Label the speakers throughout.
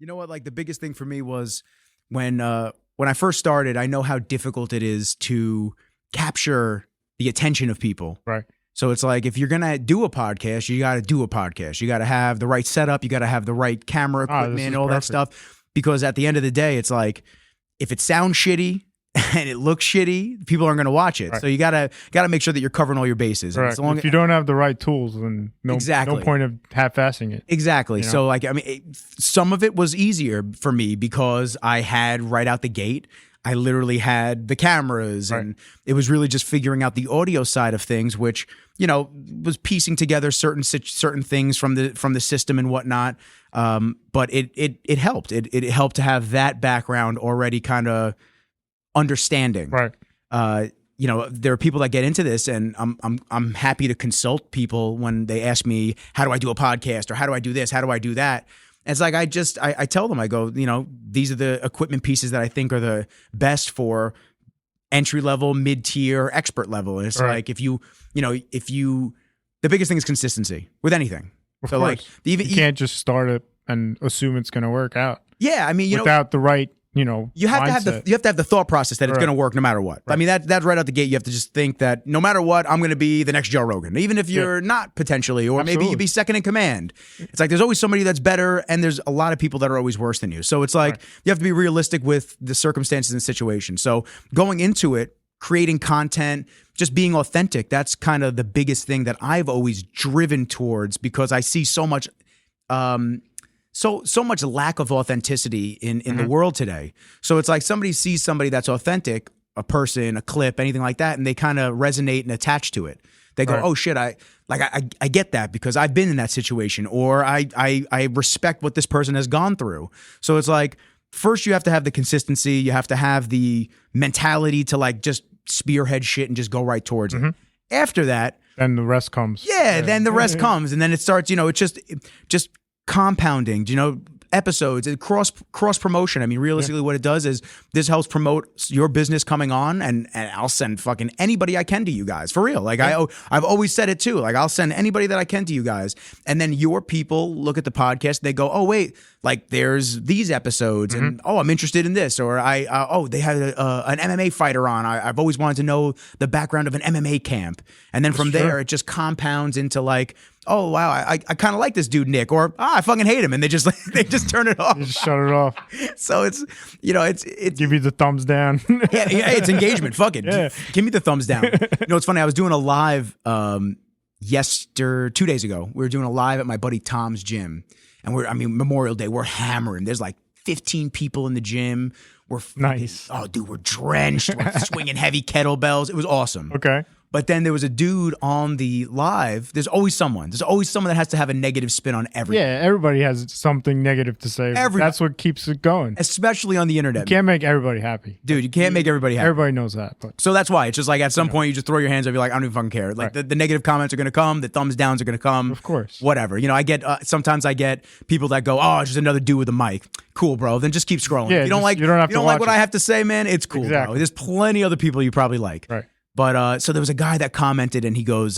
Speaker 1: You know what? Like the biggest thing for me was when I first started, I know how difficult it is to capture the attention of people.
Speaker 2: Right.
Speaker 1: So it's like if you're going to do a podcast, you got to do a podcast. You got to have the right setup. You got to have the right camera equipment, all that stuff. Because at the end of the day, it's like if it sounds shitty and it looks shitty, people aren't going to watch it. Right. So you got to make sure that you're covering all your bases.
Speaker 2: Right. If you don't have the right tools, then no point of half-assing it.
Speaker 1: Exactly. You know? So like, I mean, some of it was easier for me because I had right out the gate, I literally had the cameras and it was really just figuring out the audio side of things, which, you know, was piecing together certain things from the system and whatnot. But it helped. It helped to have that background already kind of understanding.
Speaker 2: Right.
Speaker 1: You know, there are people that get into this, and I'm happy to consult people when they ask me, how do I do a podcast, or how do I do this, how do I do that? And it's like I tell them, I go, you know, these are the equipment pieces that I think are the best for entry level, mid tier, expert level. And it's like the biggest thing is consistency with anything.
Speaker 2: Of course. Like you can't just start it and assume it's going to work out.
Speaker 1: Yeah, I mean,
Speaker 2: without the right. You
Speaker 1: have to have the thought process that it's going to work no matter what. Right. I mean, that's right out the gate. You have to just think that no matter what, I'm going to be the next Joe Rogan, even if you're not potentially, or maybe you'd be second in command. It's like there's always somebody that's better, and there's a lot of people that are always worse than you. So it's like you have to be realistic with the circumstances and situations. So going into it, creating content, just being authentic, that's kind of the biggest thing that I've always driven towards, because I see so much so much lack of authenticity in the world today. So it's like somebody sees somebody that's authentic, a person, a clip, anything like that, and they kind of resonate and attach to it. They go, oh shit, I get that because I've been in that situation, or I respect what this person has gone through. So it's like, first you have to have the consistency, you have to have the mentality to like just spearhead shit and just go right towards it. After that,
Speaker 2: then the rest comes.
Speaker 1: Yeah, then the rest comes, and then it starts, you know, it's just compounding, you know, episodes, cross promotion. I mean, realistically, what it does is this helps promote your business coming on, and I'll send fucking anybody I can to you guys, for real. Like I've always said it too. Like I'll send anybody that I can to you guys, and then your people look at the podcast, they go, oh wait, like there's these episodes, and oh, I'm interested in this, or they had an MMA fighter on. I've always wanted to know the background of an MMA camp, and then from there it just compounds into like, oh wow, I kind of like this dude Nick, or I fucking hate him, and they just turn it off.
Speaker 2: You just shut it off.
Speaker 1: So it's, you know, it's
Speaker 2: give you the thumbs down.
Speaker 1: yeah, it's engagement. Fuck it, give me the thumbs down. You know, it's funny. I was doing a live 2 days ago. We were doing a live at my buddy Tom's gym, and Memorial Day, we're hammering. There's like 15 people in the gym. We're
Speaker 2: nice.
Speaker 1: Oh, dude, we're drenched. We're swinging heavy kettlebells. It was awesome.
Speaker 2: Okay.
Speaker 1: But then there was a dude on the live. There's always someone that has to have a negative spin on everything.
Speaker 2: Yeah, everybody has something negative to say. That's what keeps it going.
Speaker 1: Especially on the internet.
Speaker 2: You can't make everybody happy.
Speaker 1: Dude, you can't make everybody happy.
Speaker 2: Everybody knows that. But.
Speaker 1: So that's why. It's just like at some point you just throw your hands up. You're like, I don't even fucking care. Like the negative comments are going to come. The thumbs downs are going to come.
Speaker 2: Of course.
Speaker 1: Whatever. You know, I get, sometimes I get people that go, oh, it's just another dude with a mic. Cool, bro. Then just keep scrolling. Yeah, if you don't like what I have to say, man, it's cool, bro. There's plenty other people you probably like.
Speaker 2: Right.
Speaker 1: But so there was a guy that commented, and he goes,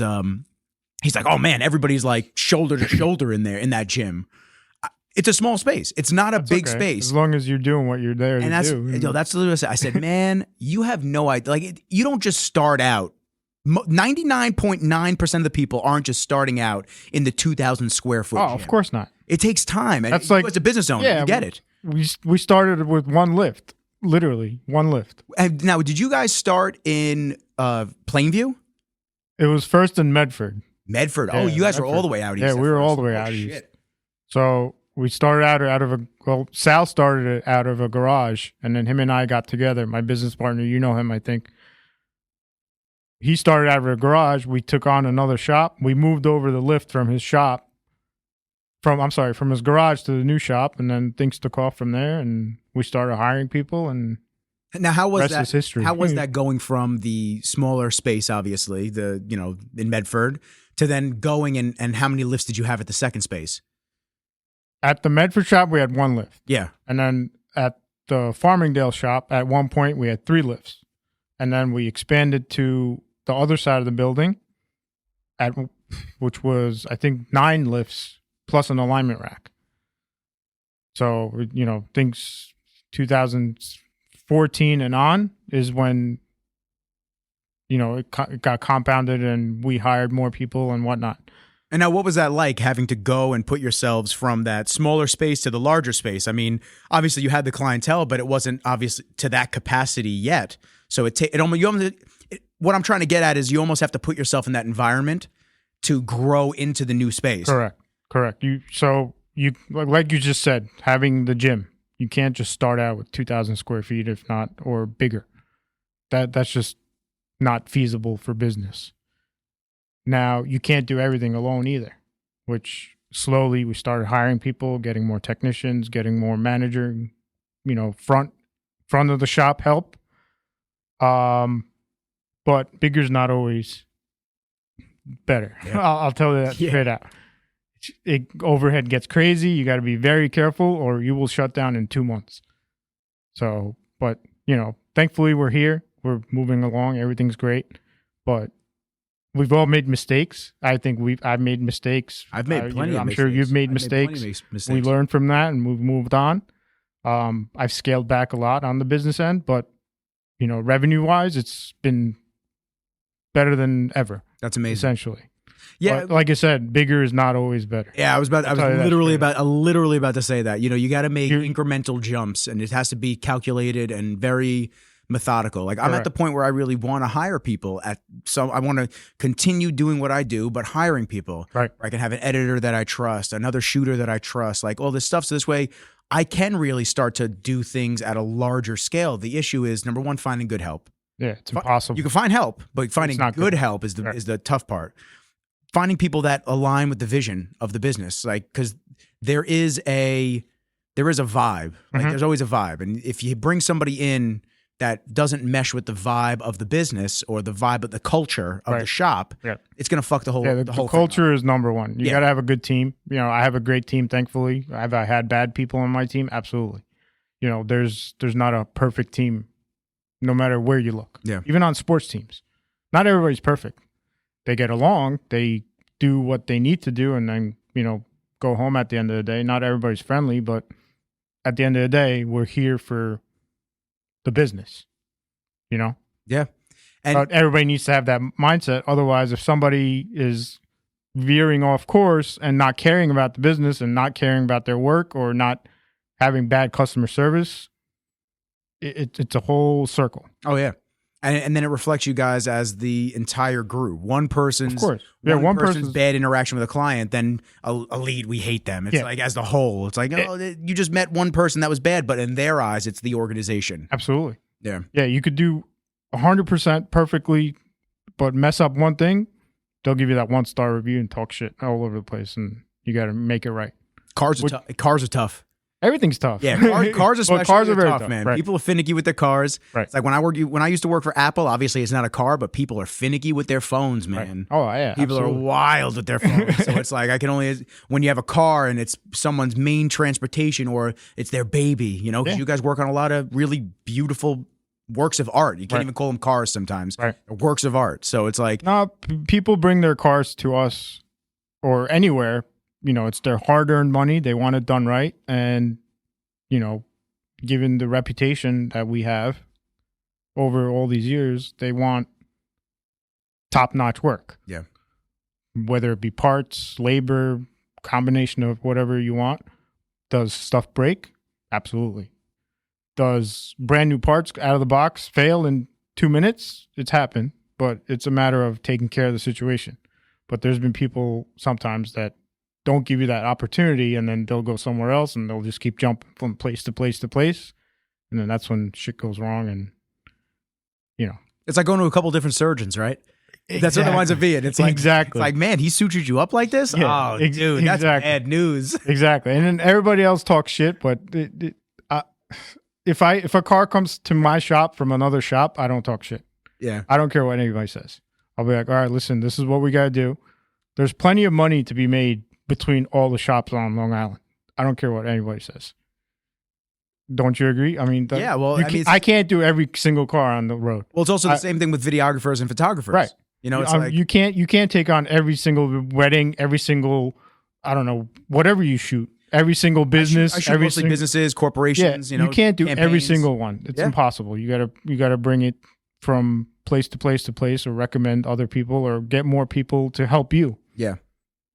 Speaker 1: he's like, oh man, everybody's like shoulder to shoulder in there in that gym. It's a small space. It's not a big space.
Speaker 2: As long as you're doing what you're there to do.
Speaker 1: That's literally what I said. Man, you have no idea. Like, you don't just start out. 99.9% of the people aren't just starting out in the 2,000 square foot gym.
Speaker 2: Of course not.
Speaker 1: It takes time.
Speaker 2: That's like,
Speaker 1: as a business owner, you get it.
Speaker 2: We started with one lift. Literally, one lift.
Speaker 1: And now, did you guys start in Plainview?
Speaker 2: It was first in Medford.
Speaker 1: Medford. Oh, you guys were all the way out east.
Speaker 2: Yeah, we were all the way out east. So we started out Sal started it out of a garage, and then him and I got together. My business partner, you know him, I think. He started out of a garage. We took on another shop. We moved over the lift from his shop, from his garage to the new shop, and then things took off from there, and we started hiring people, and
Speaker 1: now how was that?
Speaker 2: History.
Speaker 1: How was that going from the smaller space, obviously, in Medford, to then going and how many lifts did you have at the second space?
Speaker 2: At the Medford shop, we had one lift.
Speaker 1: Yeah.
Speaker 2: And then at the Farmingdale shop, at one point, we had 3 lifts. And then we expanded to the other side of the building, which was, I think, 9 lifts plus an alignment rack. So, things 2014 and on is when, it got compounded and we hired more people and whatnot.
Speaker 1: And now, what was that like, having to go and put yourselves from that smaller space to the larger space? I mean, obviously you had the clientele, but it wasn't obviously to that capacity yet. So what I'm trying to get at is you almost have to put yourself in that environment to grow into the new space.
Speaker 2: Correct. You like you just said, having the gym, you can't just start out with 2,000 square feet, if not, or bigger. That's just not feasible for business. Now, you can't do everything alone either, which slowly we started hiring people, getting more technicians, getting more manager, front of the shop help. But bigger's not always better. Yeah. I'll tell you that straight out. Overhead gets crazy. You got to be very careful or you will shut down in 2 months. So, but, thankfully we're here. We're moving along. Everything's great. But we've all made mistakes. I think I've made mistakes.
Speaker 1: I've made plenty of mistakes.
Speaker 2: I'm sure you've made mistakes. We learned from that and we've moved on. I've scaled back a lot on the business end, but, revenue-wise, it's been better than ever.
Speaker 1: That's amazing.
Speaker 2: Essentially.
Speaker 1: Yeah,
Speaker 2: but like I said, bigger is not always better.
Speaker 1: Yeah, I was literally about to say that. You got to make incremental jumps, and it has to be calculated and very methodical. Like, I'm at the point where I really want to hire people. I want to continue doing what I do, but hiring people.
Speaker 2: Right.
Speaker 1: I can have an editor that I trust, another shooter that I trust, like all this stuff. So this way, I can really start to do things at a larger scale. The issue is, number one, finding good help.
Speaker 2: Yeah, it's impossible.
Speaker 1: You can find help, but finding good help is the tough part. Finding people that align with the vision of the business, like, because there is a vibe. Like, there's always a vibe, and if you bring somebody in that doesn't mesh with the vibe of the business or the vibe of the culture of the shop, it's gonna fuck the whole.
Speaker 2: Yeah, the whole culture is number one. You got to have a good team. I have a great team. Thankfully, have I had bad people on my team? Absolutely. There's not a perfect team, no matter where you look.
Speaker 1: Yeah.
Speaker 2: Even on sports teams, not everybody's perfect. They get along, they do what they need to do, and then, go home at the end of the day. Not everybody's friendly, but at the end of the day, we're here for the business, Yeah. But everybody needs to have that mindset. Otherwise, if somebody is veering off course and not caring about the business and not caring about their work or not having bad customer service, it's a whole circle.
Speaker 1: Oh, yeah. And then it reflects you guys as the entire group. One person's, one person's bad interaction with a client, then Elite, we hate them. It's like as the whole. It's like, you just met one person that was bad, but in their eyes, it's the organization.
Speaker 2: Absolutely.
Speaker 1: Yeah.
Speaker 2: Yeah, you could do 100% perfectly, but mess up one thing, they'll give you that 1-star review and talk shit all over the place, and you got to make it right.
Speaker 1: Cars are tough.
Speaker 2: Everything's tough.
Speaker 1: Yeah, cars especially
Speaker 2: cars are very
Speaker 1: tough, man.
Speaker 2: Right.
Speaker 1: People are finicky with their cars.
Speaker 2: Right.
Speaker 1: It's like when I used to work for Apple, obviously it's not a car, but people are finicky with their phones, man.
Speaker 2: Right. Oh, yeah.
Speaker 1: People are wild with their phones. So it's like when you have a car and it's someone's main transportation or it's their baby, because you guys work on a lot of really beautiful works of art. You can't even call them cars sometimes.
Speaker 2: Right.
Speaker 1: Works of art. So it's like,
Speaker 2: no, people bring their cars to us or anywhere. It's their hard-earned money. They want it done right. And, given the reputation that we have over all these years, they want top-notch work.
Speaker 1: Yeah.
Speaker 2: Whether it be parts, labor, combination of whatever you want. Does stuff break? Absolutely. Does brand new parts out of the box fail in 2 minutes? It's happened, but it's a matter of taking care of the situation. But there's been people sometimes that don't give you that opportunity, and then they'll go somewhere else and they'll just keep jumping from place to place to place. And then that's when shit goes wrong. And,
Speaker 1: it's like going to a couple different surgeons, right? Exactly. That's what it winds up being. It's like,
Speaker 2: exactly.
Speaker 1: It's like, man, he sutured you up like this?
Speaker 2: Yeah,
Speaker 1: dude, that's bad news.
Speaker 2: Exactly. And then everybody else talks shit, but if a car comes to my shop from another shop, I don't talk shit.
Speaker 1: Yeah.
Speaker 2: I don't care what anybody says. I'll be like, all right, listen, this is what we got to do. There's plenty of money to be made between all the shops on Long Island. I don't care what anybody says. Don't you agree? I mean, I can't do every single car on the road.
Speaker 1: Well, it's also the same thing with videographers and photographers.
Speaker 2: Right.
Speaker 1: It's like
Speaker 2: you can't take on every single wedding, every single, I don't know, whatever you shoot. every single business,
Speaker 1: I shoot mostly businesses, corporations.
Speaker 2: You can't do every
Speaker 1: campaigns.
Speaker 2: single one. It's impossible. You gotta bring it from place to place to place, or recommend other people, or get more people to help you.
Speaker 1: Yeah,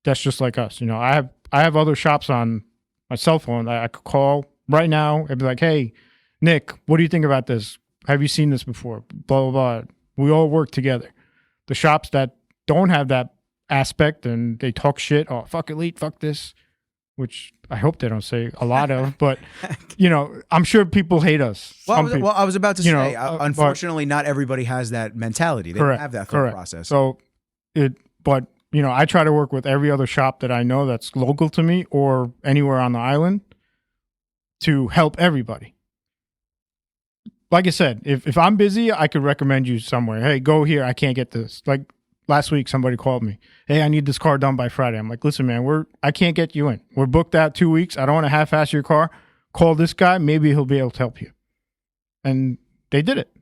Speaker 2: that's just like us. I have other shops on my cell phone that I could call right now and be like, "Hey, Nick, what do you think about this? Have you seen this before?" Blah blah blah. We all work together. The shops that don't have that aspect and they talk shit, oh fuck Elite, fuck this, which I hope they don't say a lot of, but I'm sure people hate us.
Speaker 1: Well, I was about to say, unfortunately, not everybody has that mentality. They don't have that thought process.
Speaker 2: So I try to work with every other shop that I know that's local to me or anywhere on the island to help everybody. Like I said, if I'm busy, I could recommend you somewhere. Hey, go here. I can't get this. Like last week, somebody called me. Hey, I need this car done by Friday. I'm like, listen, man, I can't get you in. We're booked out 2 weeks. I don't want to half-ass your car. Call this guy. Maybe he'll be able to help you. And they did it.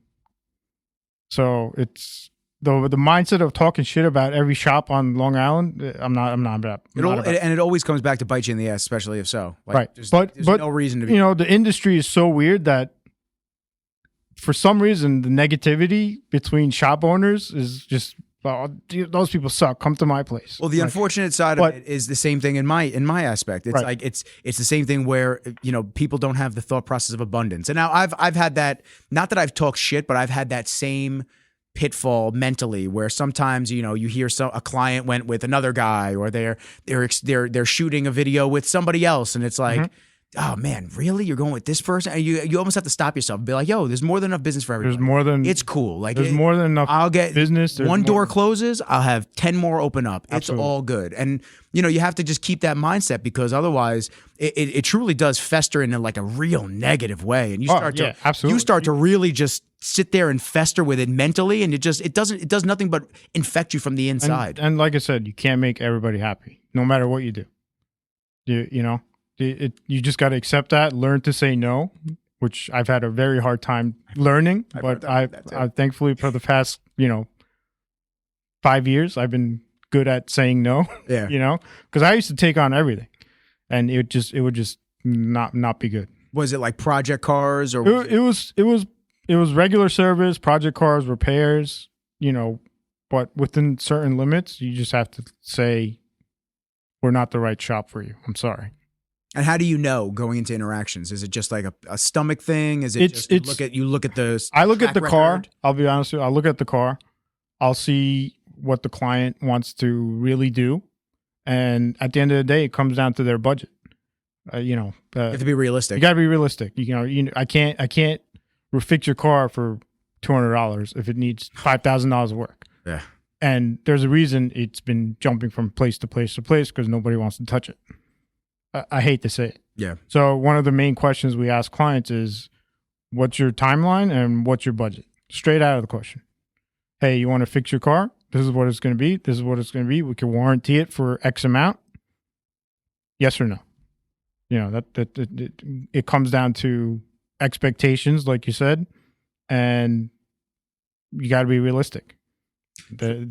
Speaker 2: So it's the mindset of talking shit about every shop on Long Island. I'm not about.
Speaker 1: And it always comes back to bite you in the ass, especially if so. Like,
Speaker 2: right.
Speaker 1: There's
Speaker 2: but
Speaker 1: no reason to be.
Speaker 2: The industry is so weird that for some reason the negativity between shop owners is just, well, those people suck. Come to my place.
Speaker 1: Well, the unfortunate side of it is the same thing in my aspect. It's like it's the same thing where people don't have the thought process of abundance. And now I've had that. Not that I've talked shit, but I've had that same pitfall mentally where sometimes you hear a client went with another guy, or they're shooting a video with somebody else, and it's like. Mm-hmm. Oh man, really? You're going with this person? And you almost have to stop yourself and be like, yo, there's more than enough business for everybody.
Speaker 2: There's more than
Speaker 1: it's cool. Like
Speaker 2: there's more than enough
Speaker 1: I'll get
Speaker 2: business.
Speaker 1: One door closes, I'll have 10 more open up.
Speaker 2: Absolutely.
Speaker 1: It's all good. And you have to just keep that mindset, because otherwise it truly does fester in like a real negative way. And you start to really just sit there and fester with it mentally, and it does nothing but infect you from the inside.
Speaker 2: And like I said, you can't make everybody happy, no matter what you do. You just got to accept that, learn to say no, which I've had a very hard time learning, but I thankfully for the past, 5 years, I've been good at saying no. Yeah. Because I used to take on everything, and it would just not be good.
Speaker 1: Was it like project cars, or
Speaker 2: it was regular service, project cars, repairs, but within certain limits, you just have to say, we're not the right shop for you. I'm sorry.
Speaker 1: And how do you know going into interactions? Is it just like a stomach thing? Is it you look at the
Speaker 2: I look at the car.
Speaker 1: record?
Speaker 2: I'll be honest with you. I'll look at the car. I'll see what the client wants to really do. And at the end of the day, it comes down to their budget. You have
Speaker 1: to be realistic.
Speaker 2: You got to be realistic. I can't refix your car for $200 if it needs $5,000 of work.
Speaker 1: Yeah.
Speaker 2: And there's a reason it's been jumping from place to place to place, because nobody wants to touch it. I hate to say it.
Speaker 1: Yeah.
Speaker 2: So one of the main questions we ask clients is, what's your timeline and what's your budget? Straight out of the question. Hey, you want to fix your car? This is what it's going to be. This is what it's going to be. We can warranty it for X amount. Yes or no? It comes down to expectations, like you said, and you got to be realistic.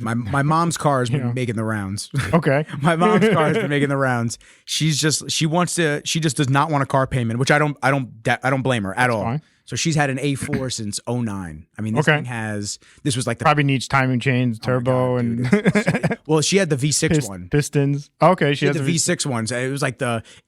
Speaker 1: My mom's car has been making the rounds.
Speaker 2: Okay.
Speaker 1: My mom's car has been making the rounds. She just does not want a car payment, which I don't blame her at all.
Speaker 2: Fine.
Speaker 1: So she's had an A4 since 2009. I mean, this was like
Speaker 2: probably needs timing chains, turbo, and
Speaker 1: well, she had the V6 one.
Speaker 2: Pistons. Okay,
Speaker 1: she had the V6 ones. It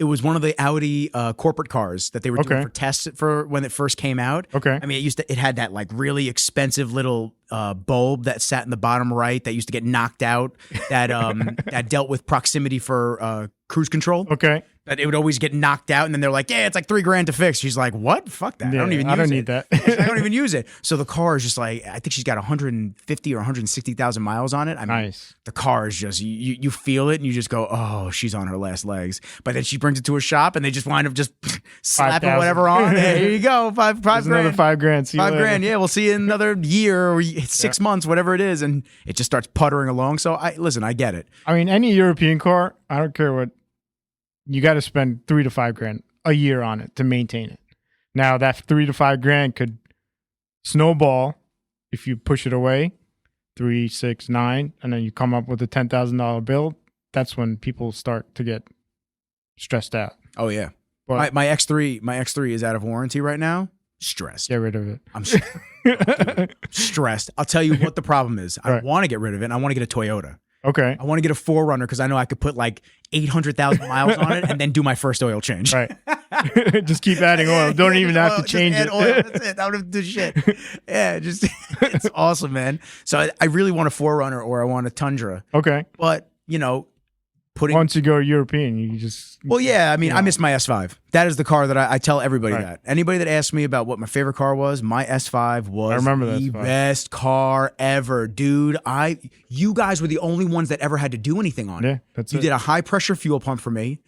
Speaker 1: was one of the Audi corporate cars that they were doing for tests for when it first came out.
Speaker 2: Okay.
Speaker 1: I mean, it had that like really expensive little bulb that sat in the bottom right that used to get knocked out that dealt with proximity for cruise control.
Speaker 2: Okay.
Speaker 1: That it would always get knocked out, and then they're like, "Yeah, it's like $3,000 to fix." She's like, "What? Fuck that!
Speaker 2: Yeah, I don't need that.
Speaker 1: I don't even use it." So the car is just like, I think she's got 150 or 160,000 miles on it. I mean,
Speaker 2: nice.
Speaker 1: The car is just you feel it, and you just go, "Oh, she's on her last legs." But then she brings it to a shop, and they just wind up just slapping
Speaker 2: 5,000.
Speaker 1: Whatever on. Hey, here you go, five grand.
Speaker 2: Another $5,000. See you later.
Speaker 1: $5,000. Yeah, we'll see you in another year or 6 months, whatever it is, and it just starts puttering along. So I get it.
Speaker 2: I mean, any European car, I don't care what. You got to spend $3,000 to $5,000 a year on it to maintain it. Now that $3,000 to $5,000 could snowball if you push it away, 3, 6, 9, and then you come up with a $10,000 bill. That's when people start to get stressed out.
Speaker 1: Oh yeah.
Speaker 2: But
Speaker 1: My X3 is out of warranty right now. Stressed.
Speaker 2: get rid of it.
Speaker 1: I'm stressed. I'll tell you what the problem is. I want to get rid of it. And I want to get a Toyota.
Speaker 2: Okay.
Speaker 1: I want to get a 4Runner because I know I could put like 800,000 miles on it and then do my first oil change.
Speaker 2: Right. Just keep adding oil. Don't even have to change it.
Speaker 1: Oil. That's it. I don't have to do shit. Yeah, just it's awesome, man. So I really want a 4Runner or I want a Tundra.
Speaker 2: Okay.
Speaker 1: But, you know,
Speaker 2: once you go European, you just...
Speaker 1: Well, yeah, I mean, I miss my S5. That is the car that I tell everybody that. Anybody that asks me about what my favorite car was, my S5 was the best car ever. Dude, you guys were the only ones that ever had to do anything on it.
Speaker 2: Yeah, that's
Speaker 1: You did a high-pressure fuel pump for me,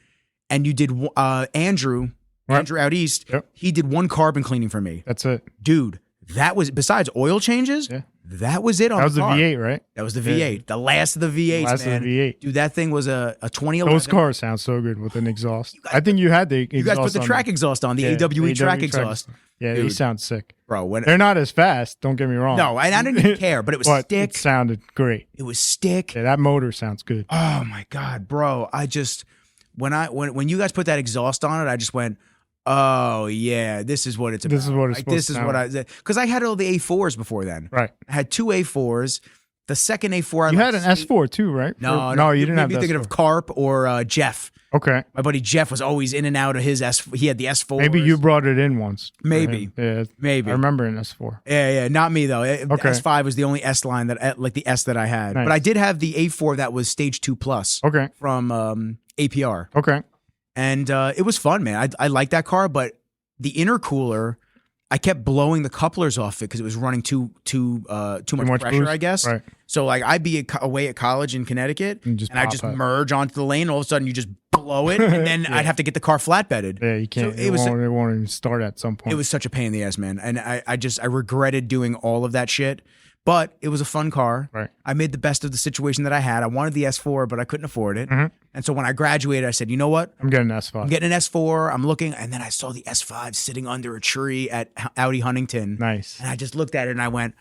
Speaker 1: and you did Andrew out east, he did one carbon cleaning for me.
Speaker 2: That's it.
Speaker 1: Dude, that was, besides oil changes, that was it on the car.
Speaker 2: That was the V8, right?
Speaker 1: That was the V8. The last of the V8s,
Speaker 2: last
Speaker 1: man.
Speaker 2: of the V8.
Speaker 1: Dude, that thing was a 2011.
Speaker 2: Those cars sound so good with an exhaust. I think you had the exhaust.
Speaker 1: You guys put the track exhaust on, the AWE track exhaust.
Speaker 2: Yeah,
Speaker 1: Dude.
Speaker 2: they sound sick.
Speaker 1: Bro,
Speaker 2: they're not as fast, don't get me wrong.
Speaker 1: No, I didn't even care, but it was stick.
Speaker 2: It sounded great.
Speaker 1: It was stick.
Speaker 2: Yeah, that motor sounds good.
Speaker 1: Oh my God, bro. I just when you guys put that exhaust on it, I just went, oh yeah, this is what it's about.
Speaker 2: This is what it's supposed to sound like.
Speaker 1: Because I had all the A4s before then.
Speaker 2: Right.
Speaker 1: I had two A4s. The second A4
Speaker 2: you had an S4 too, right?
Speaker 1: No,
Speaker 2: you didn't have.
Speaker 1: Maybe thinking of Carp or Jeff.
Speaker 2: Okay.
Speaker 1: My buddy Jeff was always in and out of his S. He had the S4.
Speaker 2: Maybe you brought it in once.
Speaker 1: Maybe.
Speaker 2: Yeah.
Speaker 1: Maybe.
Speaker 2: I remember an S4.
Speaker 1: Yeah. Not me though.
Speaker 2: Okay.
Speaker 1: S5 was the only S line that, like the S that I had.
Speaker 2: Nice.
Speaker 1: But I did have the A4 that was stage 2+.
Speaker 2: Okay.
Speaker 1: From APR.
Speaker 2: Okay.
Speaker 1: And it was fun, man. I liked that car, but the intercooler, I kept blowing the couplers off it because it was running too much pressure,
Speaker 2: boost?
Speaker 1: I guess.
Speaker 2: Right.
Speaker 1: So like I'd be away at college in Connecticut, and I'd just merge onto the lane. All of a sudden, you just blow it, and then I'd have to get the car flatbedded.
Speaker 2: Yeah, you can't. So it won't even start at some point.
Speaker 1: It was such a pain in the ass, man, and I regretted doing all of that shit. But it was a fun car.
Speaker 2: Right.
Speaker 1: I made the best of the situation that I had. I wanted the S4, but I couldn't afford it.
Speaker 2: Mm-hmm.
Speaker 1: And so when I graduated, I said, you know what?
Speaker 2: I'm getting an S5.
Speaker 1: I'm getting an S4. I'm looking, and then I saw the S5 sitting under a tree at Audi Huntington.
Speaker 2: Nice.
Speaker 1: And I just looked at it and I went,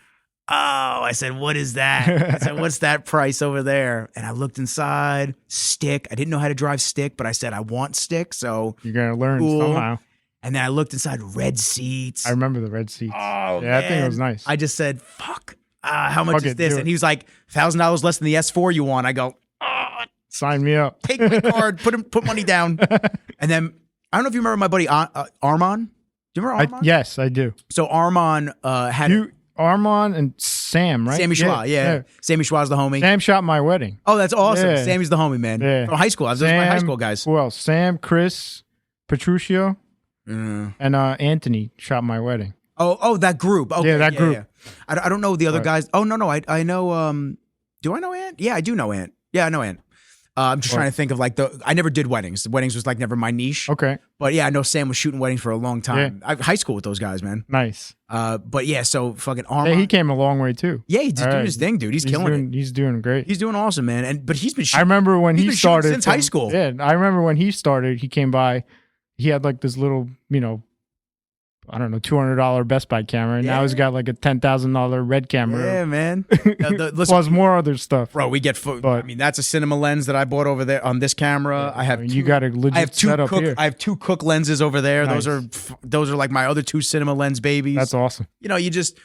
Speaker 1: oh, I said, what is that? I said, what's that price over there? And I looked inside, stick. I didn't know how to drive stick, but I said, I want stick. So
Speaker 2: you're going to learn somehow.
Speaker 1: And then I looked inside, red seats.
Speaker 2: I remember the red seats.
Speaker 1: Oh,
Speaker 2: yeah, I think it was nice.
Speaker 1: I just said, fuck. How much is this? And he was like, $1,000 less than the S4 you want. I go, oh,
Speaker 2: sign me up.
Speaker 1: Take my card, put money down. And then I don't know if you remember my buddy Armand. Do you remember Armand?
Speaker 2: Yes, I do.
Speaker 1: So Armand had
Speaker 2: Armand and Sam, right?
Speaker 1: Sammy Schwa, yeah. Sammy Schwa's the homie.
Speaker 2: Sam shot my wedding.
Speaker 1: Oh, that's awesome.
Speaker 2: Yeah.
Speaker 1: Sammy's the homie, man.
Speaker 2: Yeah.
Speaker 1: From high school. Those are my high school guys.
Speaker 2: Who else? Sam, Chris, Petruccio, and Anthony shot my wedding.
Speaker 1: Oh, that group. Okay,
Speaker 2: yeah, that group.
Speaker 1: Yeah. I don't know the other guys. Oh, no. I know. Do I know Ant? Yeah, I do know Ant. Yeah, I know Ant. I'm just trying to think of like I never did weddings. Weddings was like never my niche.
Speaker 2: Okay.
Speaker 1: But yeah, I know Sam was shooting weddings for a long time. I high school with those guys, man.
Speaker 2: Nice.
Speaker 1: But yeah, so fucking Armand.
Speaker 2: Yeah, he came a long way too.
Speaker 1: Yeah, he's doing his thing, dude. He's killing it.
Speaker 2: He's doing great.
Speaker 1: He's doing awesome, man. But he's been shooting.
Speaker 2: I remember when he started
Speaker 1: since high school.
Speaker 2: Yeah, I remember when he started, he came by, he had like this little, I don't know, $200 Best Buy camera. And now he's got like a $10,000 red camera.
Speaker 1: Yeah, man.
Speaker 2: Plus more other stuff.
Speaker 1: Bro, we get I mean, that's a cinema lens that I bought over there on this camera. I have
Speaker 2: you got a legit setup here.
Speaker 1: I have two Cook lenses over there. Nice. Those are like my other two cinema lens babies.
Speaker 2: That's awesome.
Speaker 1: You just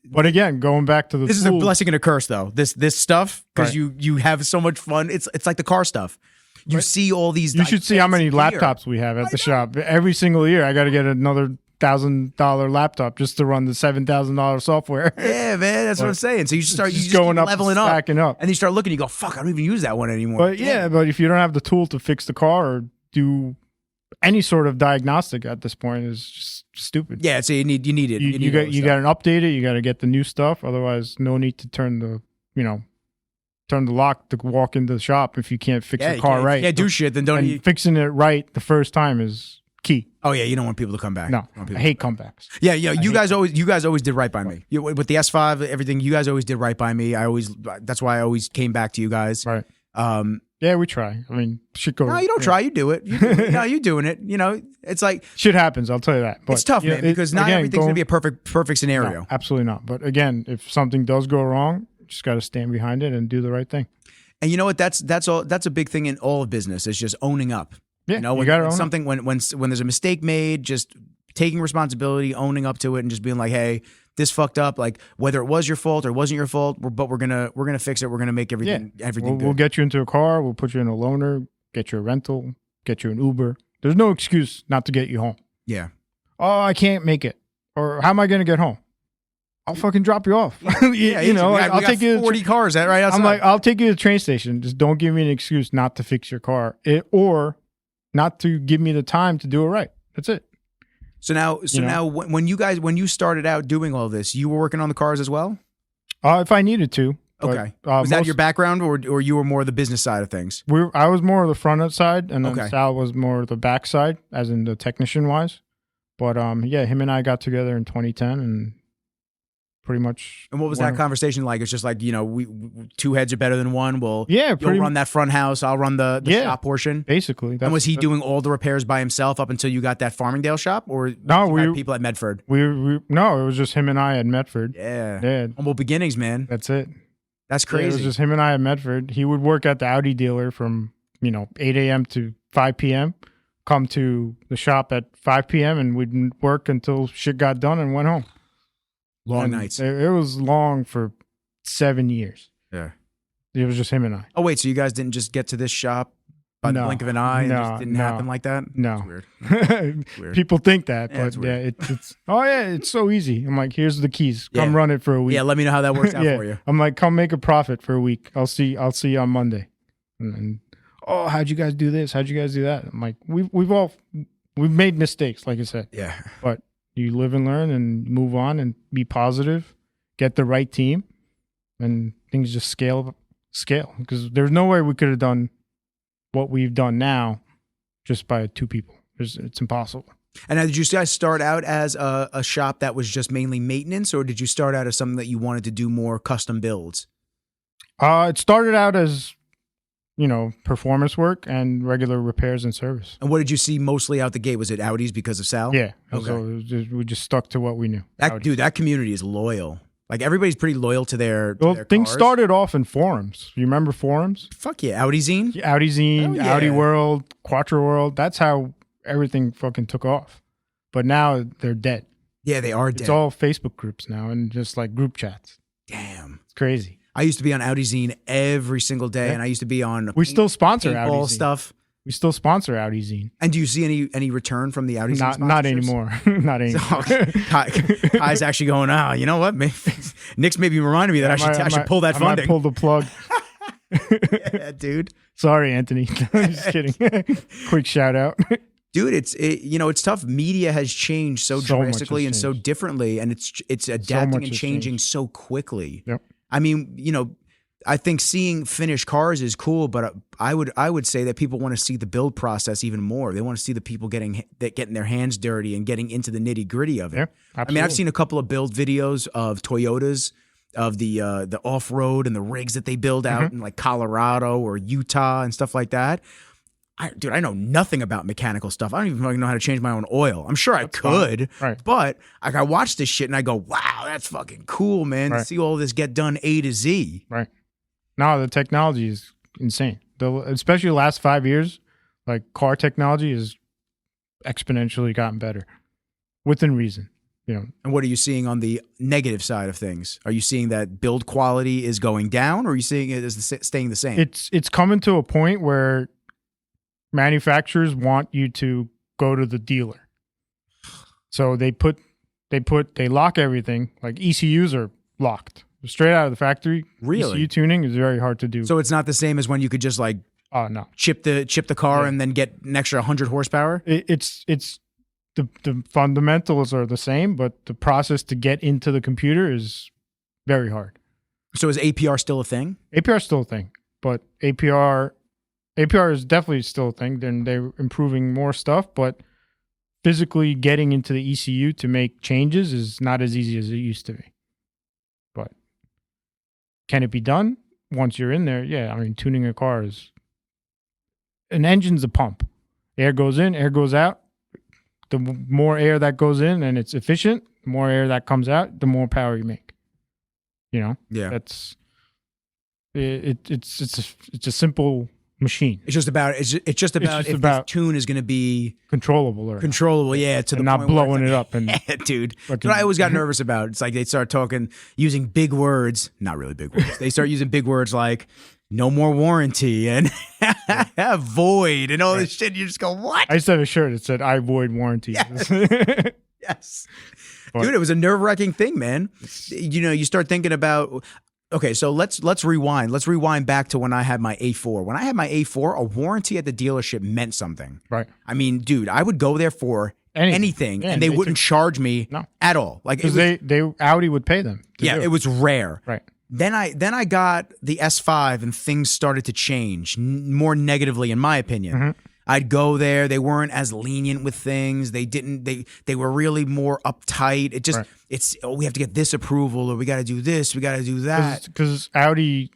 Speaker 2: But again, going back to
Speaker 1: this is a blessing and a curse though. This stuff because you have so much fun. It's like the car stuff. You see all these.
Speaker 2: You should see how many laptops we have at the shop. Every single year, I got to get another $1,000 laptop just to run the $7,000 software.
Speaker 1: Yeah, man, that's what I'm saying. So you start
Speaker 2: going up,
Speaker 1: leveling
Speaker 2: stacking up,
Speaker 1: and you start looking. You go, fuck, I don't even use that one anymore.
Speaker 2: But but if you don't have the tool to fix the car or do any sort of diagnostic at this point, is just stupid.
Speaker 1: Yeah, so you need it.
Speaker 2: You got to update it. You got to get the new stuff. Otherwise, no need to turn the lock to walk into the shop if you can't fix the car right.
Speaker 1: If you can't do shit, then don't.
Speaker 2: Fixing it right the first time is key.
Speaker 1: Oh yeah, you don't want people to come back.
Speaker 2: No, I hate comebacks.
Speaker 1: Yeah. You guys always did right by me. With the S5, everything, you guys always did right by me. That's why I always came back to you guys.
Speaker 2: Right. Yeah, we try. I mean, shit goes.
Speaker 1: No, you don't try. You do it. No, you're doing it. It's like
Speaker 2: shit happens. I'll tell you that. But
Speaker 1: it's tough, man, because not everything's gonna be a perfect scenario.
Speaker 2: No, absolutely not. But again, if something does go wrong, just got to stand behind it and do the right thing.
Speaker 1: And you know what? That's a big thing in all of business is just owning up.
Speaker 2: Yeah,
Speaker 1: you know,
Speaker 2: you
Speaker 1: when,
Speaker 2: gotta
Speaker 1: when
Speaker 2: own it.
Speaker 1: something when there's a mistake made, just taking responsibility, owning up to it, and just being like, hey, this fucked up. Like whether it was your fault or it wasn't your fault, but we're gonna fix it. We're gonna make everything good.
Speaker 2: We'll get you into a car. We'll put you in a loaner. Get you a rental. Get you an Uber. There's no excuse not to get you home.
Speaker 1: Yeah.
Speaker 2: Oh, I can't make it. Or how am I going to get home? I'll fucking drop you off.
Speaker 1: Yeah,
Speaker 2: you know,
Speaker 1: I'll take you 40 cars right outside.
Speaker 2: I'm like, I'll take you to the train station. Just don't give me an excuse not to fix your car or not to give me the time to do it right. That's it.
Speaker 1: So now when you started out doing all this, you were working on the cars as well?
Speaker 2: If I needed to.
Speaker 1: Okay. Was that your background or you were more the business side of things?
Speaker 2: I was more of the front end side, and then Sal was more of the back side, as in the technician wise. But yeah, him and I got together in 2010 and pretty much.
Speaker 1: And what was that conversation like? It's just like, you know, we two heads are better than one. Well,
Speaker 2: you'll
Speaker 1: run that front house. I'll run the shop portion.
Speaker 2: Basically.
Speaker 1: And was he doing all the repairs by himself up until you got that Farmingdale shop? Or we had people at Medford?
Speaker 2: No, it was just him and I at Medford.
Speaker 1: Yeah. Humble beginnings, man.
Speaker 2: That's it.
Speaker 1: That's crazy.
Speaker 2: Yeah, it was just him and I at Medford. He would work at the Audi dealer from, 8 a.m. to 5 p.m., come to the shop at 5 p.m., and we'd work until shit got done and went home.
Speaker 1: Long nights.
Speaker 2: It was long for 7 years.
Speaker 1: Yeah.
Speaker 2: It was just him and I.
Speaker 1: Oh, wait, so you guys didn't just get to this shop by the blink of an eye and it just didn't happen like that?
Speaker 2: No.
Speaker 1: That's weird.
Speaker 2: People think that,
Speaker 1: Yeah,
Speaker 2: but it's so easy. I'm like, here's the keys. Come run it for a week.
Speaker 1: Yeah, let me know how that works out for you.
Speaker 2: I'm like, come make a profit for a week. I'll see you on Monday. And how'd you guys do this? How'd you guys do that? I'm like, we've made mistakes, like I said.
Speaker 1: Yeah.
Speaker 2: But you live and learn and move on and be positive, get the right team, and things just scale. Because there's no way we could have done what we've done now just by two people. It's impossible. And
Speaker 1: now, did you guys start out as a shop that was just mainly maintenance, or did you start out as something that you wanted to do more custom builds?
Speaker 2: It started out as, performance work and regular repairs and service.
Speaker 1: And what did you see mostly out the gate? Was it Audis because of Sal?
Speaker 2: Yeah.
Speaker 1: Okay.
Speaker 2: So we just stuck to what we knew.
Speaker 1: That community is loyal. Like, everybody's pretty loyal to their
Speaker 2: things
Speaker 1: cars.
Speaker 2: started off in forums. You remember forums?
Speaker 1: Fuck yeah. Audi Zine?
Speaker 2: Audi Zine,
Speaker 1: yeah.
Speaker 2: Audi World, Quattro World. That's how everything fucking took off. But now they're dead.
Speaker 1: Yeah, they are dead.
Speaker 2: It's all Facebook groups now and just like group chats.
Speaker 1: Damn.
Speaker 2: It's crazy.
Speaker 1: I used to be on Audi Zine every single day, and I used to be on
Speaker 2: still sponsor Audi Zine
Speaker 1: stuff.
Speaker 2: We still sponsor Audi Zine.
Speaker 1: And do you see any return from the Audi Zine sponsorships?
Speaker 2: Not anymore. Not anymore.
Speaker 1: Kai's actually going, you know what? Nick's maybe reminded me that I should pull that funding.
Speaker 2: I might pull the plug.
Speaker 1: Yeah, dude.
Speaker 2: Sorry, Anthony. I'm just kidding. Quick shout out.
Speaker 1: Dude, it's tough. Media has changed so drastically and so differently, and it's adapting and changing so quickly.
Speaker 2: Yep.
Speaker 1: I mean, I think seeing finished cars is cool, but I would say that people want to see the build process even more. They want to see the people getting their hands dirty and getting into the nitty gritty of it.
Speaker 2: Yeah, absolutely.
Speaker 1: I mean, I've seen a couple of build videos of Toyotas, of the off road and the rigs that they build out in like Colorado or Utah and stuff like that. I know nothing about mechanical stuff. I don't even fucking know how to change my own oil. I'm sure I could,
Speaker 2: right.
Speaker 1: But I watch this shit and I go, wow, that's fucking cool, man. To see all this get done A to Z.
Speaker 2: Right. No, the technology is insane. Especially the last 5 years, like car technology has exponentially gotten better within reason.
Speaker 1: And what are you seeing on the negative side of things? Are you seeing that build quality is going down, or are you seeing it as staying the same?
Speaker 2: It's coming to a point where manufacturers want you to go to the dealer. So they lock everything. Like ECUs are locked straight out of the factory.
Speaker 1: Really?
Speaker 2: ECU tuning is very hard to do.
Speaker 1: So it's not the same as when you could just like
Speaker 2: no.
Speaker 1: chip the car and then get an extra 100 horsepower?
Speaker 2: It's the fundamentals are the same, but the process to get into the computer is very hard.
Speaker 1: So is APR still a thing?
Speaker 2: APR is still a thing, but APR is definitely still a thing. Then they're improving more stuff, but physically getting into the ECU to make changes is not as easy as it used to be. But can it be done once you're in there? Yeah, I mean, tuning a car is... An engine's a pump. Air goes in, air goes out. The more air that goes in and it's efficient, the more air that comes out, the more power you make.
Speaker 1: Yeah.
Speaker 2: That's... It's a simple machine.
Speaker 1: It's just about if this tune is going to be
Speaker 2: controllable or
Speaker 1: controllable. Yeah, to the
Speaker 2: not
Speaker 1: point
Speaker 2: blowing
Speaker 1: where
Speaker 2: it up. And
Speaker 1: yeah, dude, that's what I always got nervous about. It's like they start using big words, not really big words. They start using big words like no more warranty and void and all this shit. You just go, what?
Speaker 2: I used to have a shirt that said, I void warranty.
Speaker 1: Yes. Yes. Dude, it was a nerve-wracking thing, man. You know, you start thinking about, okay, so let's rewind. Let's rewind back to when I had my A4. When I had my A4, a warranty at the dealership meant something.
Speaker 2: Right.
Speaker 1: I mean, dude, I would go there for anything and they wouldn't charge me at all. Like,
Speaker 2: because Audi would pay them.
Speaker 1: It was rare.
Speaker 2: Right.
Speaker 1: Then I got the S5 and things started to change more negatively, in my opinion. Mm-hmm. I'd go there. They weren't as lenient with things. They were really more uptight. It just, we have to get this approval, or we got to do this, we got to do that.
Speaker 2: Because Audi,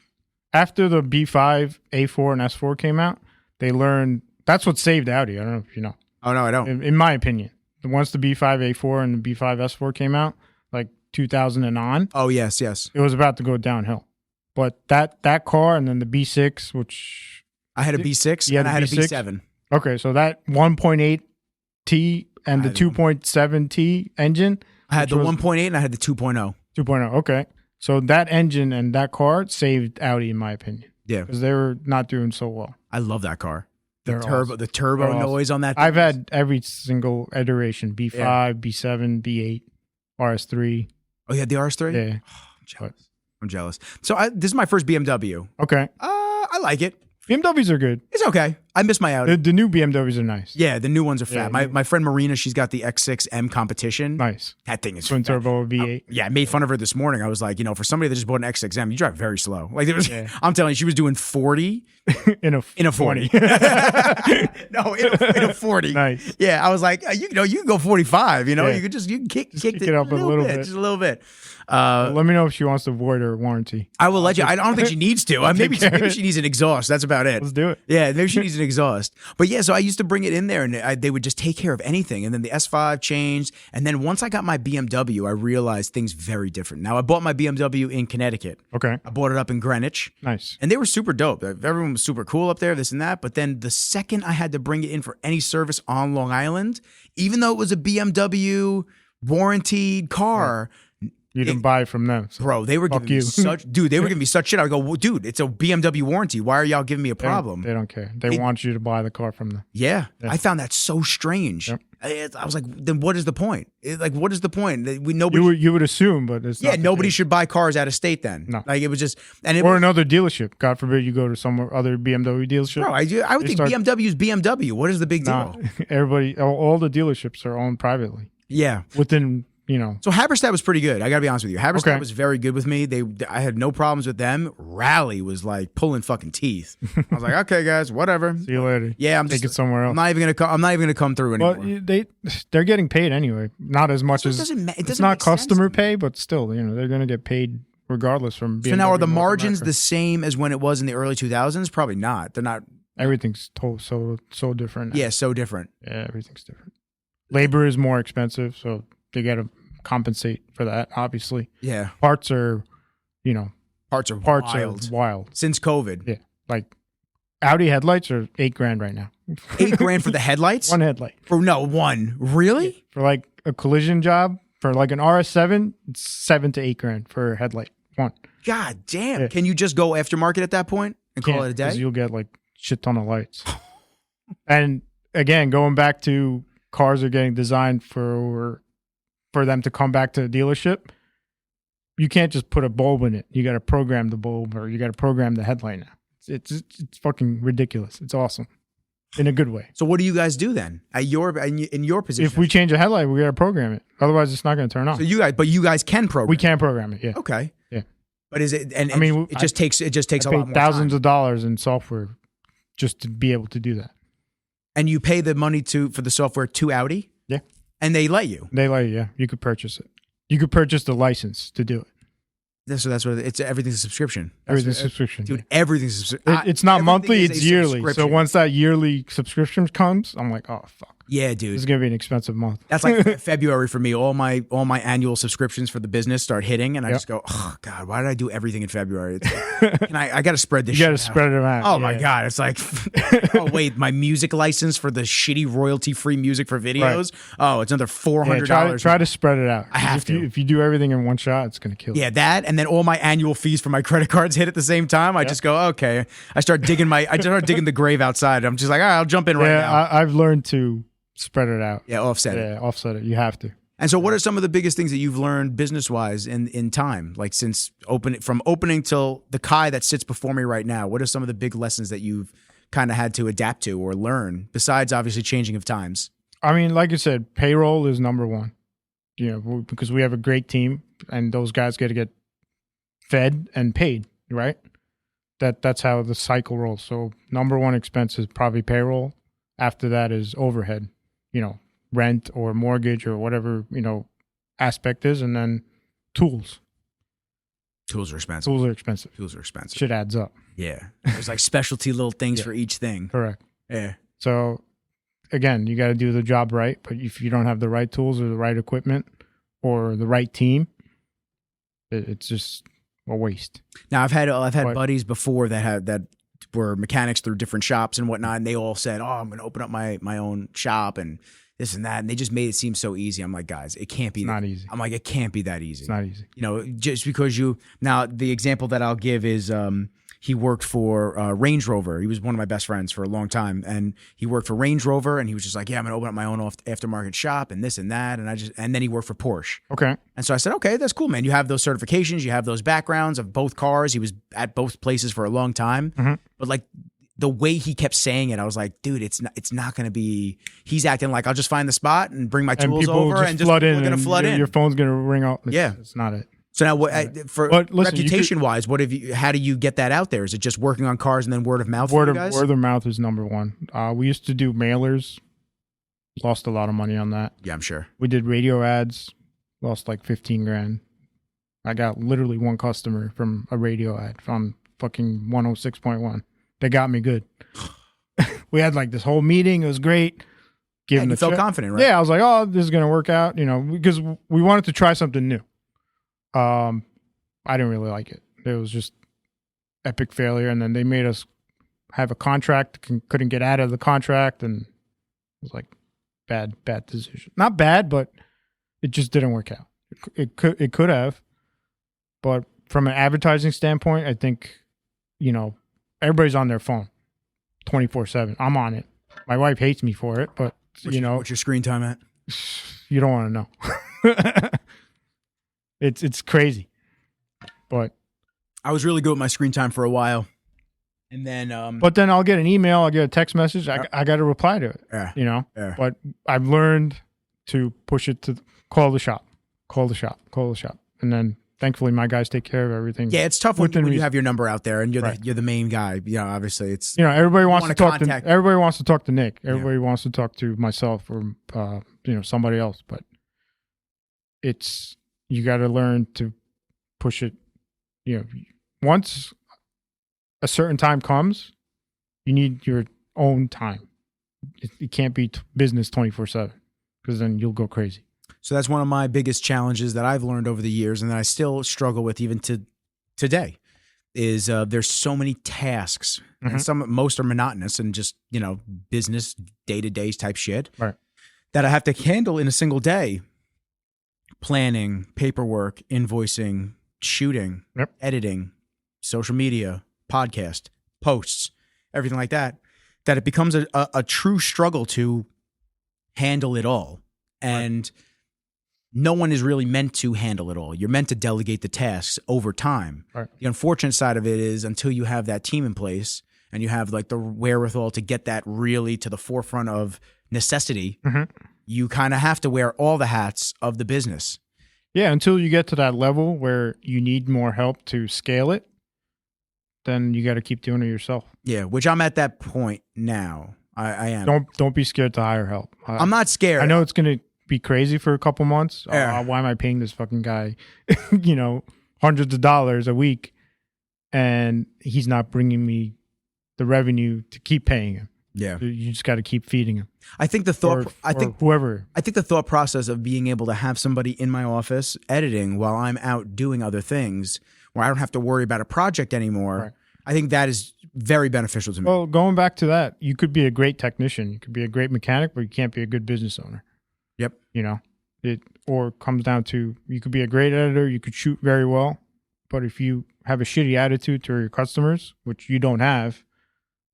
Speaker 2: after the B5, A4, and S4 came out, they learned, that's what saved Audi. I don't know if you know.
Speaker 1: Oh, no, I don't.
Speaker 2: In my opinion. Once the B5, A4, and the B5, S4 came out, like 2000 and on.
Speaker 1: Oh, yes.
Speaker 2: It was about to go downhill. But that car, and then the B6, which...
Speaker 1: I had a B6 and I had a B7.
Speaker 2: Okay, so that 1.8T and the 2.7T engine.
Speaker 1: I had the 1.8 and I had the 2.0.
Speaker 2: 2.0, okay. So that engine and that car saved Audi, in my opinion.
Speaker 1: Yeah.
Speaker 2: Because they were not doing so well.
Speaker 1: I love that car. The
Speaker 2: They're
Speaker 1: turbo
Speaker 2: awesome.
Speaker 1: noise on that thing.
Speaker 2: I've had every single iteration, B5, B7, B8, RS3.
Speaker 1: Oh, you had the RS3?
Speaker 2: Yeah.
Speaker 1: Oh, I'm jealous. So this is my first BMW.
Speaker 2: Okay.
Speaker 1: I like it.
Speaker 2: BMWs are good.
Speaker 1: It's okay. I miss my Audi.
Speaker 2: The new BMWs are nice.
Speaker 1: Yeah, the new ones are fat.
Speaker 2: Yeah,
Speaker 1: my friend Marina, she's got the X6M competition.
Speaker 2: Nice.
Speaker 1: That thing is
Speaker 2: twin turbo V8.
Speaker 1: I made fun of her this morning. I was like, for somebody that just bought an X6M, you drive very slow. Like it was, I'm telling you, she was doing 40 in a 40. No, in a 40.
Speaker 2: Nice.
Speaker 1: Yeah, I was like, you can go 45. You can kick
Speaker 2: it up a little bit,
Speaker 1: just a little bit.
Speaker 2: Let me know if she wants to void her warranty.
Speaker 1: I will let you. I don't think she needs to. Maybe she needs an exhaust. That's about it.
Speaker 2: Let's do it.
Speaker 1: Yeah, maybe she needs an exhaust. But yeah, so I used to bring it in there, and they would just take care of anything. And then the S5 changed, and then once I got my BMW, I realized things very different. Now I bought my BMW in Connecticut.
Speaker 2: Okay.
Speaker 1: I bought it up in Greenwich.
Speaker 2: Nice.
Speaker 1: And they were super dope. Everyone was super cool up there, this and that. But then the second I had to bring it in for any service on Long Island, even though it was a BMW warranted car.
Speaker 2: Right. You didn't buy from them. So
Speaker 1: bro, they were giving me such shit. I go, well, dude, it's a BMW warranty. Why are y'all giving me a problem?
Speaker 2: They don't care. They want you to buy the car from them.
Speaker 1: Yeah. I found that so strange. Yep. I was like, then what is the point? What is the point?
Speaker 2: You would assume, but it's not.
Speaker 1: Nobody should buy cars out of state then.
Speaker 2: No.
Speaker 1: Like it was just,
Speaker 2: or another dealership. God forbid you go to some other BMW dealership.
Speaker 1: Bro, I would think BMW is BMW. What is the big deal?
Speaker 2: Everybody, all the dealerships are owned privately.
Speaker 1: Yeah.
Speaker 2: Within... So
Speaker 1: Haberstadt was pretty good. I got to be honest with you. Haberstadt was very good with me. I had no problems with them. Rally was like pulling fucking teeth. I was like, okay, guys, whatever.
Speaker 2: See you later.
Speaker 1: Yeah, I'm
Speaker 2: take it somewhere else.
Speaker 1: I'm not even gonna come through anymore.
Speaker 2: Well, they're getting paid anyway. Not as much as it's not customer pay, but still, they're gonna get paid regardless from. BMW.
Speaker 1: So now, are the margins the same as when it was in the early 2000s? Probably not. They're not.
Speaker 2: Everything's so different now.
Speaker 1: Yeah, so different.
Speaker 2: Yeah, everything's different. Labor is more expensive, so they got to compensate for that, obviously.
Speaker 1: Yeah.
Speaker 2: Parts are
Speaker 1: wild. Since COVID.
Speaker 2: Yeah. Like Audi headlights are $8,000 right now.
Speaker 1: $8,000 for the headlights?
Speaker 2: One headlight.
Speaker 1: One. Really?
Speaker 2: For like a collision job, for like an RS7, it's $7,000 to $8,000 for a headlight. One.
Speaker 1: God damn. Yeah. Can you just go aftermarket at that point and call it a day?
Speaker 2: Because you'll get like shit ton of lights. And again, going back to cars are getting designed for them to come back to the dealership. You can't just put a bulb in it. You got to program the bulb, or you got to program the headlight now. It's fucking ridiculous. It's awesome in a good way.
Speaker 1: So what do you guys do then in your position?
Speaker 2: If we change a headlight, we got to program it. Otherwise, it's not going to turn on.
Speaker 1: So you guys can program.
Speaker 2: We can program it. Yeah.
Speaker 1: Okay.
Speaker 2: Yeah.
Speaker 1: But is it? And it just takes a lot more
Speaker 2: thousands of dollars in software just to be able to do that. And
Speaker 1: you pay the money for the software to Audi?
Speaker 2: Yeah.
Speaker 1: And they let you?
Speaker 2: They let you, yeah. You could purchase it. You could purchase the license to do it.
Speaker 1: So that's what it's. Everything's a subscription.
Speaker 2: Everything's a subscription.
Speaker 1: Dude, everything's a subscription.
Speaker 2: It's not monthly, it's yearly. So once that yearly subscription comes, I'm like, oh, fuck.
Speaker 1: Yeah, dude.
Speaker 2: This is gonna be an expensive month.
Speaker 1: That's like February for me. All my annual subscriptions for the business start hitting, and I just go, oh God, why did I do everything in February? I got to spread this.
Speaker 2: You got to spread it out.
Speaker 1: Oh my God, it's like, oh wait, my music license for the shitty royalty-free music for videos. Right. Oh, it's another $400.
Speaker 2: Try to spread it out.
Speaker 1: I have to.
Speaker 2: If you do everything in one shot, it's gonna kill you.
Speaker 1: Yeah, that, and then all my annual fees for my credit cards hit at the same time. I just go, okay. I start digging the grave outside. I'm just like, all right, I'll jump in right now.
Speaker 2: I've learned to spread it out.
Speaker 1: Yeah, offset it.
Speaker 2: Yeah, offset it. You have to.
Speaker 1: And so what are some of the biggest things that you've learned business-wise in time? Like since opening till the Kai that sits before me right now, what are some of the big lessons that you've kind of had to adapt to or learn, besides obviously changing of times?
Speaker 2: I mean, like you said, payroll is number one. Because we have a great team and those guys got to get fed and paid, right? That's how the cycle rolls. So number one expense is probably payroll. After that is overhead. Rent or mortgage or whatever, aspect is, and then tools.
Speaker 1: Tools are expensive.
Speaker 2: Tools are expensive. Shit adds up.
Speaker 1: Yeah. There's like specialty little things for each thing.
Speaker 2: Correct.
Speaker 1: Yeah.
Speaker 2: So again, you got to do the job right, but if you don't have the right tools or the right equipment or the right team, it's just a waste.
Speaker 1: Now I've had buddies before that were mechanics through different shops and whatnot, and they all said, "Oh, I'm going to open up my own shop and this and that," and they just made it seem so easy. I'm like, guys, it can't be.
Speaker 2: It's not easy.
Speaker 1: I'm like, it can't be that easy.
Speaker 2: It's not easy.
Speaker 1: Just because now the example that I'll give is he worked for Range Rover. He was one of my best friends for a long time, and he worked for Range Rover, and he was just like, yeah, I'm going to open up my own aftermarket shop and this and that, and then he worked for Porsche.
Speaker 2: Okay.
Speaker 1: And so I said, okay, that's cool, man. You have those certifications, you have those backgrounds of both cars. He was at both places for a long time, but like the way he kept saying it, I was like, dude, it's not going to be. He's acting like I'll just find the spot and bring my tools over and just
Speaker 2: flood in.
Speaker 1: We're going to flood in.
Speaker 2: Your phone's going to ring out.
Speaker 1: Yeah,
Speaker 2: it's not it.
Speaker 1: So now, reputation-wise, how do you get that out there? Is it just working on cars and then word of mouth?
Speaker 2: Word of mouth is number one. We used to do mailers, lost a lot of money on that.
Speaker 1: Yeah, I'm sure.
Speaker 2: We did radio ads, lost like $15,000. I got literally one customer from a radio ad from fucking 106.1. They got me good. We had like this whole meeting. It was great.
Speaker 1: You felt confident, right?
Speaker 2: Yeah, I was like, oh, this is gonna work out. Because we wanted to try something new. I didn't really like it. It was just epic failure. And then they made us have a contract, couldn't get out of the contract. And it was like bad decision. Not bad, but it just didn't work out. It could have, but from an advertising standpoint, I think, everybody's on their phone 24/7. I'm on it. My wife hates me for it, but
Speaker 1: what's your screen time at?
Speaker 2: You don't want to know. It's crazy, but
Speaker 1: I was really good with my screen time for a while, and then
Speaker 2: but then I'll get an email, I'll get a text message, I got to reply to it.
Speaker 1: Yeah.
Speaker 2: But I've learned to push it to call the shop, and then thankfully my guys take care of everything.
Speaker 1: Yeah, it's tough when you have your number out there and you're the main guy. Obviously it's
Speaker 2: everybody wants to talk to everybody wants to talk to Nick. Everybody wants to talk to myself or somebody else, but you got to learn to push it. Once a certain time comes, you need your own time. It can't be business 24/7 because then you'll go crazy.
Speaker 1: So that's one of my biggest challenges that I've learned over the years and that I still struggle with even to today is there's so many tasks and most are monotonous and just, business day-to-day type shit that I have to handle in a single day. Planning, paperwork, invoicing, shooting, editing, social media, podcast, posts, everything like that it becomes a true struggle to handle it all. And no one is really meant to handle it all. You're meant to delegate the tasks over time. Right. The unfortunate side of it is until you have that team in place and you have like the wherewithal to get that really to the forefront of necessity, you kind of have to wear all the hats of the business.
Speaker 2: Yeah, until you get to that level where you need more help to scale it, then you got to keep doing it yourself.
Speaker 1: Yeah, which I'm at that point now. I am.
Speaker 2: Don't be scared to hire help.
Speaker 1: I'm not scared.
Speaker 2: I know it's going to be crazy for a couple months. Why am I paying this fucking guy, hundreds of dollars a week, and he's not bringing me the revenue to keep paying him?
Speaker 1: Yeah.
Speaker 2: You just got to keep feeding him.
Speaker 1: I think the thought. I think
Speaker 2: whoever.
Speaker 1: I think the thought process of being able to have somebody in my office editing while I'm out doing other things, where I don't have to worry about a project anymore.
Speaker 2: Right.
Speaker 1: I think that is very beneficial to me.
Speaker 2: Well, going back to that, you could be a great technician, you could be a great mechanic, but you can't be a good business owner.
Speaker 1: Yep.
Speaker 2: You know, or it comes down to you could be a great editor, you could shoot very well, but if you have a shitty attitude to your customers, which you don't have,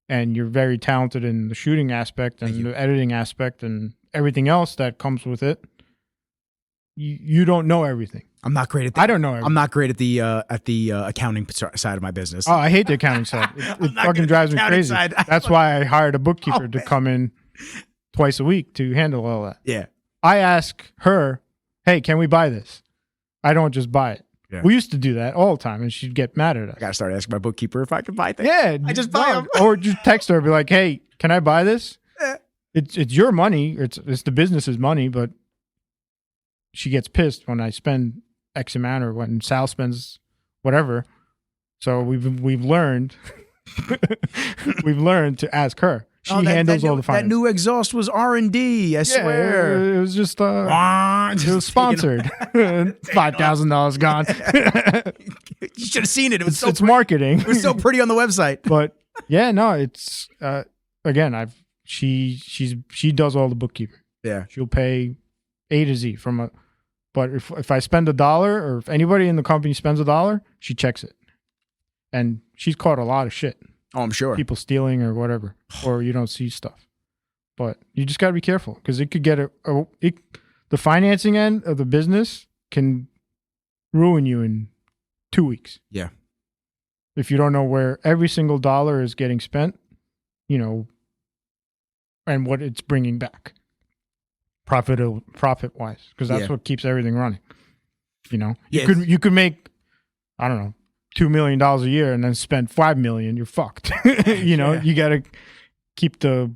Speaker 2: and you're very talented in the shooting aspect and the editing aspect and everything else that comes with it, you don't know everything.
Speaker 1: I'm not great at
Speaker 2: I don't know everything.
Speaker 1: I'm not great at the accounting side of my business.
Speaker 2: Oh, I hate the accounting side. It fucking drives me crazy. That's why I hired a bookkeeper to come in twice a week to handle all that.
Speaker 1: Yeah.
Speaker 2: I ask her, hey, can we buy this? I don't just buy it.
Speaker 1: Yeah.
Speaker 2: We used to do that all the time, and she'd get mad at us.
Speaker 1: I gotta start asking my bookkeeper if I can buy things.
Speaker 2: Yeah,
Speaker 1: I just buy them.
Speaker 2: Or just text her and be like, hey, can I buy this? It's your money. It's the business's money, but she gets pissed when I spend X amount or when Sal spends whatever. So we've learned to ask her. She handles all the finance.
Speaker 1: That new exhaust was R&D, I swear.
Speaker 2: It was just it was sponsored. $5,000 gone.
Speaker 1: You should have seen it. It was
Speaker 2: it's marketing.
Speaker 1: It was so pretty on the website.
Speaker 2: But yeah, no, it's again, she does all the bookkeeping.
Speaker 1: Yeah.
Speaker 2: She'll pay A to Z but if I spend $1 or if anybody in the company spends $1, she checks it. And she's caught a lot of shit.
Speaker 1: Oh, I'm sure.
Speaker 2: People stealing or whatever, or you don't see stuff. But you just got to be careful because it could get the financing end of the business can ruin you in 2 weeks.
Speaker 1: Yeah.
Speaker 2: If you don't know where every single dollar is getting spent, and what it's bringing back profit wise, because that's what keeps everything running. You could make, I don't know, $2 million a year and then spend $5 million, you're fucked. You got to keep the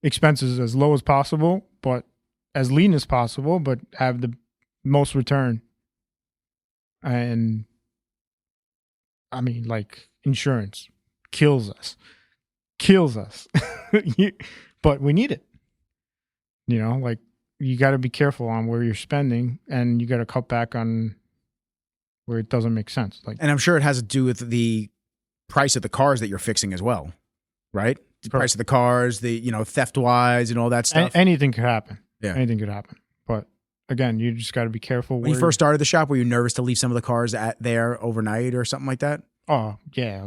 Speaker 2: expenses as low as possible, but as lean as possible, but have the most return. And I mean, like insurance kills us, but we need it. Like you got to be careful on where you're spending, and you got to cut back on where it doesn't make sense.
Speaker 1: And I'm sure it has to do with the price of the cars that you're fixing as well, right? The price of the cars, the theft wise and all that stuff.
Speaker 2: Anything could happen.
Speaker 1: Yeah,
Speaker 2: anything could happen. But again, you just got to be careful.
Speaker 1: When you first started the shop, were you nervous to leave some of the cars there overnight or something like that?
Speaker 2: Oh yeah,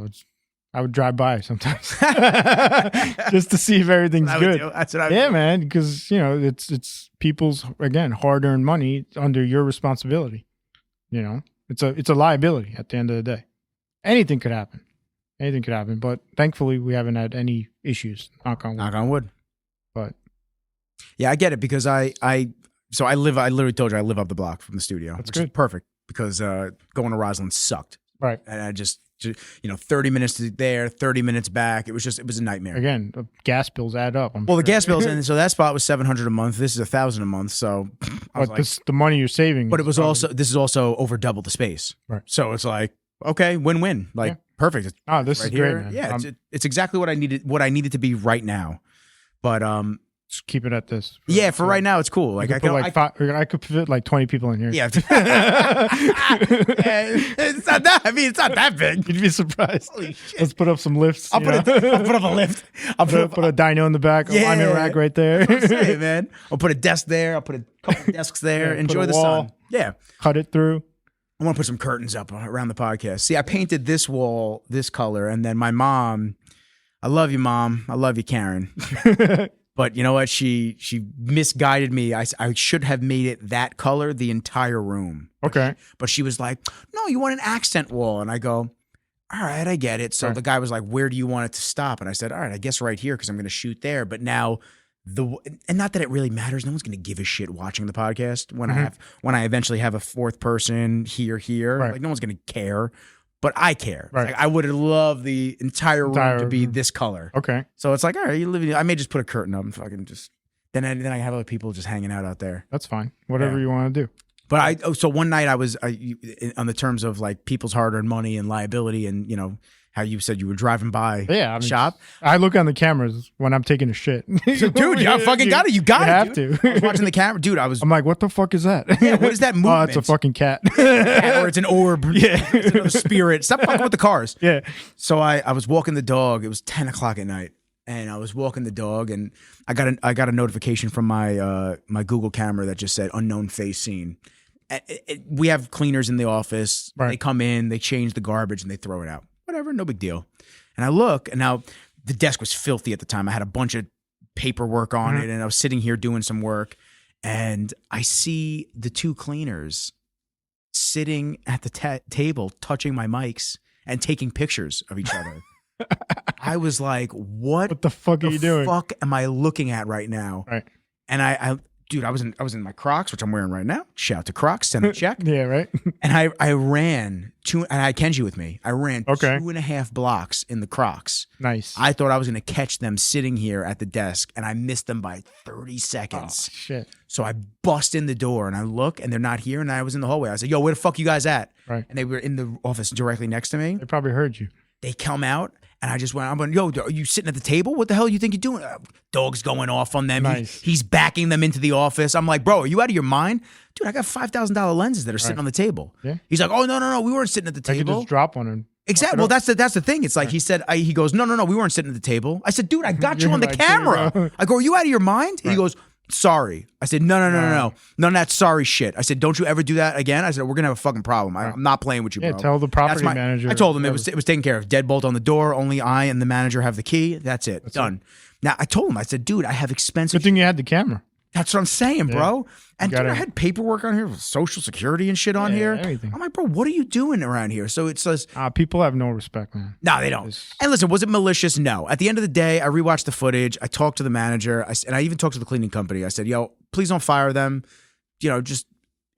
Speaker 2: I would drive by sometimes just to see if everything's good.
Speaker 1: That's what I would do.
Speaker 2: Yeah, man, because it's people's hard-earned money under your responsibility. It's a liability at the end of the day. Anything could happen. But thankfully, we haven't had any issues. Knock on wood. But
Speaker 1: yeah, I get it because I literally told you I live up the block from the studio.
Speaker 2: That's
Speaker 1: which is perfect because going to Roslyn sucked.
Speaker 2: Right.
Speaker 1: And I just 30 minutes to there, 30 minutes back. It was a nightmare.
Speaker 2: Again, the gas bills add up.
Speaker 1: The gas bills, and so that spot was $700 a month. This is $1,000 a month. So,
Speaker 2: the money you're saving.
Speaker 1: But it was this is also over double the space.
Speaker 2: Right.
Speaker 1: So it's like, okay, win-win. Perfect.
Speaker 2: This is great, man.
Speaker 1: Yeah, it's exactly what I needed. What I needed to be right now. But
Speaker 2: just keep it at this.
Speaker 1: For right now, it's cool. Like
Speaker 2: I could fit like 20 people in here.
Speaker 1: Yeah. It's not that. I mean, it's not that big.
Speaker 2: You'd be surprised.
Speaker 1: Holy shit.
Speaker 2: Let's put up some lifts.
Speaker 1: I'll put up a lift. I'll
Speaker 2: put a dyno in the back. A lineman rack right there.
Speaker 1: That's what I'm saying, man. I'll put a desk there. I'll put a couple desks there. Enjoy the sun. Yeah.
Speaker 2: Cut it through.
Speaker 1: I want to put some curtains up around the podcast. See, I painted this wall this color, and then my mom. I love you, Mom. I love you, Karen. But you know what? She misguided me. I should have made it that color the entire room.
Speaker 2: Okay.
Speaker 1: But she was like, no, you want an accent wall. And I go, all right, I get it. So the guy was like, where do you want it to stop? And I said, all right, I guess right here because I'm going to shoot there. But now and not that it really matters. No one's going to give a shit watching the podcast when I eventually have a fourth person here.
Speaker 2: Right.
Speaker 1: Like no one's going to care. But I care.
Speaker 2: Right.
Speaker 1: Like, I would have loved the entire room to be this color.
Speaker 2: Okay.
Speaker 1: So it's like, all right, I may just put a curtain up and fucking just then I have other people just hanging out there.
Speaker 2: That's fine. Whatever you want to do.
Speaker 1: But so one night I was on the terms of like people's hard-earned money and liability and how you said you were driving by
Speaker 2: Yeah,
Speaker 1: shop.
Speaker 2: I look on the cameras when I'm taking a shit.
Speaker 1: So, dude, you fucking got it. You got
Speaker 2: you
Speaker 1: it.
Speaker 2: have
Speaker 1: Dude.
Speaker 2: to.
Speaker 1: I was watching the camera, dude.
Speaker 2: I'm like, what the fuck is that?
Speaker 1: Yeah, what is that movement?
Speaker 2: Oh, it's a fucking cat.
Speaker 1: Or it's an orb.
Speaker 2: Yeah.
Speaker 1: It's another spirit. Stop fucking with the cars.
Speaker 2: Yeah.
Speaker 1: So I was walking the dog. It was 10 o'clock at night, and I was walking the dog, and I got a notification from my my Google camera that just said unknown face seen. We have cleaners in the office.
Speaker 2: Right.
Speaker 1: They come in, they change the garbage, and they throw it out. Whatever, no big deal. And I look, and now the desk was filthy at the time. I had a bunch of paperwork on it, and I was sitting here doing some work, and I see the two cleaners sitting at the table, touching my mics and taking pictures of each other. I was like, what
Speaker 2: the fuck are you doing?
Speaker 1: Fuck am I looking at right now?
Speaker 2: Right.
Speaker 1: And dude, I was in my Crocs, which I'm wearing right now. Shout out to Crocs, send a check.
Speaker 2: Yeah, right.
Speaker 1: And I ran and I had Kenji with me. I ran
Speaker 2: Okay.
Speaker 1: 2.5 blocks in the Crocs.
Speaker 2: Nice.
Speaker 1: I thought I was going to catch them sitting here at the desk, and I missed them by 30 seconds.
Speaker 2: Oh, shit.
Speaker 1: So I bust in the door, and I look, and they're not here, and I was in the hallway. I said, yo, where the fuck you guys at?
Speaker 2: Right.
Speaker 1: And they were in the office directly next to me.
Speaker 2: They probably heard you.
Speaker 1: They come out, and I just went, I'm going, yo, are you sitting at the table? What the hell do you think you're doing? Dog's going off on them.
Speaker 2: Nice.
Speaker 1: He's backing them into the office. I'm like, bro, are you out of your mind? Dude, I got $5,000 lenses that are sitting on the table.
Speaker 2: Yeah.
Speaker 1: He's like, oh, no, we weren't sitting at the
Speaker 2: They could
Speaker 1: table.
Speaker 2: just drop one and
Speaker 1: Exactly. Well, that's the thing. It's like he said. He goes, no, we weren't sitting at the table. I said, dude, I got you on the
Speaker 2: Like,
Speaker 1: camera.
Speaker 2: dude,
Speaker 1: I go, are you out of your mind? He goes, sorry. I said, no, none of that sorry shit. I said, don't you ever do that again. I said, we're gonna have a fucking problem. I'm not playing with you, bro.
Speaker 2: Yeah, tell the property manager.
Speaker 1: I told him it was taken care of. Deadbolt on the door. Only I and the manager have the key. That's it. Done. Now I told him. I said, dude, I have expensive.
Speaker 2: Good thing you had the camera.
Speaker 1: That's what I'm saying, bro. And dude,
Speaker 2: gotta-
Speaker 1: I had paperwork on here, Social Security and shit on
Speaker 2: Yeah,
Speaker 1: here.
Speaker 2: everything.
Speaker 1: I'm like, bro, what are you doing around here? So it says.
Speaker 2: People have no respect, man.
Speaker 1: No, they don't. And listen, was it malicious? No. At the end of the day, I rewatched the footage. I talked to the manager, and I even talked to the cleaning company. I said, yo, please don't fire them. You know,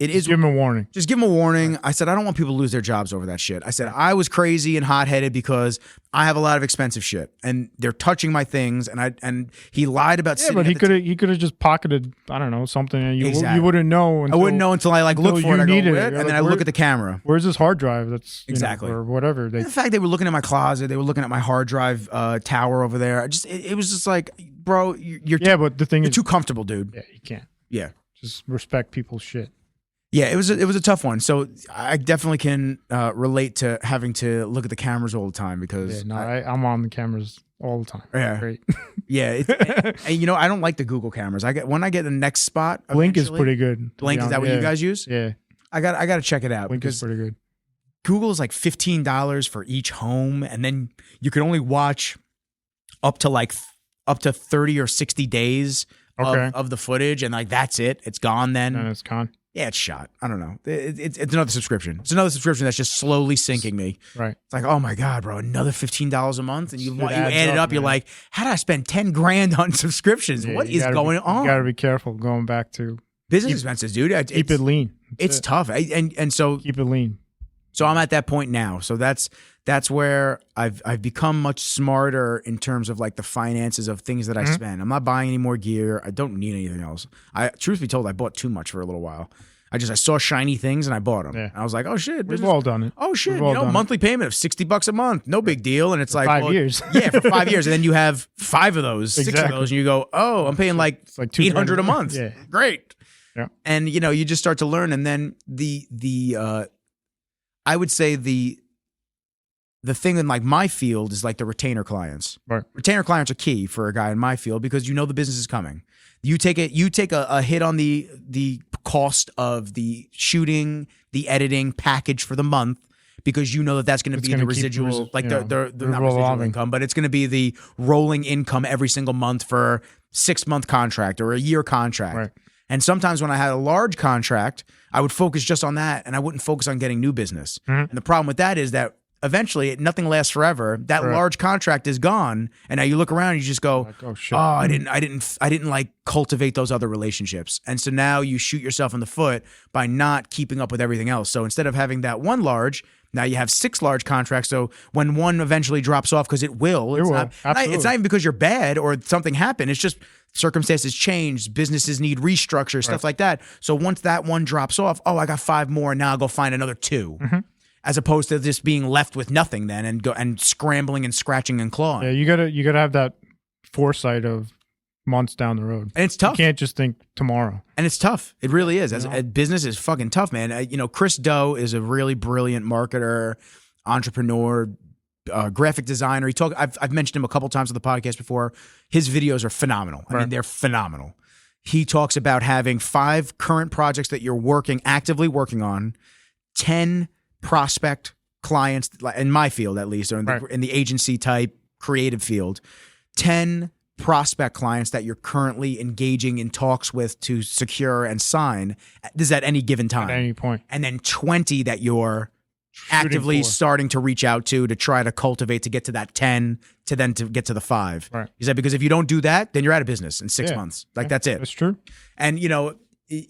Speaker 1: it is.
Speaker 2: Give them a warning.
Speaker 1: Just give them a warning. I said, I don't want people to lose their jobs over that shit. I said, I was crazy and hot-headed because I have a lot of expensive shit, and they're touching my things, and he lied about sitting
Speaker 2: but
Speaker 1: at
Speaker 2: he could have just pocketed, I don't know, something, and you
Speaker 1: Exactly.
Speaker 2: wouldn't know.
Speaker 1: I wouldn't know until I look for it. I go,
Speaker 2: needed
Speaker 1: "What?"
Speaker 2: it.
Speaker 1: And then I look at the camera.
Speaker 2: Where's this hard drive? That's
Speaker 1: Exactly.
Speaker 2: or whatever.
Speaker 1: In fact, they were looking at my closet. They were looking at my hard drive tower over there. It was just like, bro, you're
Speaker 2: but the thing
Speaker 1: you're
Speaker 2: is,
Speaker 1: too comfortable, dude.
Speaker 2: yeah, you can't.
Speaker 1: Yeah.
Speaker 2: Just respect people's shit.
Speaker 1: Yeah, it was a tough one. So I definitely can relate to having to look at the cameras all the time because
Speaker 2: I'm on the cameras all the time.
Speaker 1: Yeah.
Speaker 2: Great.
Speaker 1: yeah, and I don't like the Google cameras. When I get the next spot,
Speaker 2: Blink is pretty good.
Speaker 1: Blink, is that what you guys use?
Speaker 2: Yeah,
Speaker 1: I got to check it out
Speaker 2: Blink
Speaker 1: because
Speaker 2: is pretty good.
Speaker 1: Google is like $15 for each home, and then you can only watch up to 30 or 60 days of the footage, and like that's it. It's gone then.
Speaker 2: And it's gone.
Speaker 1: Yeah, it's shot. I don't know. It's another subscription. It's another subscription that's just slowly sinking me.
Speaker 2: Right.
Speaker 1: It's like, oh my God, bro, another $15 a month, and you
Speaker 2: adds
Speaker 1: add it up.
Speaker 2: up,
Speaker 1: You're
Speaker 2: man.
Speaker 1: like, how did I spend 10 grand on subscriptions?
Speaker 2: Yeah,
Speaker 1: What
Speaker 2: you
Speaker 1: is
Speaker 2: gotta
Speaker 1: going on?
Speaker 2: You got to be careful going back to
Speaker 1: Business expenses, dude.
Speaker 2: keep it lean.
Speaker 1: It's tough, and so
Speaker 2: Keep it lean.
Speaker 1: So I'm at that point now. So that's where I've become much smarter in terms of like the finances of things that I spend. I'm not buying any more gear. I don't need anything else. Truth be told, I bought too much for a little while. I saw shiny things and I bought them.
Speaker 2: Yeah.
Speaker 1: I was like, oh shit,
Speaker 2: We've all done it.
Speaker 1: oh shit,
Speaker 2: We've all done it.
Speaker 1: monthly payment of $60 a month, no big deal. And it's like
Speaker 2: 5 years.
Speaker 1: yeah, for 5 years, and then you have 5 of those, 6 of
Speaker 2: Exactly.
Speaker 1: those, and you go, oh, I'm paying like
Speaker 2: It's like
Speaker 1: $800 a
Speaker 2: $200
Speaker 1: month.
Speaker 2: Yeah.
Speaker 1: Great.
Speaker 2: Yeah.
Speaker 1: And you just start to learn, and then I would say the thing in like my field is like the retainer clients.
Speaker 2: Right.
Speaker 1: Retainer clients are key for a guy in my field because the business is coming. You take a hit on the cost of the shooting, the editing package for the month because you know that's going to be the residual, like the not residual income, but it's going to be the rolling income every single month for 6-month contract or a year contract.
Speaker 2: Right.
Speaker 1: And sometimes when I had a large contract, I would focus just on that and I wouldn't focus on getting new business. And the problem with that is that eventually nothing lasts forever. That large contract is gone. And now you look around and you just go,
Speaker 2: Like, oh shit.
Speaker 1: I didn't like cultivate those other relationships. And so now you shoot yourself in the foot by not keeping up with everything else. So instead of having that one large, now you have 6 large contracts. So when one eventually drops off, because it will, it's not even because you're bad or something happened. It's just circumstances change, businesses need restructure, stuff like that. So once that one drops off, I got 5 more, and now I'll go find another 2. as opposed to just being left with nothing then and scrambling and scratching and clawing.
Speaker 2: Yeah, you gotta have that foresight of months down the road.
Speaker 1: And it's tough.
Speaker 2: You can't just think tomorrow.
Speaker 1: And it's tough. It really is. Business is fucking tough, man. Chris Doe is a really brilliant marketer, entrepreneur, graphic designer. I've mentioned him a couple times on the podcast before. His videos are phenomenal. I mean, they're phenomenal. He talks about having 5 current projects that you're actively working on, 10 prospect clients, in my field at least, or in the agency type creative field, 10 prospect clients that you're currently engaging in talks with to secure and sign. This is at any given time.
Speaker 2: At any point.
Speaker 1: And then 20 that you're actively starting to reach out to try to cultivate to get to that 10 to then to get to the 5.
Speaker 2: Right.
Speaker 1: He said, because if you don't do that, then you're out of business in 6 months. That's it.
Speaker 2: That's true.
Speaker 1: And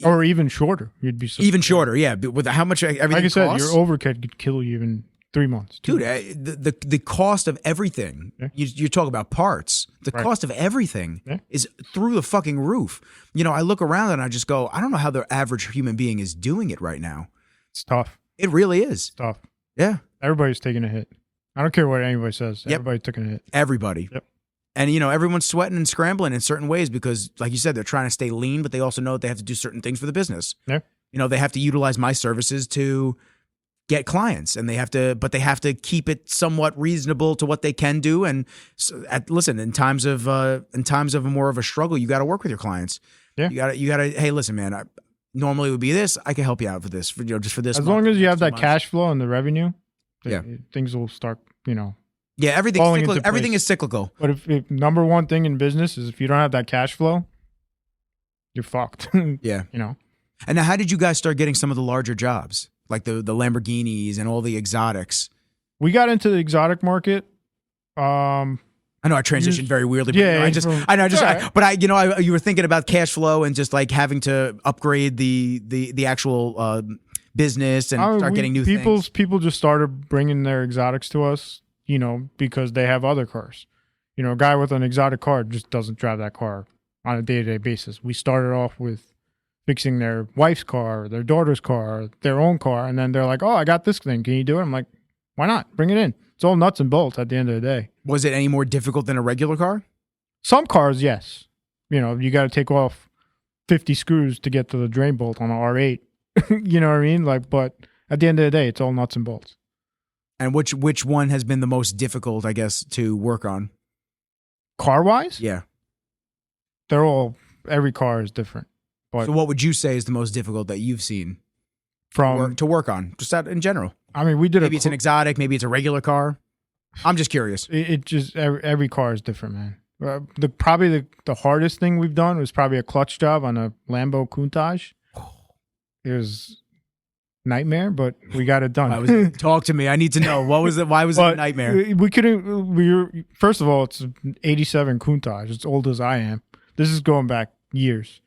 Speaker 2: or even shorter. You'd be
Speaker 1: even shorter. Yeah. With how much everything
Speaker 2: like I said,
Speaker 1: costs,
Speaker 2: your overhead could kill you in 3 months.
Speaker 1: Dude, the cost of everything, you talk about parts, the cost of everything is through the fucking roof. I look around and I just go, I don't know how the average human being is doing it right now.
Speaker 2: It's tough.
Speaker 1: It really is.
Speaker 2: It's tough.
Speaker 1: Yeah.
Speaker 2: Everybody's taking a hit. I don't care what anybody says. Everybody took a hit.
Speaker 1: Everybody.
Speaker 2: Yep.
Speaker 1: And, everyone's sweating and scrambling in certain ways because, like you said, they're trying to stay lean, but they also know that they have to do certain things for the business.
Speaker 2: Yeah.
Speaker 1: They have to utilize my services to get clients, and they have to keep it somewhat reasonable to what they can do. And listen, in times of more of a struggle, you got to work with your clients.
Speaker 2: Yeah.
Speaker 1: You got to, hey, listen, man, normally it would be this. I can help you out for this, just for this.
Speaker 2: As long as you have that cash flow and the revenue, things will start,
Speaker 1: Yeah, everything is cyclical.
Speaker 2: But if number one thing in business is if you don't have that cash flow, you're fucked.
Speaker 1: Yeah.
Speaker 2: And
Speaker 1: now, how did you guys start getting some of the larger jobs, like the Lamborghinis and all the exotics?
Speaker 2: We got into the exotic market.
Speaker 1: I know I transitioned very weirdly. But
Speaker 2: But
Speaker 1: you were thinking about cash flow and just like having to upgrade the actual business and start getting new things.
Speaker 2: People just started bringing their exotics to us, because they have other cars. A guy with an exotic car just doesn't drive that car on a day-to-day basis. We started off with fixing their wife's car, their daughter's car, their own car, and then they're like, "Oh, I got this thing. Can you do it?" I'm like, "Why not? Bring it in." It's all nuts and bolts at the end of the day.
Speaker 1: Was it any more difficult than a regular car?
Speaker 2: Some cars, yes. You got to take off 50 screws to get to the drain bolt on an R8. You know what I mean? But at the end of the day, it's all nuts and bolts.
Speaker 1: And which one has been the most difficult, I guess, to work on?
Speaker 2: Car-wise?
Speaker 1: Yeah.
Speaker 2: Every car is different. But
Speaker 1: so what would you say is the most difficult that you've seen to work on, just out in general?
Speaker 2: I mean, we did
Speaker 1: maybe it's an exotic, maybe it's a regular car. I'm just curious.
Speaker 2: It just every car is different, man. Probably the hardest thing we've done was probably a clutch job on a Lambo Countach. It was nightmare, but we got it done.
Speaker 1: Talk to me. I need to know. What was it? Why was it a nightmare?
Speaker 2: We couldn't. First of all, it's an '87 Countach. It's old as I am. This is going back years.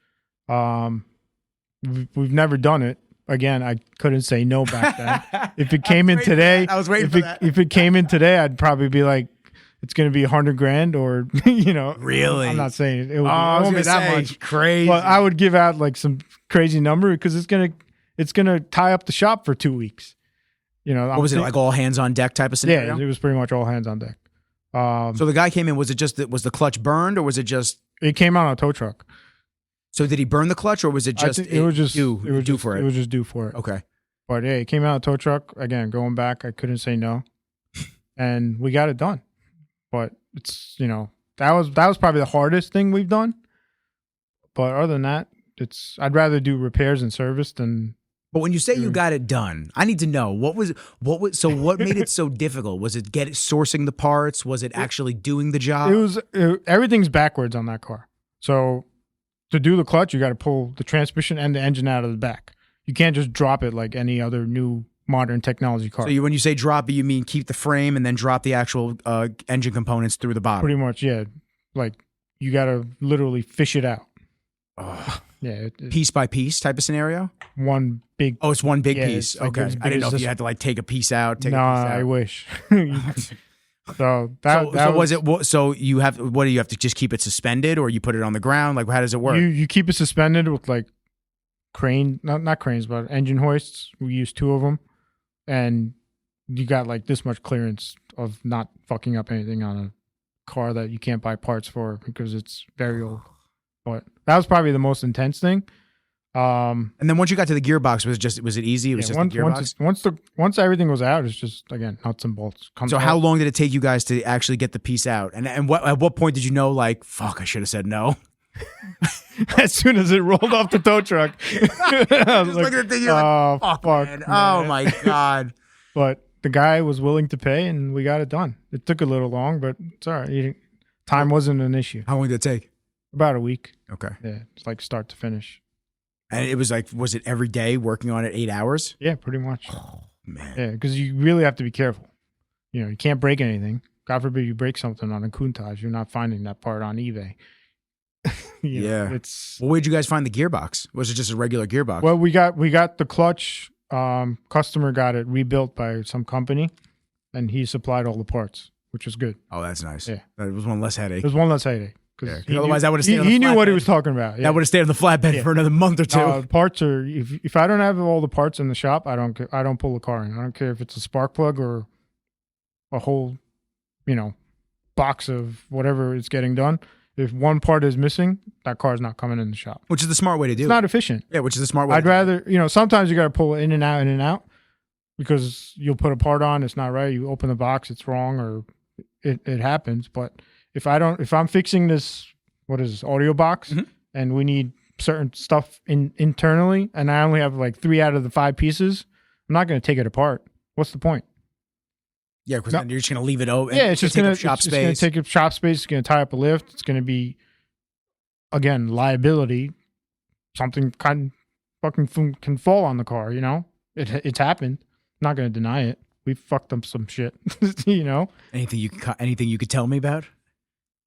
Speaker 2: We've never done it. Again, I couldn't say no back then. If it came in today,
Speaker 1: I was waiting for that.
Speaker 2: If it came in today, I'd probably be like, it's going to be $100,000 or,
Speaker 1: Really?
Speaker 2: I'm not saying it won't be that much.
Speaker 1: Crazy.
Speaker 2: But I would give out like some crazy number because it's going to tie up the shop for 2 weeks.
Speaker 1: What was it, like all hands on deck type of scenario?
Speaker 2: Yeah, it was pretty much all hands on deck.
Speaker 1: So the guy came in, was the clutch burned or was it just?
Speaker 2: It came out on a tow truck.
Speaker 1: So did he burn the clutch or was it just?
Speaker 2: It was just due for it.
Speaker 1: It
Speaker 2: was just due for it.
Speaker 1: Okay.
Speaker 2: But yeah, it came out of a tow truck. Again, going back, I couldn't say no, and we got it done. But it's that was probably the hardest thing we've done. But other than that, I'd rather do repairs and service than.
Speaker 1: But when you say you got it done, I need to know what made it so difficult? Was it sourcing the parts? Was it actually doing the job?
Speaker 2: Everything's backwards on that car. So to do the clutch, you got to pull the transmission and the engine out of the back. You can't just drop it like any other new modern technology car.
Speaker 1: So when you say drop it, you mean keep the frame and then drop the actual engine components through the bottom?
Speaker 2: Pretty much, yeah. Like you got to literally fish it out. Yeah.
Speaker 1: Piece by piece type of scenario?
Speaker 2: One big.
Speaker 1: Oh, it's one big piece.
Speaker 2: Like
Speaker 1: okay. I didn't know if you had to like take a piece out.
Speaker 2: I wish. So
Speaker 1: was it? So you have what do you have to just keep it suspended, or you put it on the ground? Like how does it work?
Speaker 2: You keep it suspended with like not cranes, but engine hoists. We use 2 of them, and you got like this much clearance of not fucking up anything on a car that you can't buy parts for because it's very old. But that was probably the most intense thing.
Speaker 1: And then once you got to the gearbox, was it easy? It was just the gearbox?
Speaker 2: Once everything was out, it's just, again, nuts and bolts.
Speaker 1: So how long did it take you guys to actually get the piece out? And at what point did you know, like, fuck, I should have said no?
Speaker 2: As soon as it rolled off the tow truck. I was like, oh, fuck,
Speaker 1: man. Oh, my God.
Speaker 2: But the guy was willing to pay, and we got it done. It took a little long, but it's all right. Time wasn't an issue.
Speaker 1: How long did it take?
Speaker 2: About a week.
Speaker 1: Okay.
Speaker 2: Yeah, it's like start to finish.
Speaker 1: And it was like, was it every day working on it 8 hours?
Speaker 2: Yeah, pretty much.
Speaker 1: Oh, man.
Speaker 2: Yeah, because you really have to be careful. You can't break anything. God forbid you break something on a Countach. You're not finding that part on eBay. It's.
Speaker 1: Well, where'd you guys find the gearbox? Was it just a regular gearbox?
Speaker 2: Well, we got the clutch. Customer got it rebuilt by some company, and he supplied all the parts, which was good.
Speaker 1: Oh, that's nice.
Speaker 2: Yeah,
Speaker 1: it was one less headache.
Speaker 2: It was one less headache.
Speaker 1: Otherwise, that would have stayed on the flatbed.
Speaker 2: He knew what he was talking about. Yeah.
Speaker 1: That would have stayed on the flatbed for another month or two.
Speaker 2: Parts are if I don't have all the parts in the shop, I don't pull the car in. I don't care if it's a spark plug or a whole, box of whatever is getting done. If one part is missing, that car's not coming in the shop.
Speaker 1: Which is the smart way to do it.
Speaker 2: It's not efficient.
Speaker 1: Yeah, which is the smart way.
Speaker 2: I'd rather, sometimes you got to pull it in and out because you'll put a part on, it's not right. You open the box, it's wrong, or it happens. But if I'm fixing this, what is this, audio box, and we need certain stuff internally, and I only have like 3 out of the 5 pieces, I'm not going to take it apart. What's the point?
Speaker 1: Yeah, because then you're just going to leave it open.
Speaker 2: Yeah, it's just going to
Speaker 1: take up shop space.
Speaker 2: It's going to take up shop space. It's going to tie up a lift. It's going to be, again, liability. Something can fall on the car. It's happened. I'm not going to deny it. We fucked up some shit.
Speaker 1: Anything you could tell me about,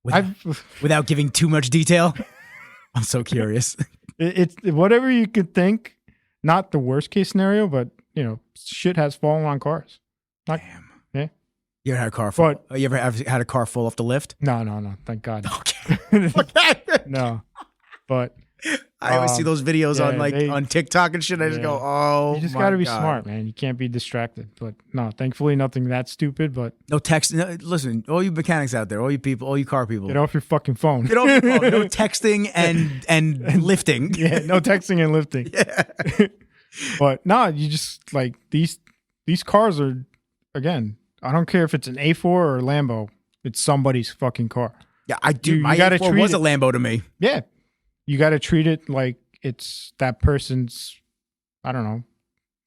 Speaker 1: without giving too much detail? I'm so curious.
Speaker 2: It's whatever you could think. Not the worst case scenario, but shit has fallen on cars.
Speaker 1: Damn.
Speaker 2: Yeah.
Speaker 1: You ever had a car full? You ever had a car full off the lift?
Speaker 2: No. Thank God.
Speaker 1: Okay.
Speaker 2: No. But
Speaker 1: I always see those videos on TikTok and shit. I just go, oh,
Speaker 2: you just got to be smart, man. You can't be distracted. But no, thankfully nothing that stupid. But
Speaker 1: no text. No, listen, all you mechanics out there, all you people, all you car people,
Speaker 2: get off your fucking phone.
Speaker 1: Get off your phone. No texting and lifting.
Speaker 2: Yeah, no texting and lifting.
Speaker 1: Yeah.
Speaker 2: But no, you just like these cars are, again, I don't care if it's an A4 or a Lambo. It's somebody's fucking car.
Speaker 1: Yeah, I do. My A4 was a Lambo to me.
Speaker 2: Yeah. You got to treat it like it's that person's, I don't know,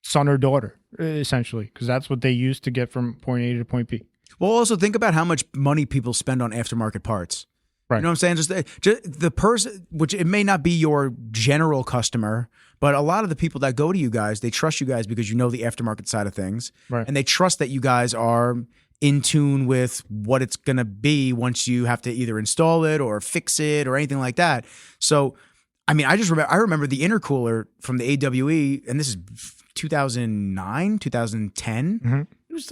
Speaker 2: son or daughter, essentially, because that's what they use to get from point A to point B.
Speaker 1: Well, also think about how much money people spend on aftermarket parts.
Speaker 2: Right.
Speaker 1: You know what I'm saying? Just the person, which it may not be your general customer, but a lot of the people that go to you guys, they trust you guys because you know the aftermarket side of things.
Speaker 2: Right.
Speaker 1: And they trust that you guys are in tune with what it's going to be once you have to either install it or fix it or anything like that. So, I mean, I remember the intercooler from the AWE, and this is 2009, 2010.
Speaker 2: Mm-hmm.
Speaker 1: It was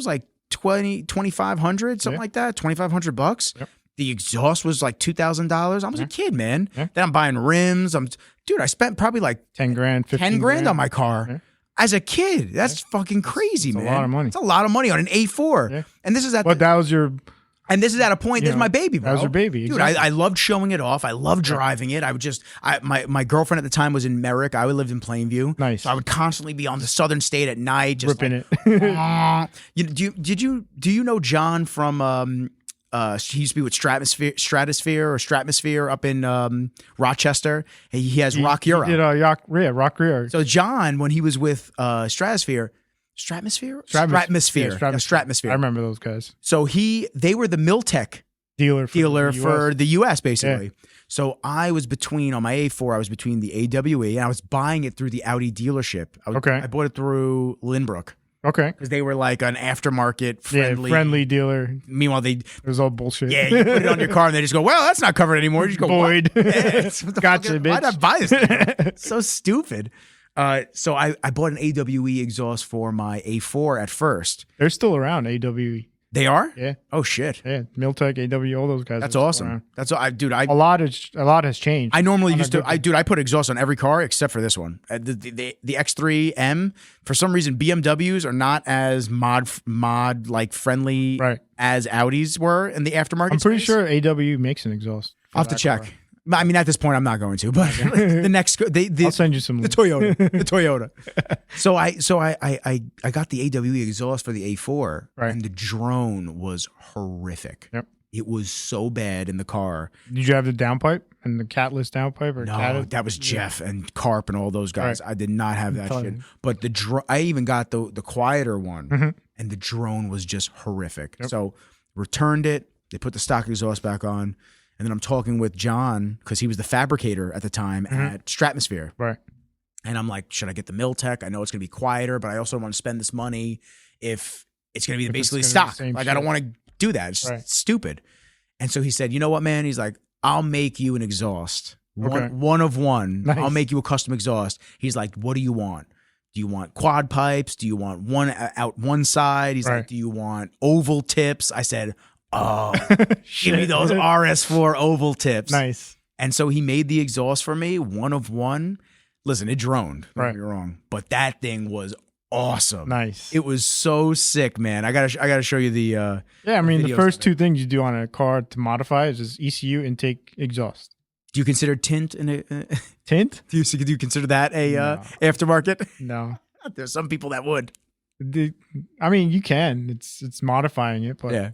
Speaker 1: like 2,500, something like that, $2,500.
Speaker 2: Yep.
Speaker 1: The exhaust was like $2,000. I was a kid, man.
Speaker 2: Yeah.
Speaker 1: Then I'm buying rims. I spent probably like
Speaker 2: 10 grand,
Speaker 1: 10 grand on my car.
Speaker 2: Yeah.
Speaker 1: As a kid, that's fucking crazy, man.
Speaker 2: It's a lot of money.
Speaker 1: It's a lot of money on an A4.
Speaker 2: Yeah.
Speaker 1: And this is at
Speaker 2: that was your...
Speaker 1: And this is at a point, this is my baby, bro.
Speaker 2: That was your baby.
Speaker 1: Dude,
Speaker 2: exactly.
Speaker 1: I loved showing it off. I loved driving it. My girlfriend at the time was in Merrick. I lived in Plainview.
Speaker 2: Nice.
Speaker 1: So I would constantly be on the southern state at night. Just
Speaker 2: ripping it.
Speaker 1: Do you know John from... he used to be with Stratosphere up in Rochester. He has Rock Europe.
Speaker 2: He did Rock Europe.
Speaker 1: So John, when he was with Stratosphere, Stratosphere.
Speaker 2: I remember those guys.
Speaker 1: So they were the Miltech
Speaker 2: dealer
Speaker 1: for the US, basically. Yeah. So I was between, on my A4, I was between the AWE, and I was buying it through the Audi dealership. I bought it through Lindbrook.
Speaker 2: Okay.
Speaker 1: Because they were like an aftermarket
Speaker 2: friendly dealer.
Speaker 1: Meanwhile, it
Speaker 2: was all bullshit.
Speaker 1: Yeah, you put it on your car and they just go, well, that's not covered anymore. You just go,
Speaker 2: void.
Speaker 1: Yeah,
Speaker 2: Gotcha, bitch.
Speaker 1: Why'd I buy this thing? So stupid. So I bought an AWE exhaust for my A4 at first.
Speaker 2: They're still around, AWE.
Speaker 1: They are?
Speaker 2: Yeah.
Speaker 1: Oh shit.
Speaker 2: Yeah. Miltech, AW, all those guys.
Speaker 1: That's
Speaker 2: are still
Speaker 1: awesome.
Speaker 2: around.
Speaker 1: That's dude.
Speaker 2: A lot has changed.
Speaker 1: I normally
Speaker 2: On a
Speaker 1: used to.
Speaker 2: good day.
Speaker 1: I put exhaust on every car except for this one. The X3M. For some reason, BMWs are not as mod like friendly
Speaker 2: Right.
Speaker 1: as Audis were in the aftermarket.
Speaker 2: I'm pretty
Speaker 1: space.
Speaker 2: sure AW makes an exhaust.
Speaker 1: I'll have to check. I mean, at this point, I'm not going to. But the next,
Speaker 2: I'll send you some.
Speaker 1: the
Speaker 2: links.
Speaker 1: Toyota, the Toyota. So I got the AW exhaust for the A4,
Speaker 2: Right.
Speaker 1: and the drone was horrific.
Speaker 2: Yep.
Speaker 1: It was so bad in the car.
Speaker 2: Did you have the downpipe and the catless downpipe or
Speaker 1: No,
Speaker 2: catted?
Speaker 1: that was Jeff and Carp and all those guys.
Speaker 2: Right.
Speaker 1: I did not have that
Speaker 2: telling
Speaker 1: shit.
Speaker 2: you.
Speaker 1: But I even got the quieter one,
Speaker 2: Mhm.
Speaker 1: and the drone was just horrific.
Speaker 2: Yep.
Speaker 1: So returned it. They put the stock exhaust back on, and then I'm talking with John because he was the fabricator at the time at Stratosphere.
Speaker 2: Right.
Speaker 1: And I'm like, should I get the Miltech? I know it's going to be quieter, but I also don't want to spend this money if it's going to be
Speaker 2: If it's
Speaker 1: basically
Speaker 2: gonna be the
Speaker 1: stock.
Speaker 2: same
Speaker 1: Like, I don't
Speaker 2: shit.
Speaker 1: want to do that. It's
Speaker 2: Right.
Speaker 1: stupid. And so he said, you know what, man? He's like, I'll make you an exhaust.
Speaker 2: Okay.
Speaker 1: One of one.
Speaker 2: Nice.
Speaker 1: I'll make you a custom exhaust. He's like, what do you want? Do you want quad pipes? Do you want one out one side? He's
Speaker 2: Right.
Speaker 1: like, do you want oval tips? I said, oh, give me
Speaker 2: Shit.
Speaker 1: those RS4 oval tips.
Speaker 2: Nice.
Speaker 1: And so he made the exhaust for me, one of one. Listen, it droned. Don't
Speaker 2: Right.
Speaker 1: get me wrong, but that thing was awesome.
Speaker 2: Nice.
Speaker 1: It was so sick, man. I gotta show you the.
Speaker 2: Yeah, I mean, the
Speaker 1: videos
Speaker 2: first
Speaker 1: of it.
Speaker 2: two things you do on a car to modify is just ECU, intake, exhaust.
Speaker 1: Do you consider tint in a?
Speaker 2: Tint?
Speaker 1: Do you consider that a
Speaker 2: No.
Speaker 1: aftermarket?
Speaker 2: No.
Speaker 1: There's some people that would.
Speaker 2: I mean, you can. It's modifying it, but
Speaker 1: Yeah.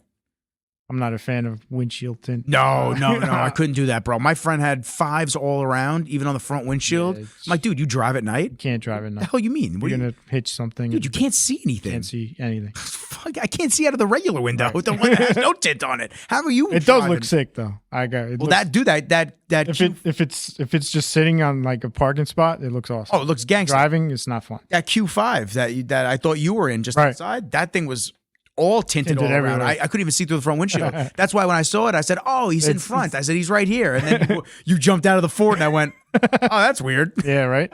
Speaker 2: I'm not a fan of windshield tint.
Speaker 1: No. I couldn't do that, bro. My friend had fives all around, even on the front windshield.
Speaker 2: Yeah,
Speaker 1: I'm like, dude, you drive at night?
Speaker 2: You can't drive it
Speaker 1: What
Speaker 2: now.
Speaker 1: the hell you mean? What
Speaker 2: You're
Speaker 1: do you-
Speaker 2: gonna hitch something.
Speaker 1: dude, you can't see anything.
Speaker 2: Can't see anything.
Speaker 1: Fuck, I can't see out of the regular window.
Speaker 2: Right.
Speaker 1: The one that has no tint on it. How are you?
Speaker 2: It does
Speaker 1: driving?
Speaker 2: look sick though. I got it.
Speaker 1: Well,
Speaker 2: looks-
Speaker 1: if
Speaker 2: if it's just sitting on like a parking spot, it looks awesome.
Speaker 1: it looks gangster.
Speaker 2: Driving, it's not fun.
Speaker 1: That Q5 that I thought you were in just
Speaker 2: Right.
Speaker 1: outside, that thing was all tinted all around.
Speaker 2: everywhere.
Speaker 1: I couldn't even see through the front windshield. That's why when I saw it, I said, "Oh, he's in front." I said, "He's right here." And then you jumped out of the Ford, and I went, "Oh, that's weird."
Speaker 2: Yeah, right.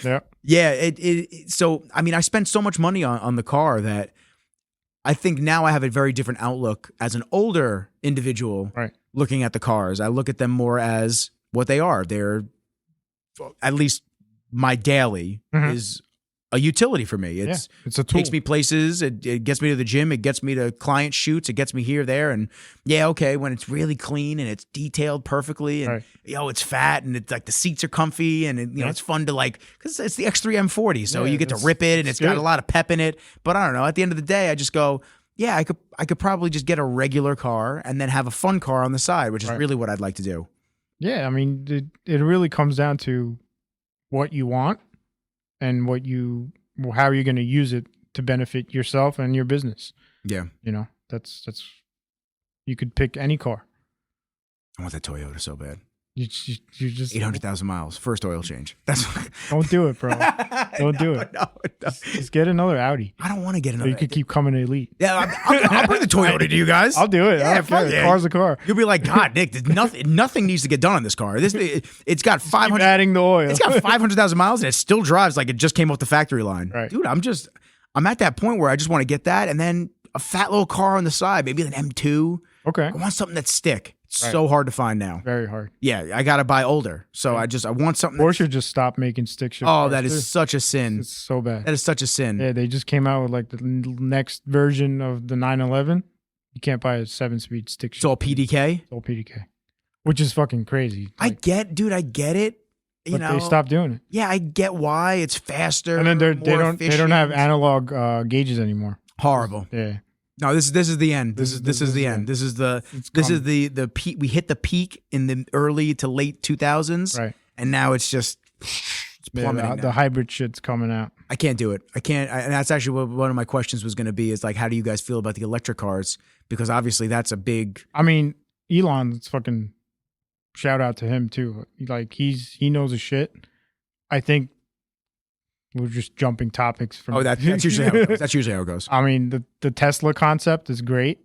Speaker 2: Yeah.
Speaker 1: Yeah. So I mean, I spent so much money on the car that I think now I have a very different outlook as an older individual.
Speaker 2: Right.
Speaker 1: Looking at the cars, I look at them more as what they are. They're, at least my daily is a utility for me. It's
Speaker 2: It's a tool.
Speaker 1: takes me places. It gets me to the gym. It gets me to client shoots. It gets me here, there, and yeah, okay. When it's really clean and it's detailed perfectly, and
Speaker 2: Right.
Speaker 1: it's fat and it's like the seats are comfy and
Speaker 2: Yeah.
Speaker 1: it's fun to like because it's the X3 M40, so
Speaker 2: Yeah,
Speaker 1: you get to
Speaker 2: it's-
Speaker 1: rip it and
Speaker 2: it's
Speaker 1: it's got
Speaker 2: good.
Speaker 1: a lot of pep in it. But I don't know. At the end of the day, I just go, yeah, I could probably just get a regular car and then have a fun car on the side, which is
Speaker 2: Right.
Speaker 1: really what I'd like to do.
Speaker 2: Yeah, I mean, it really comes down to what you want and how you're going to use it to benefit yourself and your business.
Speaker 1: Yeah,
Speaker 2: You know, that's you could pick any car.
Speaker 1: I want that Toyota so bad.
Speaker 2: You just
Speaker 1: 800,000 miles, first oil change. That's
Speaker 2: don't do it, bro. Don't do it.
Speaker 1: No.
Speaker 2: Just get another Audi.
Speaker 1: I don't want to get
Speaker 2: So
Speaker 1: another.
Speaker 2: you could keep coming to Elite.
Speaker 1: Yeah, I'll bring the Toyota to you guys.
Speaker 2: I'll do it.
Speaker 1: Yeah,
Speaker 2: I don't
Speaker 1: fuck
Speaker 2: care.
Speaker 1: yeah.
Speaker 2: Car's a car.
Speaker 1: You'll be like, God, Nick, there's nothing needs to get done on this car. It's got
Speaker 2: Keep
Speaker 1: 500.
Speaker 2: adding the oil.
Speaker 1: It's got 500,000 miles and it still drives like it just came off the factory line.
Speaker 2: Right.
Speaker 1: Dude, I'm at that point where I just want to get that and then a fat little car on the side, maybe an M2.
Speaker 2: Okay.
Speaker 1: I want something that's stick. It's
Speaker 2: Right.
Speaker 1: so hard to find now.
Speaker 2: Very hard.
Speaker 1: Yeah, I got to buy older. So I want something.
Speaker 2: Porsche just stopped making stick shift.
Speaker 1: Oh,
Speaker 2: cars,
Speaker 1: that
Speaker 2: too.
Speaker 1: is such a sin.
Speaker 2: It's so bad.
Speaker 1: That is such a sin.
Speaker 2: Yeah, they just came out with like the next version of the 911. You can't buy a 7-speed stick shift.
Speaker 1: It's all PDK.
Speaker 2: It's all PDK, which is fucking crazy.
Speaker 1: I get it. You
Speaker 2: But
Speaker 1: know,
Speaker 2: they stopped doing it.
Speaker 1: Yeah, I get why it's faster.
Speaker 2: And then they
Speaker 1: more
Speaker 2: don't have
Speaker 1: efficient.
Speaker 2: analog gauges anymore.
Speaker 1: Horrible.
Speaker 2: Yeah,
Speaker 1: No, this is the end. This is the end. This is the peak. We hit the peak in the early to late 2000s,
Speaker 2: right.
Speaker 1: and now it's just it's
Speaker 2: Yeah,
Speaker 1: plummeting.
Speaker 2: the hybrid shit's coming out.
Speaker 1: I can't do it. I can't. And that's actually what one of my questions was going to be: is like, how do you guys feel about the electric cars? Because obviously that's a big.
Speaker 2: I mean, Elon's fucking shout out to him too. Like he knows his shit. I think we're just jumping topics from.
Speaker 1: Oh, that's usually how it goes. That's usually how it goes.
Speaker 2: I mean, the Tesla concept is great.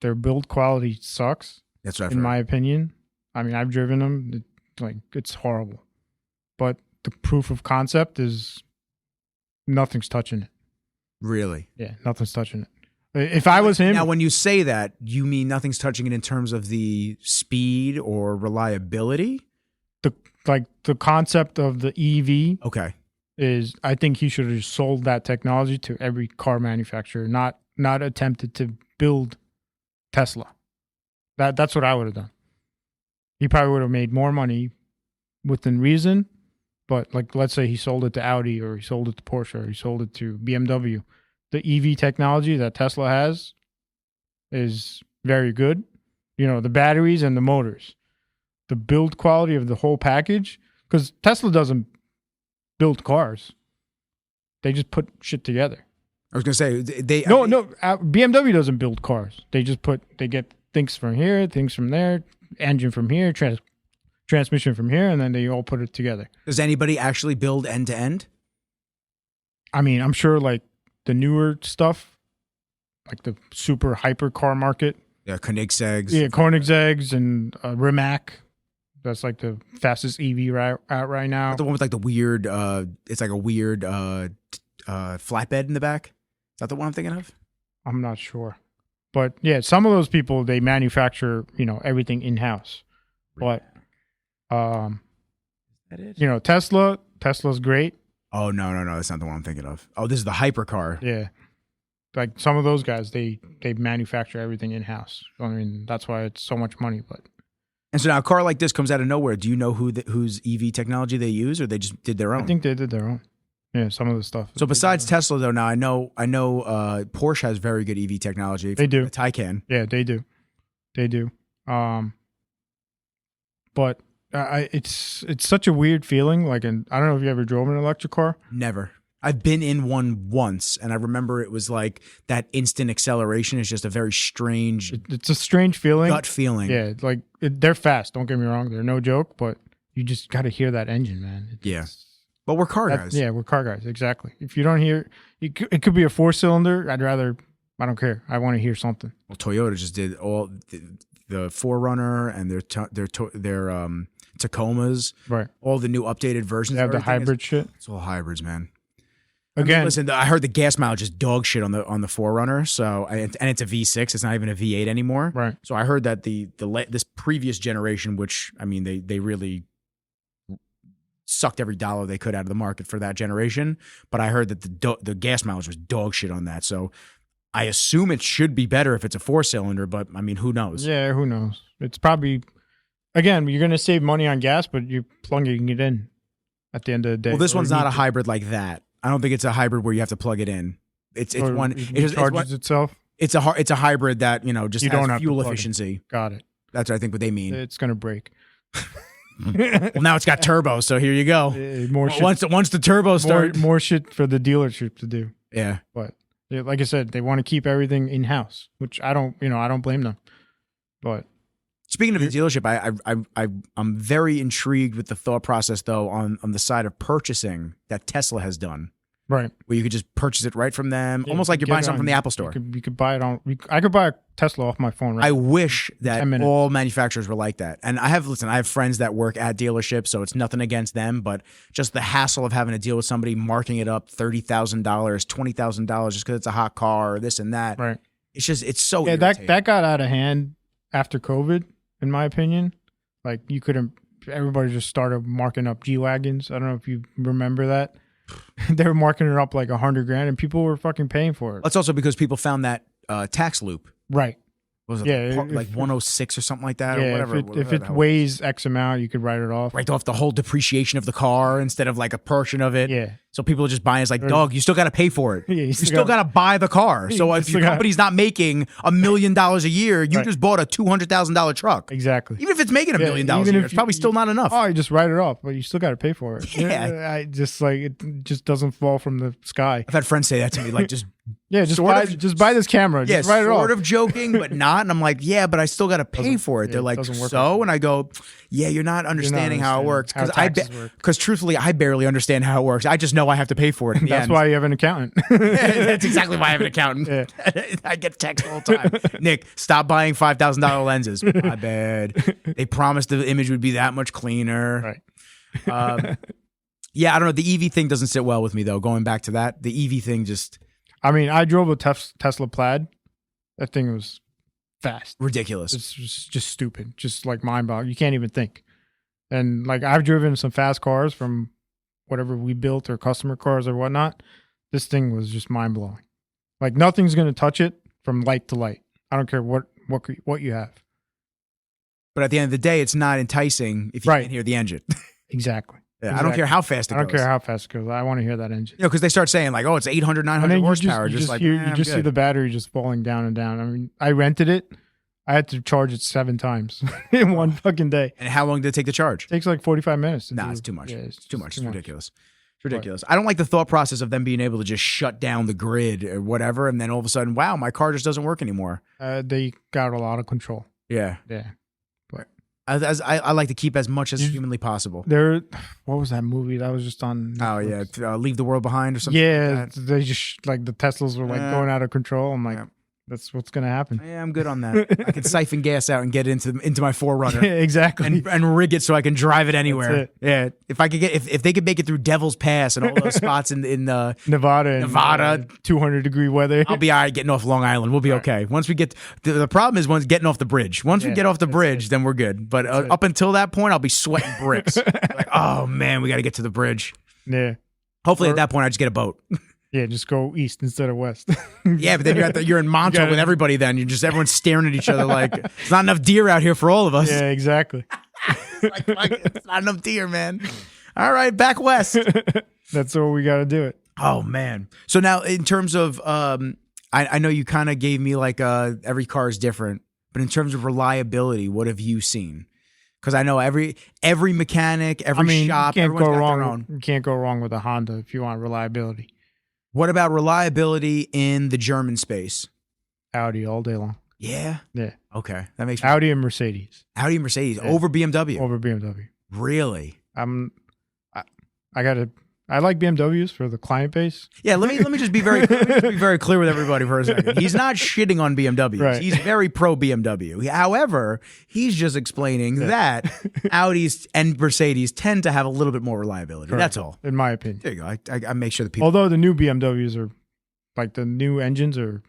Speaker 2: Their build quality sucks,
Speaker 1: That's what I've
Speaker 2: in
Speaker 1: heard.
Speaker 2: my opinion. I mean, I've driven them. It's horrible. But the proof of concept is nothing's touching it.
Speaker 1: Really?
Speaker 2: Yeah, nothing's touching it. If I was him,
Speaker 1: Now, when you say that, you mean nothing's touching it in terms of the speed or reliability?
Speaker 2: the concept of the EV
Speaker 1: Okay.
Speaker 2: is, I think he should have sold that technology to every car manufacturer, not attempted to build Tesla. That's what I would have done. He probably would have made more money within reason, but like, let's say he sold it to Audi, or he sold it to Porsche, or he sold it to BMW. The EV technology that Tesla has is very good. You know, the batteries and the motors, the build quality of the whole package, because Tesla doesn't build cars. They just put shit together.
Speaker 1: I was going to say,
Speaker 2: BMW doesn't build cars. They get things from here, things from there, engine from here, transmission from here, and then they all put it together.
Speaker 1: Does anybody actually build end to end?
Speaker 2: I mean, I'm sure like the newer stuff, like the super hyper car market.
Speaker 1: Yeah, Koenigsegg's.
Speaker 2: Yeah, Koenigsegg's and Rimac. That's like the fastest EV out right now.
Speaker 1: The one with like the weird, it's like a weird flatbed in the back. Is that the one I'm thinking of?
Speaker 2: I'm not sure. But yeah, some of those people, they manufacture, everything in-house. But,
Speaker 1: Is that it?
Speaker 2: Tesla's great.
Speaker 1: Oh, no. That's not the one I'm thinking of. Oh, this is the hypercar.
Speaker 2: Yeah. Like some of those guys, they manufacture everything in-house. I mean, that's why it's so much money. But
Speaker 1: And so now a car like this comes out of nowhere. Do you know whose EV technology they use, or they just did their own?
Speaker 2: I think they did their own. Yeah, some of the stuff.
Speaker 1: So besides Tesla, though, now I know Porsche has very good EV technology.
Speaker 2: They do.
Speaker 1: The Taycan.
Speaker 2: Yeah, they do. But it's such a weird feeling. Like, I don't know if you ever drove an electric car.
Speaker 1: Never. I've been in one once, and I remember it was like that instant acceleration is just a very strange.
Speaker 2: It's a strange feeling.
Speaker 1: Gut feeling.
Speaker 2: Yeah, like they're fast. Don't get me wrong; they're no joke. But you just got to hear that engine, man.
Speaker 1: But we're car guys.
Speaker 2: Yeah, we're car guys. Exactly. If you don't hear, it could be a 4-cylinder. I don't care. I want to hear something.
Speaker 1: Well, Toyota just did all the 4Runner and their Tacomas.
Speaker 2: Right.
Speaker 1: All the new updated versions.
Speaker 2: They have the hybrid shit.
Speaker 1: It's all hybrids, man.
Speaker 2: Again,
Speaker 1: I mean, listen, I heard the gas mileage is dog shit on the 4Runner. So, and it's a V6. It's not even a V8 anymore.
Speaker 2: Right.
Speaker 1: So I heard that this previous generation, which I mean, they really sucked every dollar they could out of the market for that generation. But I heard that the gas mileage was dog shit on that. So I assume it should be better if it's a 4-cylinder. But I mean, who knows?
Speaker 2: Yeah, who knows? It's probably, again, you're going to save money on gas, but you're plugging it in at the end of the day.
Speaker 1: Well, this one's not a hybrid like that. I don't think it's a hybrid where you have to plug it in. It's one.
Speaker 2: It charges itself.
Speaker 1: It's a hybrid that just
Speaker 2: you
Speaker 1: has
Speaker 2: don't have
Speaker 1: fuel
Speaker 2: to
Speaker 1: efficiency.
Speaker 2: Got it.
Speaker 1: That's I think what they mean.
Speaker 2: It's gonna break.
Speaker 1: Well, now it's got turbo, so here you go.
Speaker 2: More shit.
Speaker 1: Once the turbo starts,
Speaker 2: more shit for the dealership to do.
Speaker 1: Yeah,
Speaker 2: but like I said, they want to keep everything in house, which I don't blame them. But
Speaker 1: speaking of the dealership, I'm very intrigued with the thought process though on the side of purchasing that Tesla has done.
Speaker 2: Right.
Speaker 1: Where you could just purchase it right from them, almost like you're buying something from the Apple Store.
Speaker 2: You could buy it on. I could buy a Tesla off my phone. Right.
Speaker 1: I wish that all manufacturers were like that. And I have friends that work at dealerships, so it's nothing against them, but just the hassle of having to deal with somebody marking it up $30,000, $20,000 just because it's a hot car or this and that.
Speaker 2: Right.
Speaker 1: It's so
Speaker 2: irritating. That got out of hand after COVID, in my opinion. Like everybody just started marking up G-Wagons. I don't know if you remember that. They were marking it up like $100,000 and people were fucking paying for it.
Speaker 1: That's also because people found that tax loop.
Speaker 2: Right.
Speaker 1: What was it? Like 106 or something like that, or whatever.
Speaker 2: If it weighs X amount, you could write it off.
Speaker 1: Write off the whole depreciation of the car instead of like a portion of it.
Speaker 2: Yeah.
Speaker 1: So people are just buying. It's like, dog, you still got to pay for it.
Speaker 2: Yeah,
Speaker 1: you still got to buy the car. So if your company's not making $1 million a year, you just bought a $200,000 truck.
Speaker 2: Exactly.
Speaker 1: Even if it's making $1 million a year, it's probably still not enough.
Speaker 2: Oh, you just write it off, but you still got to pay for it.
Speaker 1: Yeah.
Speaker 2: It just doesn't fall from the sky.
Speaker 1: I've had friends say that to me, like just.
Speaker 2: Yeah, just buy this camera. Just write it off.
Speaker 1: Sort of joking, but not. And I'm like, yeah, but I still got to pay for it. They're like, so? And I go, yeah, you're not understanding how it works. Because truthfully, I barely understand how it works. I just know I have to pay for it.
Speaker 2: That's why you have an accountant.
Speaker 1: That's exactly why I have an accountant. Yeah. I get texts all the time. Nick, stop buying $5,000 lenses. My bad. They promised the image would be that much cleaner.
Speaker 2: Right.
Speaker 1: Yeah, I don't know. The EV thing doesn't sit well with me, though. Going back to that, the EV thing just...
Speaker 2: I mean, I drove a Tesla Plaid That thing was fast.
Speaker 1: Ridiculous.
Speaker 2: It's just stupid. Just like mind-boggling. You can't even think. And like I've driven some fast cars from whatever we built or customer cars or whatnot. This thing was just mind-blowing. Like nothing's going to touch it from light to light. I don't care what you have.
Speaker 1: But at the end of the day, it's not enticing if you can't hear the engine.
Speaker 2: Exactly.
Speaker 1: Yeah, exactly. I don't care how fast it goes.
Speaker 2: I don't care how fast it goes. I want to hear that engine.
Speaker 1: You know, because they start saying like, oh, it's 800, 900 horsepower.
Speaker 2: You just see the battery just falling down and down. I mean, I rented it. I had to charge it 7 times in one fucking day.
Speaker 1: And how long did it take to charge?
Speaker 2: It takes like 45 minutes.
Speaker 1: Nah, it's too much. Yeah, it's too much. It's ridiculous. It's ridiculous. I don't like the thought process of them being able to just shut down the grid or whatever, and then all of a sudden, wow, my car just doesn't work anymore.
Speaker 2: They got a lot of control.
Speaker 1: Yeah.
Speaker 2: Yeah.
Speaker 1: But I like to keep as much as humanly possible.
Speaker 2: What was that movie that was just on Netflix?
Speaker 1: Oh yeah, Leave the World Behind or something.
Speaker 2: Yeah, like they just like the Teslas were like going out of control. I'm like, that's what's gonna happen.
Speaker 1: Yeah, I'm good on that. I can siphon gas out and get into my 4Runner.
Speaker 2: Yeah, exactly.
Speaker 1: And rig it so I can drive it anywhere. Yeah, if I could if they could make it through Devil's Pass and all those spots in
Speaker 2: Nevada, 200-degree weather,
Speaker 1: I'll be all right getting off Long Island. We'll be okay. Once we get the problem is getting off the bridge. Once we get off the bridge, then we're good. But up until that point, I'll be sweating bricks. Like, oh man, we got to get to the bridge.
Speaker 2: Yeah.
Speaker 1: Hopefully at that point I just get a boat.
Speaker 2: Yeah, just go east instead of west.
Speaker 1: Yeah, but then you're in Montauk with everybody. Then everyone's staring at each other like there's not enough deer out here for all of us.
Speaker 2: Yeah, exactly.
Speaker 1: It's not enough deer, man. All right, back west.
Speaker 2: That's what we got to do it.
Speaker 1: Oh man. So now in terms of, I know you kind of gave me like every car is different, but in terms of reliability, what have you seen? Because I know every mechanic, shop,
Speaker 2: you
Speaker 1: everyone's got their own.
Speaker 2: You can't go wrong with a Honda if you want reliability.
Speaker 1: What about reliability in the German space?
Speaker 2: Audi all day long.
Speaker 1: Yeah?
Speaker 2: Yeah.
Speaker 1: Okay. That makes me...
Speaker 2: Audi and Mercedes.
Speaker 1: Audi and Mercedes over BMW?
Speaker 2: Over BMW.
Speaker 1: Really?
Speaker 2: I like BMWs for the client base.
Speaker 1: Yeah, let me just be very clear with everybody for a second. He's not shitting on BMWs.
Speaker 2: Right.
Speaker 1: He's very pro BMW. However, he's just explaining that Audis and Mercedes tend to have a little bit more reliability.
Speaker 2: Correct.
Speaker 1: That's all.
Speaker 2: In my opinion.
Speaker 1: There you go. I make sure the people.
Speaker 2: Although the new BMWs are, like the new engines are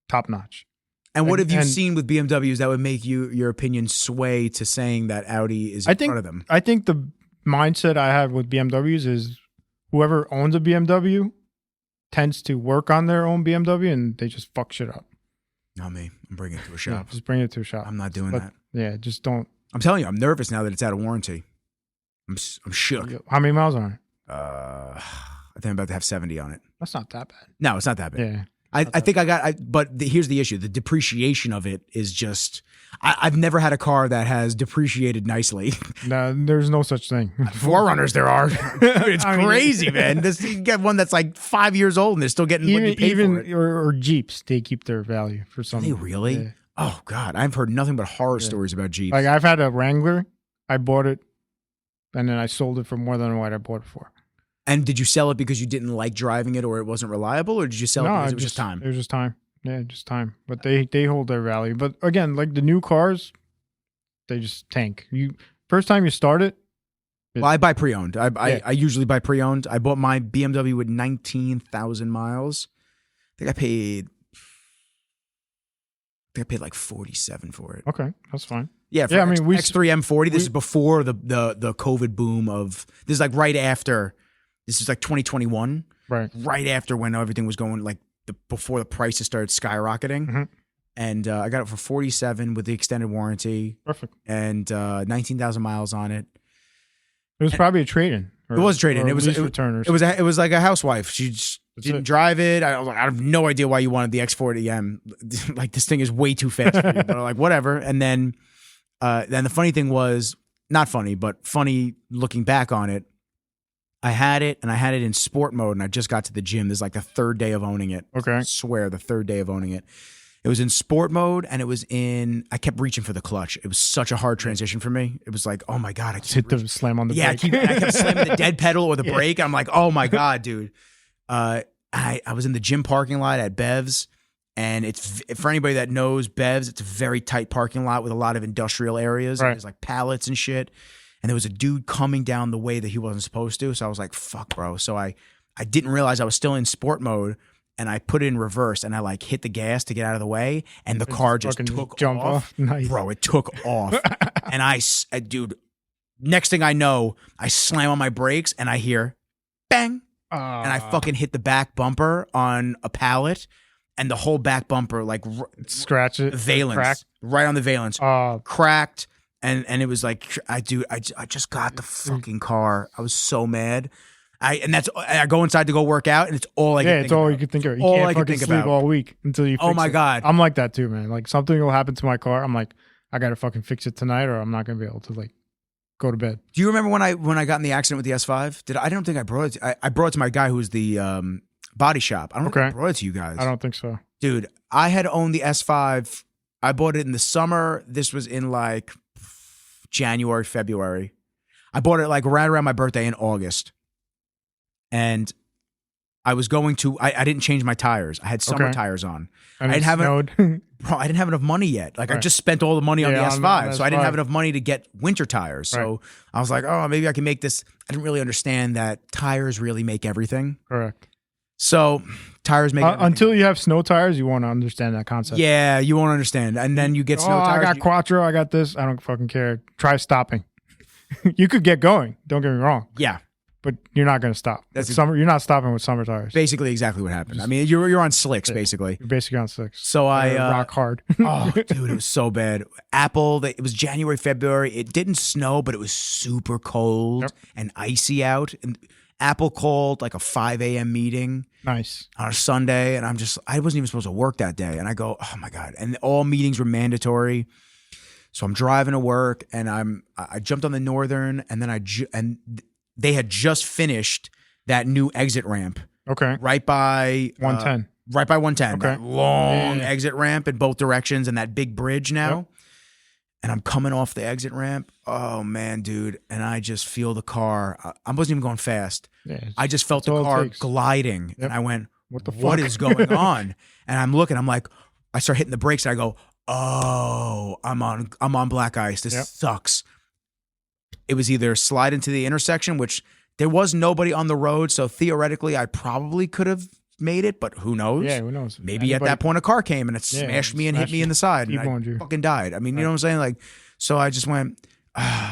Speaker 2: top notch.
Speaker 1: And what have you seen with BMWs that would make your opinion sway to saying that Audi is in front of them?
Speaker 2: I think the mindset I have with BMWs is whoever owns a BMW tends to work on their own BMW and they just fuck shit up.
Speaker 1: Not me. I'm bringing it to a shop.
Speaker 2: Yeah, just bring it to a shop.
Speaker 1: I'm not doing that.
Speaker 2: Yeah, just don't.
Speaker 1: I'm telling you, I'm nervous now that it's out of warranty. I'm shook.
Speaker 2: How many miles on it?
Speaker 1: I think I'm about to have 70 on it.
Speaker 2: That's not that bad.
Speaker 1: No, it's not that bad.
Speaker 2: Yeah.
Speaker 1: I think but here's the issue. The depreciation of it is just, I've never had a car that has depreciated nicely.
Speaker 2: No, there's no such thing.
Speaker 1: 4Runners there are. Dude, it's crazy, man. You get one that's like 5 years old and they're still getting what you paid for it.
Speaker 2: Or Jeeps, they keep their value for some.
Speaker 1: Do they really?
Speaker 2: Yeah.
Speaker 1: Oh, God. I've heard nothing but horror stories about Jeeps.
Speaker 2: Like I've had a Wrangler. I bought it and then I sold it for more than what I bought it for.
Speaker 1: And did you sell it because you didn't like driving it or it wasn't reliable, or did you sell it because it was just time?
Speaker 2: It was just time. Yeah, just time. But they hold their value. But again, like the new cars, they just tank. First time you start it.
Speaker 1: Well, I buy pre-owned. I usually buy pre-owned. I bought my BMW with 19,000 miles. I think I paid like 47 for it.
Speaker 2: Okay, that's fine.
Speaker 1: Yeah, for X3 M40. This is before the COVID boom of. This is like right after. This is like 2021, right after when everything was going like before the prices started skyrocketing, and I got it for 47 with the extended warranty,
Speaker 2: perfect,
Speaker 1: and 19,000 miles on it.
Speaker 2: It was probably a trade-in.
Speaker 1: It was a trade-in. It was a
Speaker 2: return.
Speaker 1: It was like a housewife. She just didn't drive it. I was like, I have no idea why you wanted the X40M. Like this thing is way too fast for you. But I'm like whatever. And then the funny thing was not funny, but funny looking back on it. I had it in sport mode and I just got to the gym. This is like the third day of owning it.
Speaker 2: Okay.
Speaker 1: I swear the third day of owning it. It was in sport mode and I kept reaching for the clutch. It was such a hard transition for me. It was like, oh my God. I
Speaker 2: hit the slam on the brake.
Speaker 1: I kept slamming the dead pedal or the brake. I'm like, oh my God, dude. I was in the gym parking lot at Bev's, and it's, for anybody that knows Bev's, it's a very tight parking lot with a lot of industrial areas.
Speaker 2: Right.
Speaker 1: There's like pallets and shit. And there was a dude coming down the way that he wasn't supposed to. So I was like, fuck, bro. So I didn't realize I was still in sport mode. and I put it in reverse, and I like hit the gas to get out of the way, and the car just took
Speaker 2: jump
Speaker 1: off.
Speaker 2: Nice.
Speaker 1: Bro, it took off. And dude, next thing I know, I slam on my brakes, and I hear bang. And I fucking hit the back bumper on a pallet, and the whole back bumper, like,
Speaker 2: scratch it,
Speaker 1: valence,
Speaker 2: cracked.
Speaker 1: right on the valence, cracked. And it was like, I just got the fucking car. I was so mad. I go inside to go work out, and it's all I can think about.
Speaker 2: It's all you can think of. You
Speaker 1: all
Speaker 2: can't
Speaker 1: I can
Speaker 2: fucking
Speaker 1: think
Speaker 2: sleep
Speaker 1: about.
Speaker 2: all week until you fix
Speaker 1: Oh my
Speaker 2: it.
Speaker 1: God.
Speaker 2: I'm like that too, man. Like something will happen to my car. I'm like, I got to fucking fix it tonight or I'm not going to be able to like go to bed.
Speaker 1: Do you remember when I got in the accident with the S5? I don't think I brought it. I brought it to my guy who was the body shop. I don't know if I brought it to you guys.
Speaker 2: I don't think so.
Speaker 1: Dude, I had owned the S5. I bought it in the summer. This was in like January, February. I bought it like right around my birthday in August. And I was going to, I didn't change my tires. I had summer tires on.
Speaker 2: And
Speaker 1: I didn't have enough money yet. Like I just spent all the money on the S5. So I didn't have enough money to get winter tires. So I was like, oh, maybe I can make this. I didn't really understand that tires really make everything.
Speaker 2: Correct.
Speaker 1: So tires make everything.
Speaker 2: Until you have snow tires, you won't understand that concept.
Speaker 1: Yeah, you won't understand. And then you get snow tires.
Speaker 2: I got Quattro. I got this. I don't fucking care. Try stopping. You could get going. Don't get me wrong.
Speaker 1: Yeah.
Speaker 2: But you're not going to stop. You're not stopping with summer tires.
Speaker 1: Basically, exactly what happened. I mean, you're on slicks, basically.
Speaker 2: You're basically on slicks.
Speaker 1: So
Speaker 2: rock hard.
Speaker 1: Oh, dude, it was so bad. Apple. It was January, February. It didn't snow, but it was super cold and icy out. And Apple called like a 5 a.m. meeting.
Speaker 2: Nice. On
Speaker 1: a Sunday, and I wasn't even supposed to work that day. And I go, oh my God. And all meetings were mandatory. So I'm driving to work, and I jumped on the Northern, and then they had just finished that new exit ramp.
Speaker 2: Okay.
Speaker 1: Right by
Speaker 2: 110.
Speaker 1: Right by 110.
Speaker 2: Okay.
Speaker 1: That long exit ramp in both directions and that big bridge now. Yep. And I'm coming off the exit ramp. Oh, man, dude. And I just feel the car. I wasn't even going fast. Yeah, I just felt the car gliding. Yep. And I went, what is going on? And I'm looking. I'm like, I start hitting the brakes. And I go, oh, I'm on black ice. This sucks. It was either slide into the intersection, which there was nobody on the road. So theoretically, I probably could have made it, but who knows?
Speaker 2: Yeah, who knows?
Speaker 1: Maybe at that point, a car came and it smashed me and hit me in the side. And I fucking died. I mean, you know what I'm saying? Like, so I just went,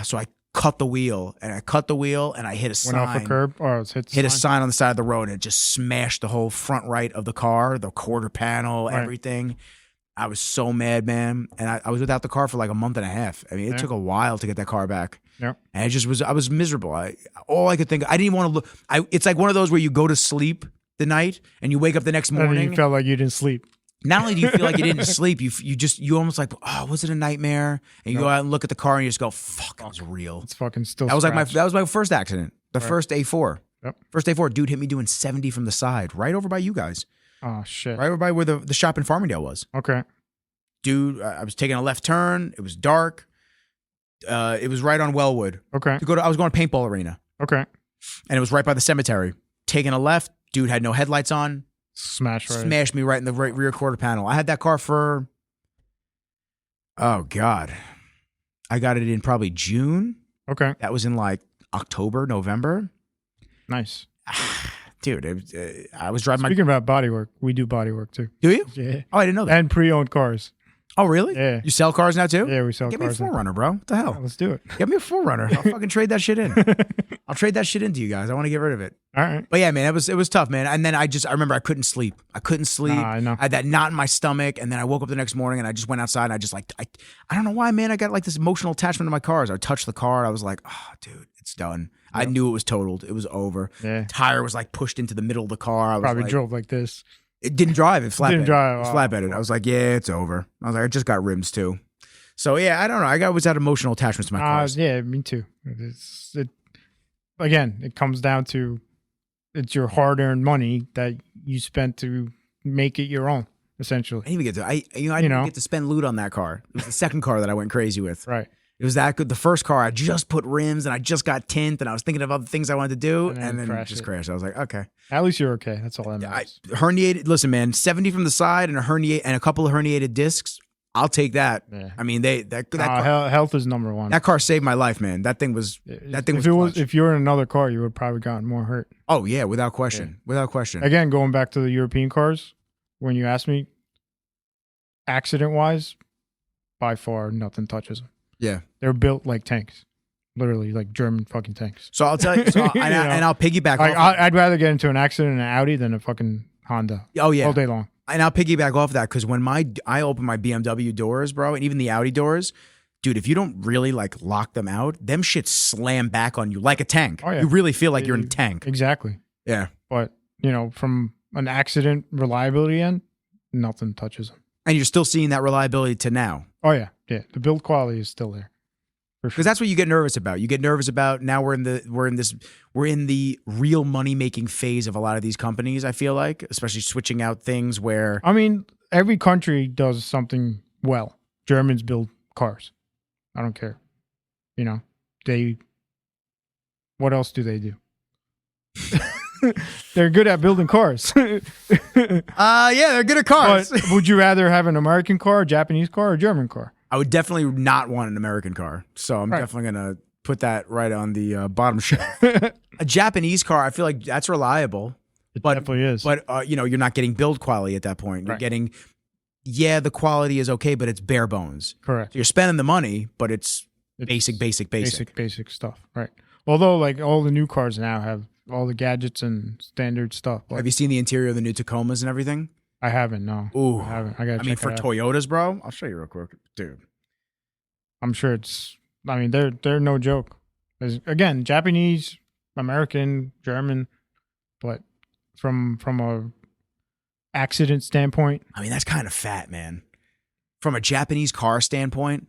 Speaker 1: so I cut the wheel and I hit a sign.
Speaker 2: Went off a curb or
Speaker 1: hit a sign on the side of the road and it just smashed the whole front right of the car, the quarter panel, everything. I was so mad, man. And I was without the car for like a month and a half. I mean, it took a while to get that car back.
Speaker 2: Yeah.
Speaker 1: And I was miserable. All I could think, I didn't even want to look. It's like one of those where you go to sleep the night and you wake up the next morning.
Speaker 2: And you felt like you didn't sleep.
Speaker 1: Not only do you feel like you didn't sleep, you almost like, oh, was it a nightmare? And you go out and look at the car and you just go, fuck, it was real.
Speaker 2: It's fucking still.
Speaker 1: That was my first accident. The first A4. Yep. First A4, dude hit me doing 70 from the side, right over by you guys.
Speaker 2: Oh shit.
Speaker 1: Right over by where the shop in Farmingdale was.
Speaker 2: Okay.
Speaker 1: Dude, I was taking a left turn. It was dark. It was right on Wellwood.
Speaker 2: Okay.
Speaker 1: I was going to paintball arena.
Speaker 2: Okay.
Speaker 1: And it was right by the cemetery. Taking a left, dude had no headlights on. Smashed me right in the rear quarter panel. I had that car for, oh God, I got it in probably June.
Speaker 2: Okay.
Speaker 1: That was in like October, November.
Speaker 2: Nice.
Speaker 1: Dude, I was driving
Speaker 2: Speaking about body work, we do body work too.
Speaker 1: Do you?
Speaker 2: Yeah.
Speaker 1: Oh, I didn't know that.
Speaker 2: And pre-owned cars.
Speaker 1: Oh, really?
Speaker 2: Yeah.
Speaker 1: You sell cars now too?
Speaker 2: Yeah, we sell cars.
Speaker 1: Give me a 4Runner, bro. What the hell?
Speaker 2: Yeah, let's do it.
Speaker 1: Give me a 4Runner. I'll fucking trade that shit in. I'll trade that shit into you guys. I want to get rid of it.
Speaker 2: All right.
Speaker 1: But yeah, man, it was tough, man. And then I remember I couldn't sleep.
Speaker 2: I know.
Speaker 1: I had that knot in my stomach. And then I woke up the next morning and I just went outside and I just like, I don't know why, man. I got like this emotional attachment to my cars. I touched the car. I was like, oh, dude, it's done. Yep. I knew it was totaled. It was over.
Speaker 2: Yeah.
Speaker 1: Tire was like pushed into the middle of the car. I was
Speaker 2: probably drove like this.
Speaker 1: It didn't drive. It flatbed.
Speaker 2: Didn't drive.
Speaker 1: It was flatbedded. I was like, yeah, it's over. I was like, I just got rims too. So yeah, I don't know. I always had emotional attachments to my cars.
Speaker 2: Yeah, me too. Again, it comes down to it's your hard-earned money that you spent to make it your own, essentially.
Speaker 1: I didn't even get to spend loot on that car. It was the second car that I went crazy with.
Speaker 2: Right.
Speaker 1: It was that good. The first car, I just put rims and I just got tint and I was thinking of other things I wanted to do and then it just crashed. I was like, okay.
Speaker 2: At least you're okay. That's all that matters.
Speaker 1: Herniated. Listen, man, 70 from the side and a couple of herniated discs. I'll take that.
Speaker 2: Yeah.
Speaker 1: I mean, that car,
Speaker 2: health is number one.
Speaker 1: that car saved my life, man. That thing was clutch.
Speaker 2: If you were in another car, you would have probably gotten more hurt.
Speaker 1: Oh yeah, without question. Without question.
Speaker 2: Again, going back to the European cars, when you ask me, accident wise, by far nothing touches them.
Speaker 1: Yeah.
Speaker 2: They're built like tanks. Literally like German fucking tanks.
Speaker 1: So I'll tell you, and I'll piggyback off.
Speaker 2: I'd rather get into an accident in an Audi than a fucking Honda.
Speaker 1: Oh yeah.
Speaker 2: All day long.
Speaker 1: And I'll piggyback off that because when I open my BMW doors, bro, and even the Audi doors, dude, if you don't really like lock them out, them shit slam back on you like a tank.
Speaker 2: Oh, yeah.
Speaker 1: You really feel like you're in a tank.
Speaker 2: Exactly.
Speaker 1: Yeah.
Speaker 2: But, from an accident reliability end, nothing touches them.
Speaker 1: And you're still seeing that reliability to now.
Speaker 2: Oh, yeah. Yeah. The build quality is still there.
Speaker 1: Because that's what you get nervous about. You get nervous about now we're in the real money making phase of a lot of these companies, I feel like, especially switching out things where
Speaker 2: every country does something well. Germans build cars. I don't care. What else do they do? They're good at building cars.
Speaker 1: Yeah, they're good at cars.
Speaker 2: But would you rather have an American car, a Japanese car, or a German car?
Speaker 1: I would definitely not want an American car. So I'm definitely going to put that right on the bottom shelf. A Japanese car, I feel like that's reliable.
Speaker 2: It definitely is.
Speaker 1: But, you're not getting build quality at that point. You're getting, the quality is okay, but it's bare bones.
Speaker 2: Correct.
Speaker 1: So you're spending the money, but it's basic.
Speaker 2: Basic stuff. Right. Although, like, all the new cars now have all the gadgets and standard stuff.
Speaker 1: Have you seen the interior of the new Tacomas and everything?
Speaker 2: I haven't, no.
Speaker 1: Ooh.
Speaker 2: I haven't. I mean,
Speaker 1: for Toyotas, bro, I'll show you real quick. Dude.
Speaker 2: I'm sure they're no joke. Again, Japanese, American, German, but from a accident standpoint.
Speaker 1: I mean, that's kind of fat, man. From a Japanese car standpoint.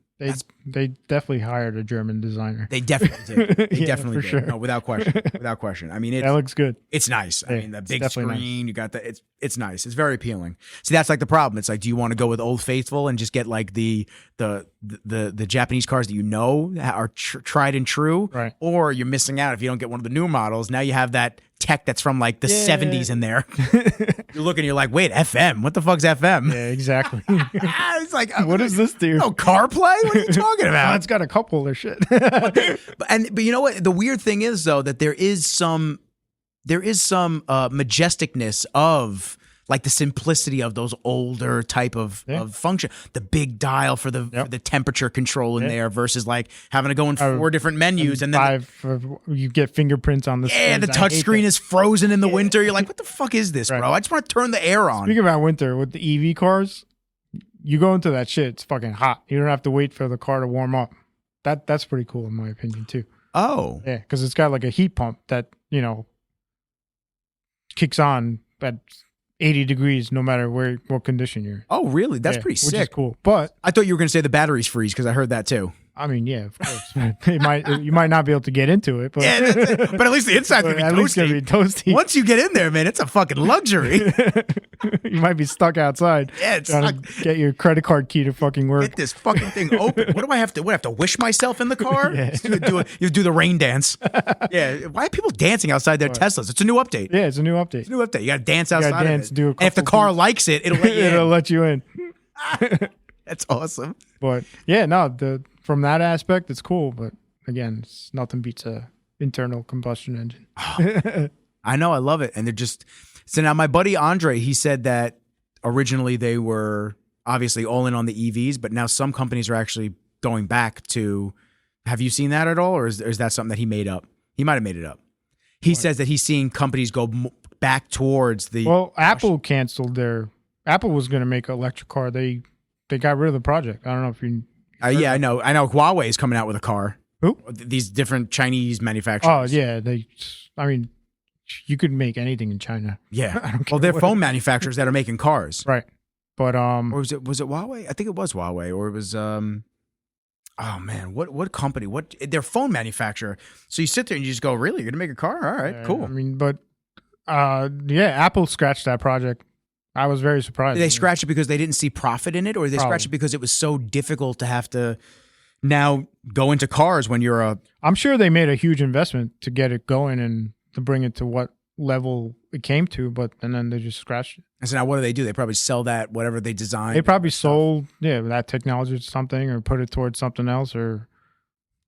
Speaker 2: They definitely hired a German designer.
Speaker 1: They definitely did. They definitely did.
Speaker 2: Sure.
Speaker 1: No, without question. Without question. I mean,
Speaker 2: that looks good.
Speaker 1: It's nice. I mean, the big screen,
Speaker 2: nice.
Speaker 1: You got the. It's nice. It's very appealing. See, that's like the problem. It's like, do you want to go with Old Faithful and just get like the Japanese cars that are tried and true,
Speaker 2: right?
Speaker 1: Or you're missing out if you don't get one of the new models. Now you have that tech that's from like the 70s in there. You're looking, you're like, wait, FM? What the fuck's FM?
Speaker 2: Yeah, exactly.
Speaker 1: It's like,
Speaker 2: what does this do?
Speaker 1: No, CarPlay? What are you talking about?
Speaker 2: It's got a couple of shit.
Speaker 1: but you know what? The weird thing is though that there is some majesticness of like the simplicity of those older type of function. The big dial for the temperature control in there versus like having to go in 4 different menus and then
Speaker 2: you get fingerprints on the screen.
Speaker 1: Yeah, the touch screen is frozen in the winter. You're like, what the fuck is this, bro? I just want to turn the air on.
Speaker 2: Speaking about winter, with the EV cars, you go into that shit, it's fucking hot. You don't have to wait for the car to warm up. That's pretty cool in my opinion too.
Speaker 1: Oh.
Speaker 2: Yeah, because it's got like a heat pump that, kicks on at 80 degrees no matter what condition you're in.
Speaker 1: Oh, really? That's pretty sick.
Speaker 2: Which is cool. But
Speaker 1: I thought you were going to say the batteries freeze because I heard that too.
Speaker 2: I mean, yeah, of course. You might not be able to get into it, but
Speaker 1: but at least the inside's gonna be toasty. Once you get in there, man, it's a fucking luxury.
Speaker 2: You might be stuck outside.
Speaker 1: Yeah, it's
Speaker 2: trying to get your credit card key to fucking work.
Speaker 1: Get this fucking thing open. What do I have to? What, I have to wish myself in the car? Yeah. You do the rain dance. Yeah. Why are people dancing outside their Teslas? It's a new update.
Speaker 2: Yeah, it's a new update.
Speaker 1: It's a new update. You got to dance outside.
Speaker 2: You dance,
Speaker 1: of it. And if the car likes it, it'll let you in.
Speaker 2: It'll let you in.
Speaker 1: That's awesome.
Speaker 2: But yeah, no, from that aspect, it's cool. But again, nothing beats a internal combustion engine.
Speaker 1: I know, I love it. And they're just so now my buddy Andre, he said that originally they were obviously all in on the EVs, but now some companies are actually going back to. Have you seen that at all, or is that something that he made up? He might have made it up. He says that he's seeing companies go back towards the.
Speaker 2: Well, Apple canceled their. Apple was going to make an electric car. They got rid of the project. I don't know if you.
Speaker 1: Yeah, I know. Huawei is coming out with a car.
Speaker 2: Who?
Speaker 1: These different Chinese manufacturers.
Speaker 2: Oh yeah, I mean, you could make anything in China.
Speaker 1: Yeah. Well, they're phone manufacturers that are making cars.
Speaker 2: Right. But
Speaker 1: or was it Huawei? I think it was Huawei, or it was oh man, what company? Their phone manufacturer. So you sit there and you just go, really? You're gonna make a car? All right, cool.
Speaker 2: I mean, but yeah, Apple scratched that project. I was very surprised.
Speaker 1: Did they scratch it because they didn't see profit in it, or did they scratch it because it was so difficult to have to now go into cars when you're a.
Speaker 2: I'm sure they made a huge investment to get it going and to bring it to what level it came to, but and then they just scratched it.
Speaker 1: And so now what do? They probably sell that, whatever they design.
Speaker 2: They probably sold that technology to something, or put it towards something else, or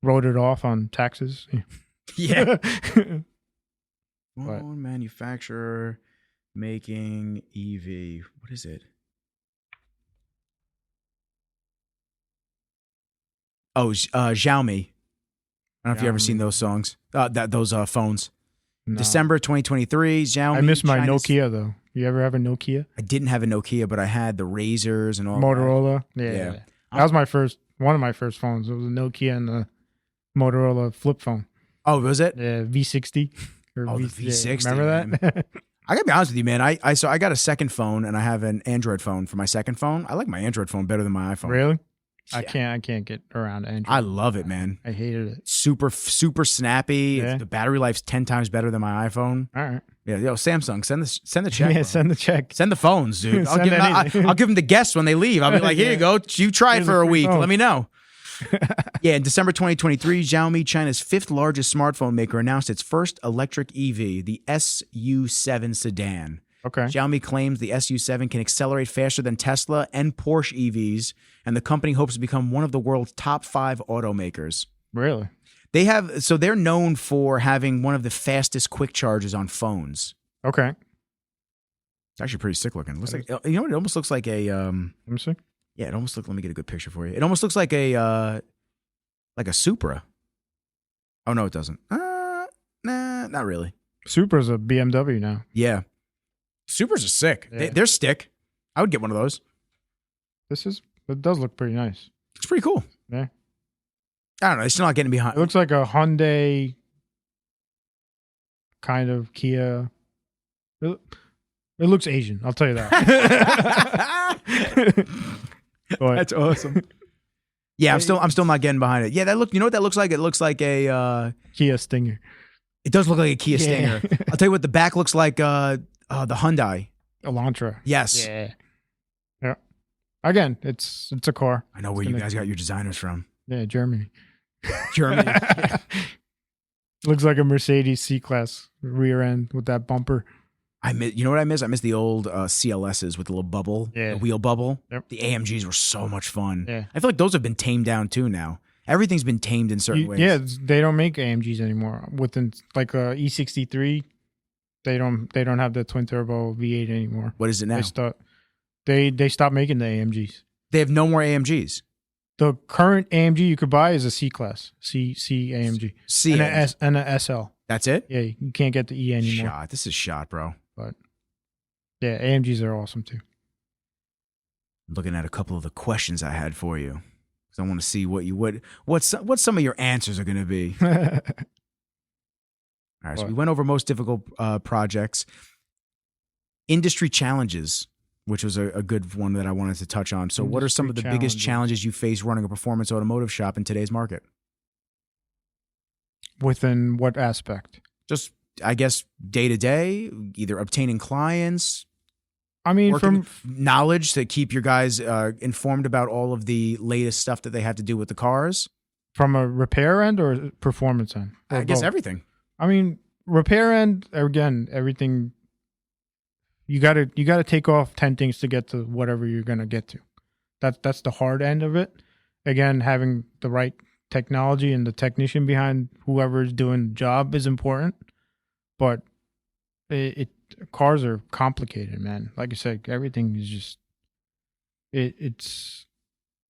Speaker 2: wrote it off on taxes.
Speaker 1: Yeah. One manufacturer making EV. What is it? Oh, Xiaomi. I don't know if you've ever seen those songs. Those phones. No. December 2023, Xiaomi.
Speaker 2: I miss my Nokia though. You ever have a Nokia?
Speaker 1: I didn't have a Nokia, but I had the Razors and all
Speaker 2: Motorola.
Speaker 1: that.
Speaker 2: Yeah. That was one of my first phones. It was a Nokia and the Motorola flip phone.
Speaker 1: Oh, was it?
Speaker 2: Yeah, V60.
Speaker 1: The V60.
Speaker 2: Remember that?
Speaker 1: I gotta be honest with you, man. I got a second phone and I have an Android phone for my second phone. I like my Android phone better than my iPhone.
Speaker 2: Really?
Speaker 1: Yeah.
Speaker 2: I can't get around Android.
Speaker 1: I love it, man.
Speaker 2: I hated it.
Speaker 1: Super snappy.
Speaker 2: Yeah.
Speaker 1: The battery life's 10 times better than my iPhone.
Speaker 2: All right.
Speaker 1: Yeah, Samsung, send the check.
Speaker 2: Yeah,
Speaker 1: bro.
Speaker 2: send the check.
Speaker 1: Send the phones, dude. I'll give them to guests when they leave. I'll be like, here you go. You try it for a week. Let me know. Yeah, in December 2023, Xiaomi, China's 5th largest smartphone maker, announced its first electric EV, the SU7 sedan.
Speaker 2: Okay.
Speaker 1: Xiaomi claims the SU7 can accelerate faster than Tesla and Porsche EVs, and the company hopes to become one of the world's top 5 automakers.
Speaker 2: Really?
Speaker 1: They're known for having one of the fastest quick charges on phones.
Speaker 2: Okay.
Speaker 1: It's actually pretty sick looking. It looks like, you know what? It almost looks like a
Speaker 2: Let me see.
Speaker 1: Yeah, it almost looks. Let me get a good picture for you. It almost looks like a Supra. Oh no, it doesn't. Nah, not really.
Speaker 2: Supra's a BMW now.
Speaker 1: Yeah, Supras are sick.
Speaker 2: Yeah.
Speaker 1: They're stick. I would get one of those.
Speaker 2: It does look pretty nice.
Speaker 1: It's pretty cool.
Speaker 2: Yeah.
Speaker 1: I don't know. It's still not getting behind.
Speaker 2: It looks like a Hyundai kind of Kia. It looks Asian. I'll tell you that.
Speaker 1: That's awesome. Yeah, I'm still not getting behind it. Yeah, you know what that looks like? It looks like a
Speaker 2: Kia Stinger.
Speaker 1: It does look like a Kia Stinger. I'll tell you what the back looks like. The Hyundai
Speaker 2: Elantra.
Speaker 1: Yes.
Speaker 2: Yeah. Again, it's a car.
Speaker 1: I know where you guys got your designers from.
Speaker 2: Yeah, Germany.
Speaker 1: Germany.
Speaker 2: Looks like a Mercedes C-Class rear end with that bumper.
Speaker 1: You know what I miss? I miss the old CLSs with the little bubble, the wheel bubble.
Speaker 2: Yep.
Speaker 1: The AMGs were so much fun.
Speaker 2: Yeah.
Speaker 1: I feel like those have been tamed down too now. Everything's been tamed in certain ways.
Speaker 2: Yeah, they don't make AMGs anymore. Within like a E63, they don't have the twin turbo V8 anymore.
Speaker 1: What is it now?
Speaker 2: They stopped making the AMGs.
Speaker 1: They have no more AMGs.
Speaker 2: The current AMG you could buy is a C-Class, C AMG, and a SL.
Speaker 1: That's it?
Speaker 2: Yeah, you can't get the E anymore.
Speaker 1: This is shot, bro.
Speaker 2: But yeah, AMGs are awesome too.
Speaker 1: I'm looking at a couple of the questions I had for you because I want to see what some of your answers are going to be. All right, so we went over most difficult projects, industry challenges, which was a good one that I wanted to touch on. So what are some of the biggest challenges you face running a performance automotive shop in today's market?
Speaker 2: Within what aspect?
Speaker 1: Just, I guess, day to day, either obtaining clients.
Speaker 2: I mean, from
Speaker 1: knowledge to keep your guys informed about all of the latest stuff that they have to do with the cars.
Speaker 2: From a repair end or performance end?
Speaker 1: I guess everything.
Speaker 2: I mean, repair end, again, everything. You gotta take off 10 things to get to whatever you're gonna get to. That's the hard end of it. Again, having the right technology and the technician behind whoever is doing the job is important. But cars are complicated, man. Like I said, everything is just it's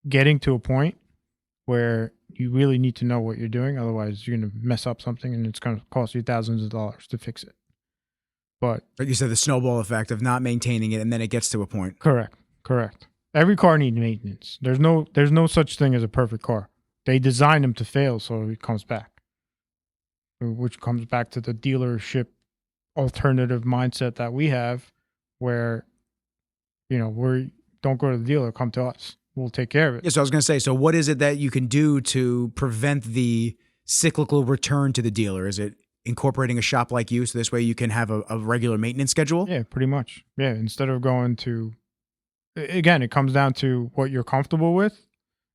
Speaker 2: getting to a point where you really need to know what you're doing. Otherwise, you're gonna mess up something, and it's gonna cost you thousands of dollars to fix it. But
Speaker 1: you said the snowball effect of not maintaining it, and then it gets to a point.
Speaker 2: Correct. Every car needs maintenance. There's no such thing as a perfect car. They design them to fail, so it comes back. Which comes back to the dealership alternative mindset that we have, where we don't go to the dealer, come to us. We'll take care of it.
Speaker 1: Yeah, so I was going to say, so what is it that you can do to prevent the cyclical return to the dealer? Is it incorporating a shop like you, so this way you can have a regular maintenance schedule?
Speaker 2: Yeah, pretty much. Yeah, instead of going to, again, it comes down to what you're comfortable with,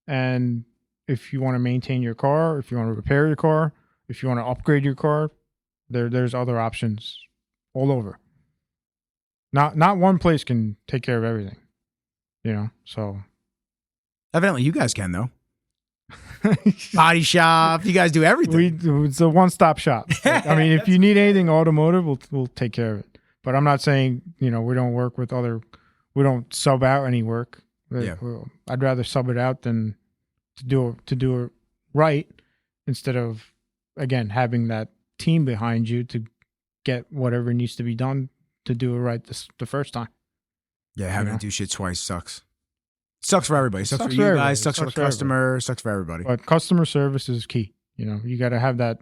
Speaker 2: and if you want to maintain your car, if you want to repair your car, if you want to upgrade your car, there's other options all over. Not one place can take care of everything. You know, so
Speaker 1: Evidently, you guys can though. Body shop, you guys do everything.
Speaker 2: It's a one-stop shop. Like, I mean, if you need anything automotive, we'll take care of it. But I'm not saying, you know, we don't work with we don't sub out any work.
Speaker 1: Yeah.
Speaker 2: I'd rather sub it out than to do it right, instead of, again, having that team behind you to get whatever needs to be done to do it right the first time.
Speaker 1: Yeah, having to do shit twice sucks. Sucks for everybody. Sucks for you guys. Sucks for the customer. Sucks for everybody.
Speaker 2: But customer service is key. You know, you got to have that.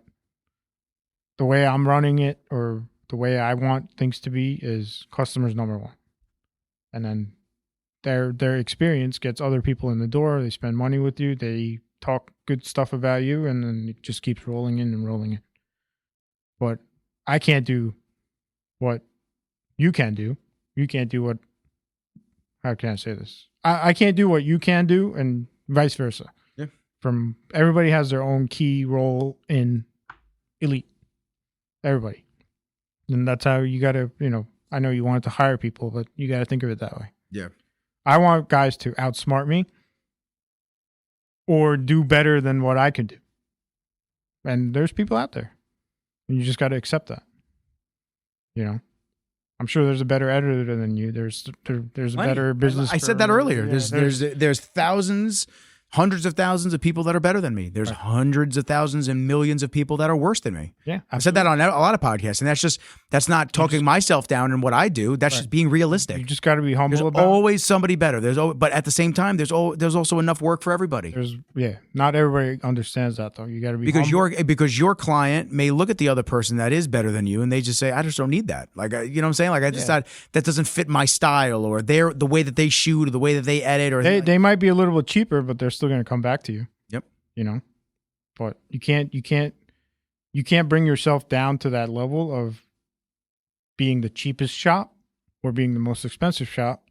Speaker 2: The way I'm running it, or the way I want things to be, is customers number one. And then their experience gets other people in the door. They spend money with you. They talk good stuff about you, and then it just keeps rolling in and rolling in. But I can't do what you can do. You can't do what. How can I say this? I can't do what you can do, and vice versa.
Speaker 1: Yeah.
Speaker 2: From everybody has their own key role in Elite. Everybody. And that's how you got to, you know, I know you wanted to hire people, but you got to think of it that way.
Speaker 1: Yeah.
Speaker 2: I want guys to outsmart me or do better than what I could do. And there's people out there. And you just got to accept that. You know? I'm sure there's a better editor than you. There's a better business.
Speaker 1: I said that earlier. There's thousands, hundreds of thousands of people that are better than me. There's hundreds of thousands and millions of people that are worse than me.
Speaker 2: Yeah,
Speaker 1: I've said that on a lot of podcasts, and that's not talking myself down in what I do. That's just being realistic.
Speaker 2: You just got to be humble.
Speaker 1: There's always somebody better. But at the same time, there's also enough work for everybody.
Speaker 2: Not everybody understands that though. You got to be
Speaker 1: because your client may look at the other person that is better than you, and they just say, "I just don't need that." Like, you know what I'm saying? Like, I just thought that doesn't fit my style, or the way that they shoot, or the way that they edit, or
Speaker 2: they might be a little bit cheaper, but they're still going to come back to you.
Speaker 1: Yep.
Speaker 2: You know, but you can't bring yourself down to that level of being the cheapest shop, or being the most expensive shop,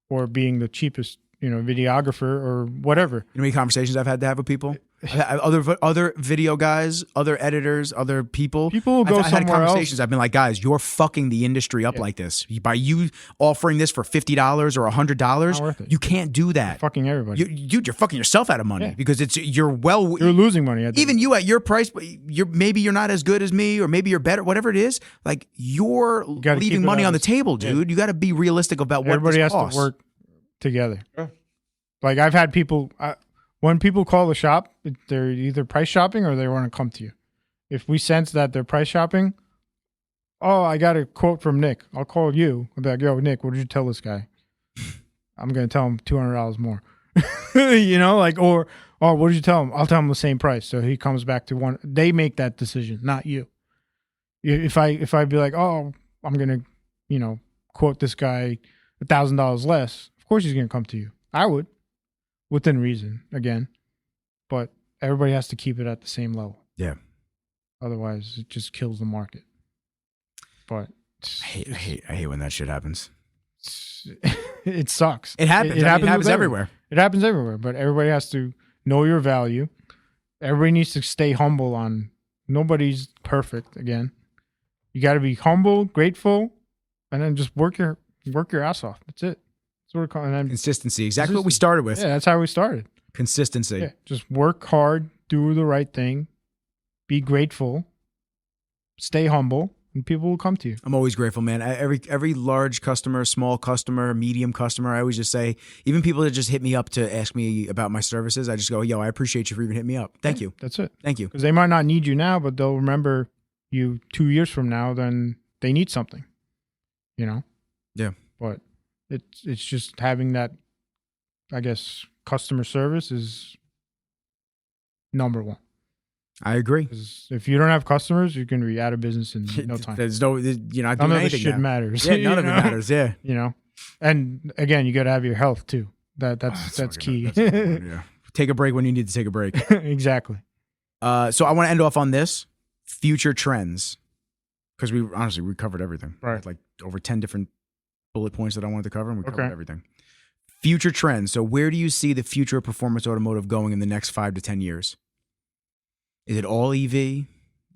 Speaker 2: or being the cheapest, you know, videographer or whatever.
Speaker 1: You know how many conversations I've had to have with people? Other video guys, other editors, other people.
Speaker 2: People will go
Speaker 1: I've had
Speaker 2: somewhere
Speaker 1: conversations.
Speaker 2: else.
Speaker 1: I've been like, guys, you're fucking the industry up like this. By you offering this for $50 or $100, you can't do that.
Speaker 2: You're fucking everybody.
Speaker 1: You're fucking yourself out of money because you're
Speaker 2: losing money.
Speaker 1: Even you at your price, maybe you're not as good as me, or maybe you're better. Whatever it is, like you're leaving money on the table, dude. You got to be realistic about what
Speaker 2: everybody has
Speaker 1: costs.
Speaker 2: to work together. Like I've had people. When people call the shop, they're either price shopping or they want to come to you. If we sense that they're price shopping, I got a quote from Nick. I'll call you. I'll be like, yo, Nick, what did you tell this guy? I'm going to tell him $200 more. You know, like, what did you tell him? I'll tell him the same price. So he comes back to one. They make that decision, not you. If I be like, I'm going to, you know, quote this guy $1,000 less, of course he's going to come to you. I would. Within reason, again, but everybody has to keep it at the same level.
Speaker 1: Yeah.
Speaker 2: Otherwise, it just kills the market. But
Speaker 1: I hate when that shit happens.
Speaker 2: It sucks.
Speaker 1: It happens. It happens everywhere.
Speaker 2: It happens everywhere. But everybody has to know your value. Everybody needs to stay humble. Nobody's perfect. Again, you got to be humble, grateful, and then just work your ass off. That's it.
Speaker 1: Consistency. Exactly what we started with.
Speaker 2: Yeah, that's how we started.
Speaker 1: Consistency.
Speaker 2: Yeah, just work hard, do the right thing, be grateful, stay humble, and people will come to you.
Speaker 1: I'm always grateful, man. Every large customer, small customer, medium customer, I always just say, even people that just hit me up to ask me about my services, I just go, yo, I appreciate you for even hitting me up. Thank you.
Speaker 2: That's it.
Speaker 1: Thank you.
Speaker 2: Because they might not need you now, but they'll remember you 2 years from now, then they need something, you know?
Speaker 1: Yeah.
Speaker 2: But it's just having that, I guess, customer service is number one.
Speaker 1: I agree.
Speaker 2: If you don't have customers, you're going to be out of business in no time.
Speaker 1: You're not doing
Speaker 2: none of
Speaker 1: anything
Speaker 2: this shit
Speaker 1: now.
Speaker 2: matters.
Speaker 1: Yeah, none of it matters. Yeah,
Speaker 2: you know. And again, you got to have your health too. That's key.
Speaker 1: Yeah. Take a break when you need to take a break.
Speaker 2: Exactly.
Speaker 1: So I want to end off on this: future trends, because we covered everything.
Speaker 2: Right.
Speaker 1: Like over 10 different bullet points that I wanted to cover, and we covered everything. Future trends. So where do you see the future of performance automotive going in the next 5 to 10 years? Is it all EV?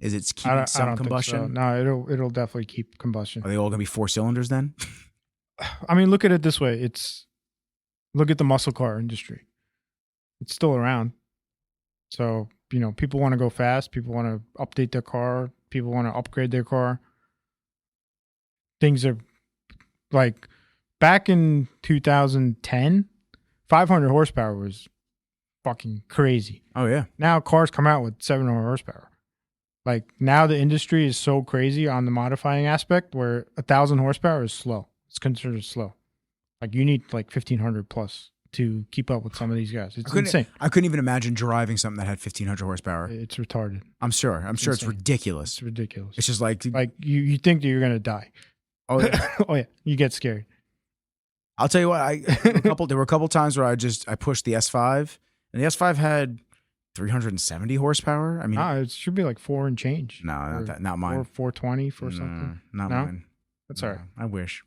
Speaker 1: Is it keeping some combustion?
Speaker 2: So. No, it'll definitely keep combustion.
Speaker 1: Are they all going to be 4 cylinders then?
Speaker 2: I mean, look at it this way. Look at the muscle car industry. It's still around. So, people want to go fast. People want to update their car. People want to upgrade their car. Things are like back in 2010, 500 horsepower was fucking crazy.
Speaker 1: Oh, yeah.
Speaker 2: Now cars come out with 700 horsepower. Like now the industry is so crazy on the modifying aspect where 1,000 horsepower is slow. It's considered slow. Like you need like 1,500 plus to keep up with some of these guys. It's insane.
Speaker 1: I couldn't even imagine driving something that had 1,500 horsepower.
Speaker 2: It's retarded.
Speaker 1: I'm sure it's ridiculous.
Speaker 2: It's ridiculous.
Speaker 1: It's just like
Speaker 2: you think that you're going to die.
Speaker 1: Oh, yeah.
Speaker 2: Oh yeah. You get scared.
Speaker 1: I'll tell you what, there were a couple times where I pushed the S5 and the S5 had 370 horsepower. I mean,
Speaker 2: it should be like 4 and change.
Speaker 1: No, not mine.
Speaker 2: Or 420 for something.
Speaker 1: Not mine.
Speaker 2: That's all right.
Speaker 1: I wish.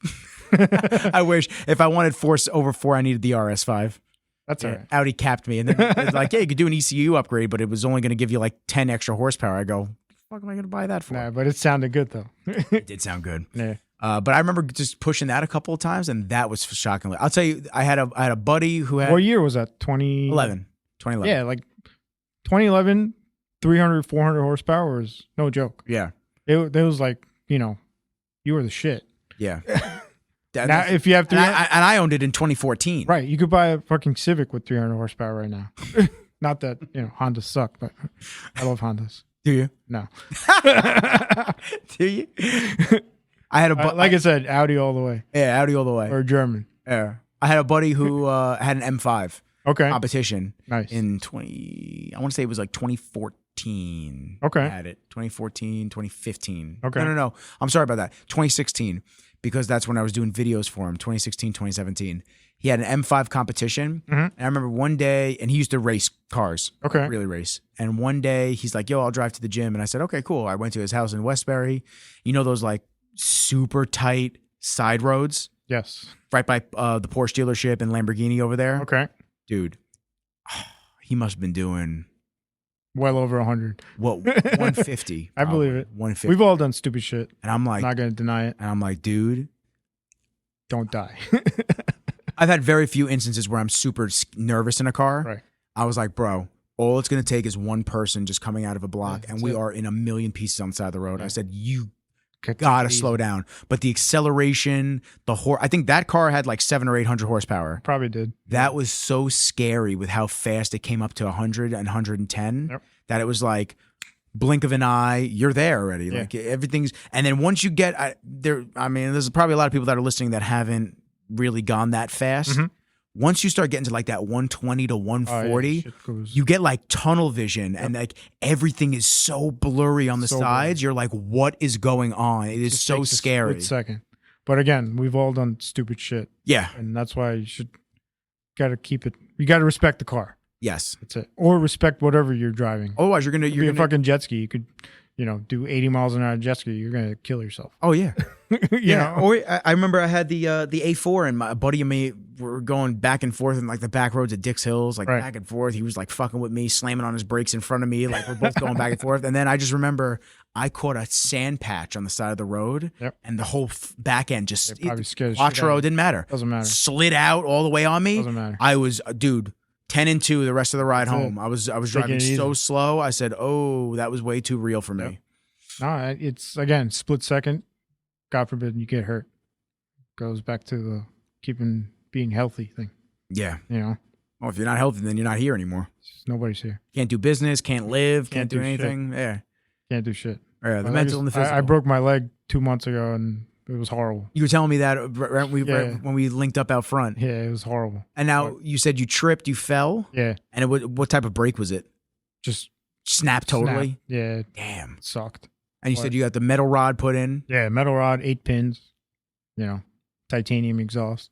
Speaker 1: I wish. If I wanted force over 4, I needed the RS5.
Speaker 2: That's all right.
Speaker 1: Audi capped me. And then it's like, yeah, you could do an ECU upgrade, but it was only going to give you like 10 extra horsepower. I go, what the fuck am I going to buy that for?
Speaker 2: Nah, but it sounded good though.
Speaker 1: It did sound good.
Speaker 2: Yeah.
Speaker 1: But I remember just pushing that a couple of times, and that was shockingly. I'll tell you, I had a buddy who had.
Speaker 2: What year was that? 2011. Yeah, like 2011, 300, 400 horsepower was no joke.
Speaker 1: Yeah.
Speaker 2: It was like, you were the shit.
Speaker 1: Yeah.
Speaker 2: Now, if you have
Speaker 1: I owned it in 2014.
Speaker 2: Right. You could buy a fucking Civic with 300 horsepower right now. Not that, Hondas suck, but I love Hondas.
Speaker 1: Do you?
Speaker 2: No.
Speaker 1: Do you? I had
Speaker 2: like I said, Audi all the way.
Speaker 1: Yeah, Audi all the way.
Speaker 2: Or German.
Speaker 1: Yeah. I had a buddy who had an M5 competition.
Speaker 2: Nice.
Speaker 1: In I want to say it was like 2014.
Speaker 2: Okay.
Speaker 1: I had it. 2014, 2015.
Speaker 2: Okay.
Speaker 1: No. I'm sorry about that. 2016, because that's when I was doing videos for him. 2016, 2017. He had an M5 competition.
Speaker 2: Mm-hmm.
Speaker 1: And I remember one day, and he used to race cars.
Speaker 2: Okay.
Speaker 1: Really race. And one day he's like, yo, I'll drive to the gym. And I said, okay, cool. I went to his house in Westbury. You know those like super tight side roads?
Speaker 2: Yes.
Speaker 1: Right by the Porsche dealership and Lamborghini over there.
Speaker 2: Okay.
Speaker 1: Dude, he must have been doing
Speaker 2: well over 100.
Speaker 1: What, 150?
Speaker 2: I believe it.
Speaker 1: 150.
Speaker 2: We've all done stupid shit.
Speaker 1: And I'm like,
Speaker 2: not going to deny it.
Speaker 1: And I'm like, dude,
Speaker 2: don't die.
Speaker 1: I've had very few instances where I'm super nervous in a car.
Speaker 2: Right.
Speaker 1: I was like, bro, all it's going to take is one person just coming out of a block, and we are in a million pieces on the side of the road. Yeah. I said, you gotta slow down. But the acceleration, I think that car had like 700 or 800 horsepower.
Speaker 2: Probably did.
Speaker 1: That was so scary with how fast it came up to 100 and 110 that it was like blink of an eye, you're there already. Yeah. Like everything's, and then once you get there, I mean, there's probably a lot of people that are listening that haven't really gone that fast. Mm-hmm. Once you start getting to like that 120 to 140, you get like tunnel vision and like everything is so blurry on the sides. Blurry. You're like, what is going on? It is so scary.
Speaker 2: A split second. But again, we've all done stupid shit.
Speaker 1: Yeah.
Speaker 2: And that's why you got to respect the car.
Speaker 1: Yes.
Speaker 2: That's it. Or respect whatever you're driving.
Speaker 1: Otherwise, you're
Speaker 2: a fucking jet ski. You could, do 80 miles an hour jet ski. You're going to kill yourself.
Speaker 1: Oh, yeah.
Speaker 2: Yeah.
Speaker 1: Or I remember I had the A4 and my buddy and me were going back and forth in like the back roads at Dix Hills, like back and forth. He was like fucking with me, slamming on his brakes in front of me. Like we're both going back and forth. And then I just remember I caught a sand patch on the side of the road and the whole back end just, Quattro, didn't matter.
Speaker 2: Doesn't matter.
Speaker 1: Slid out all the way on me.
Speaker 2: Doesn't matter.
Speaker 1: I was, dude, 10 and 2 the rest of the ride home. I was driving so slow. I said, oh, that was way too real for me.
Speaker 2: No, it's, again, split second. God forbid you get hurt. Goes back to the being healthy thing.
Speaker 1: Yeah.
Speaker 2: Well,
Speaker 1: if you're not healthy, then you're not here anymore.
Speaker 2: Nobody's here.
Speaker 1: Can't do business, can't live, can't do anything.
Speaker 2: Shit.
Speaker 1: Yeah.
Speaker 2: Can't do shit.
Speaker 1: Yeah, the mental and the physical.
Speaker 2: I broke my leg 2 months ago and it was horrible.
Speaker 1: You were telling me that right when we linked up out front.
Speaker 2: Yeah, it was horrible.
Speaker 1: And now you said you tripped, you fell?
Speaker 2: Yeah.
Speaker 1: And what type of break was it?
Speaker 2: Just
Speaker 1: snapped totally?
Speaker 2: Yeah.
Speaker 1: Damn.
Speaker 2: It sucked.
Speaker 1: And you said you got the metal rod put in?
Speaker 2: Yeah, metal rod, 8 pins, titanium exhaust.